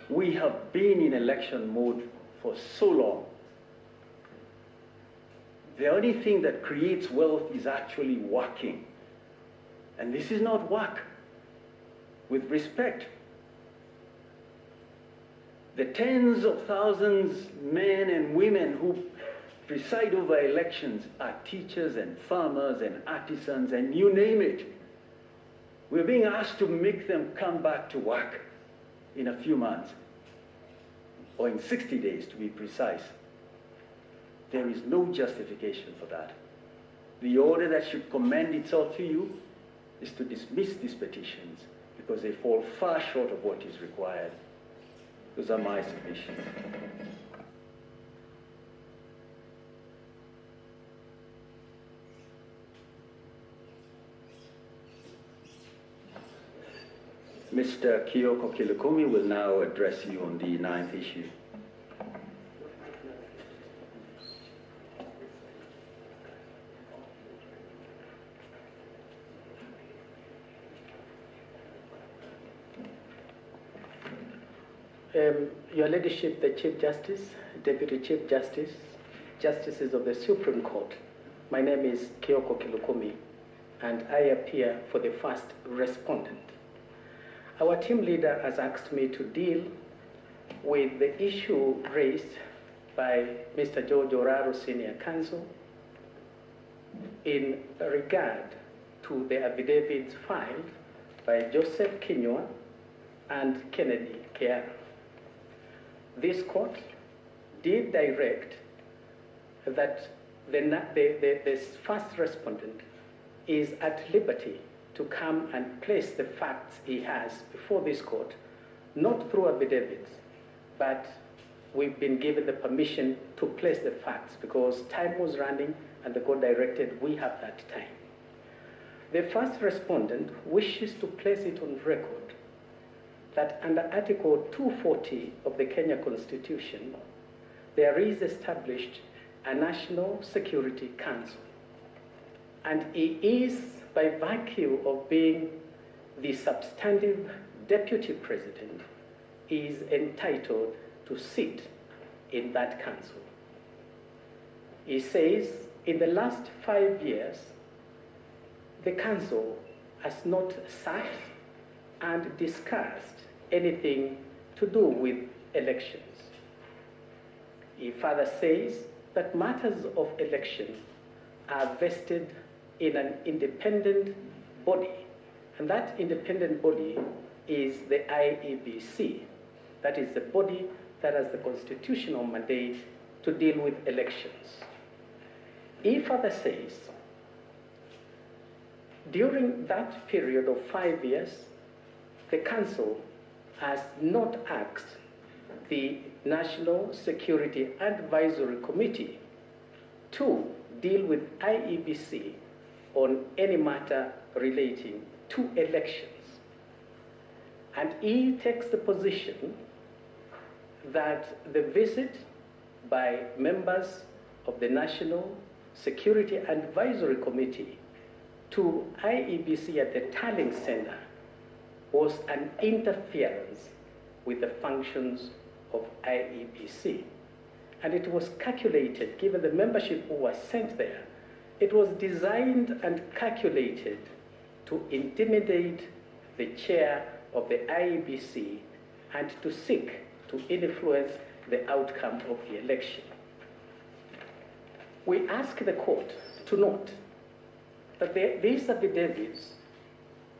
We have been in election mode for so long. The only thing that creates wealth is actually working. And this is not work. With respect, the tens of thousands, men and women who preside over elections are teachers and farmers and artisans and you name it. We're being asked to make them come back to work in a few months, or in 60 days to be precise. There is no justification for that. The order that should commend itself to you is to dismiss these petitions because they fall far short of what is required. Those are my submissions. Mr. Kioko Kilukumi will now address you on the 9th issue. Your Ladyship, the Chief Justice, Deputy Chief Justice, Justices of the Supreme Court, my name is Kioko Kilukumi, and I appear for the first respondent. Our team leader has asked me to deal with the issue raised by Mr. George Oraro, Senior Counsel, in regard to the affidavits filed by Joseph Kinyua and Kennedy Keara. This court did direct that the first respondent is at liberty to come and place the facts he has before this court, not through affidavits, but we've been given the permission to place the facts because time was running and the court directed we have that time. The first respondent wishes to place it on record that under Article 240 of the Kenya Constitution, there is established a National Security Council. And he is, by virtue of being the substantive deputy president, is entitled to sit in that council. He says, in the last 5 years, the council has not sat and discussed anything to do with elections. He further says that matters of election are vested in an independent body, and that independent body is the IEBC. That is the body that has the constitutional mandate to deal with elections. He further says, during that period of 5 years, the Council has not asked the National Security Advisory Committee to deal with IEBC on any matter relating to elections. And he takes the position that the visit by members of the National Security Advisory Committee to IEBC at the Tallying Center was an interference with the functions of IEBC. And it was calculated, given the membership who was sent there, it was designed and calculated to intimidate the chair of the IEBC and to seek to influence the outcome of the election. We ask the court to note that these affidavits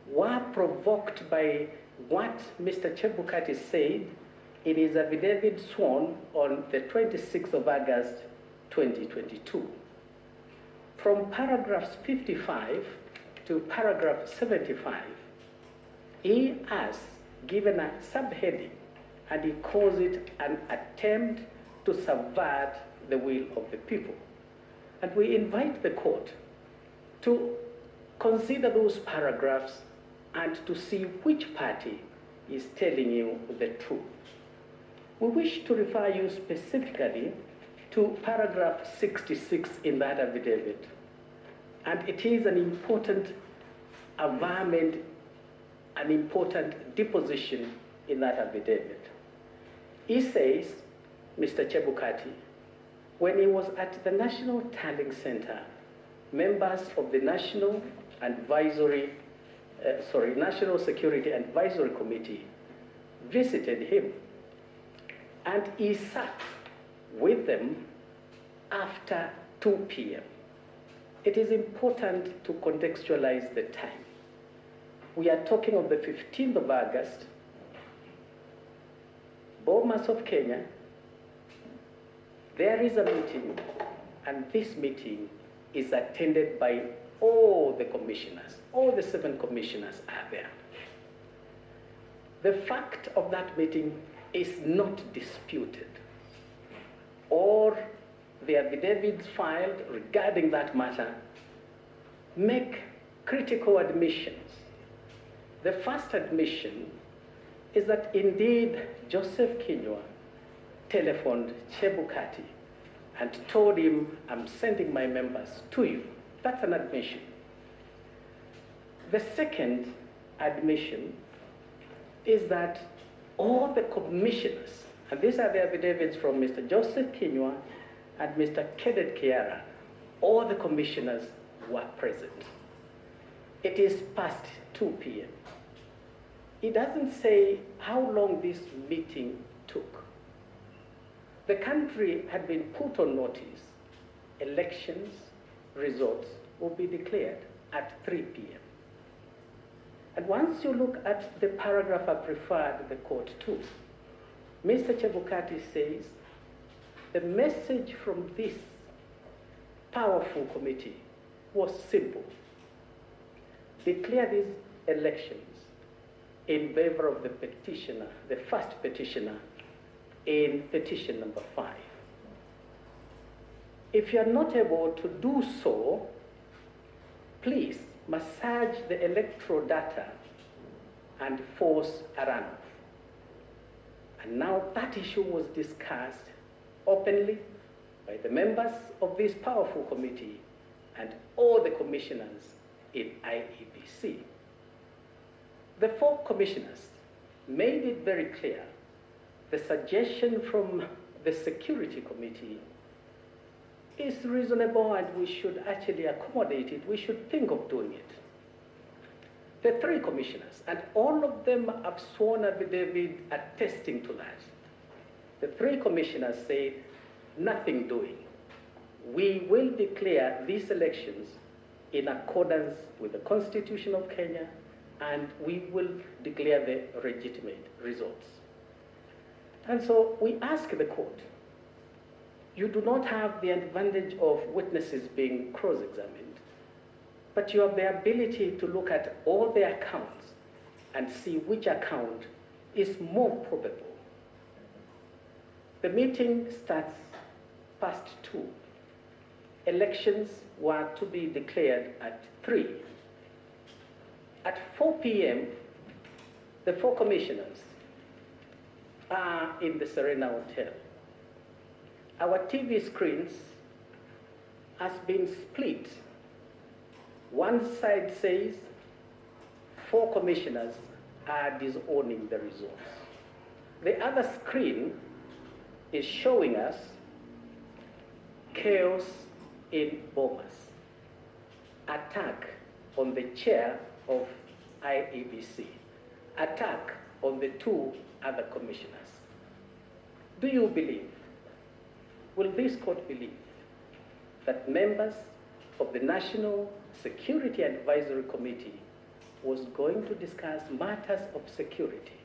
were provoked by what Mr. Chebukati said in his affidavit sworn on the 26th of August, 2022. From paragraphs 55 to paragraph 75, he has given a subheading and he calls it an attempt to subvert the will of the people. And we invite the court to consider those paragraphs and to see which party is telling you the truth. We wish to refer you specifically to paragraph 66 in that affidavit. And it is an important averment, an important deposition in that affidavit. He says, Mr. Chebukati, when he was at the National Tallying Center, members of the National Security Advisory Committee visited him, and he sat with them after 2 p.m. It is important to contextualize the time. We are talking of the 15th of August, Bomas of Kenya. There is a meeting, and this meeting is attended by all the commissioners. All the 7 commissioners are there. The fact of that meeting is not disputed, or the affidavits filed regarding that matter make critical admissions. The first admission is that indeed Joseph Kinyua telephoned Chebukati and told him, I'm sending my members to you. That's an admission. The second admission is that all the commissioners, and these are the affidavits from Mr. Joseph Kinyua and Mr. Kedet Kiara, all the commissioners were present. It is past 2 p.m. It doesn't say how long this meeting took. The country had been put on notice. Elections results will be declared at 3 p.m. And once you look at the paragraph I referred the court to, Mr. Chebukati says, the message from this powerful committee was simple. Declare these elections in favor of the petitioner, the first petitioner, in petition number 5. If you are not able to do so, please massage the electoral data and force a runoff. And now that issue was discussed openly by the members of this powerful committee and all the commissioners in IEBC. The 4 commissioners made it very clear the suggestion from the Security Committee is reasonable and we should actually accommodate it. We should think of doing it. The 3 commissioners, and all of them have sworn affidavit attesting to that. The 3 commissioners say, nothing doing. We will declare these elections in accordance with the Constitution of Kenya, and we will declare the legitimate results. And so we ask the court, you do not have the advantage of witnesses being cross-examined, but you have the ability to look at all the accounts and see which account is more probable. The meeting starts past 2. Elections were to be declared at 3. At 4 p.m., the 4 commissioners are in the Serena Hotel. Our TV screens has been split. One side says 4 commissioners are disowning the results. The other screen is showing us chaos in Bomas, attack on the chair of IEBC, attack on the 2 other commissioners. Do you believe, will this court believe, that members of the National Security Advisory Committee was going to discuss matters of security?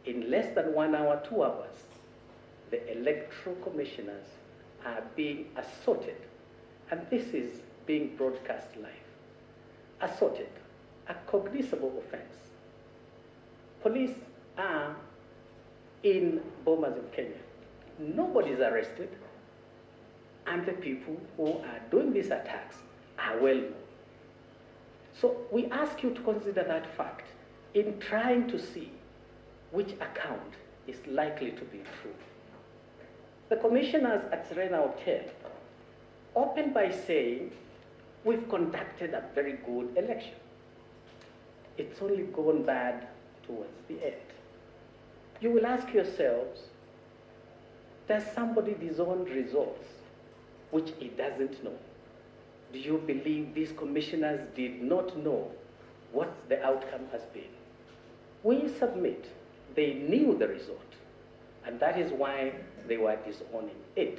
In less than 1 hour, 2 hours, the electoral commissioners are being assaulted, and this is being broadcast live. Assaulted, a cognizable offense. Police are in Bomas of Kenya. Nobody's arrested, and the people who are doing these attacks are well known. So we ask you to consider that fact in trying to see which account is likely to be true. The commissioners at Serena Hotel opened by saying, we've conducted a very good election. It's only gone bad towards the end. You will ask yourselves, does somebody disown results which he doesn't know? Do you believe these commissioners did not know what the outcome has been? We submit they knew the result, and that is why they were disowning it.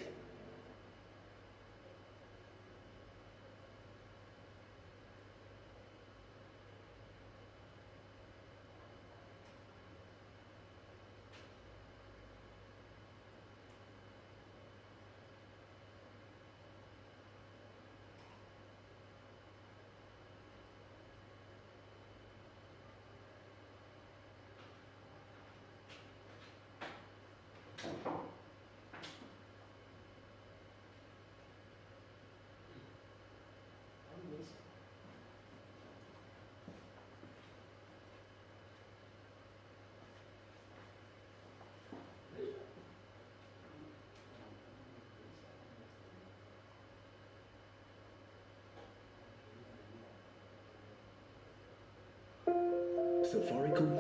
Safaricom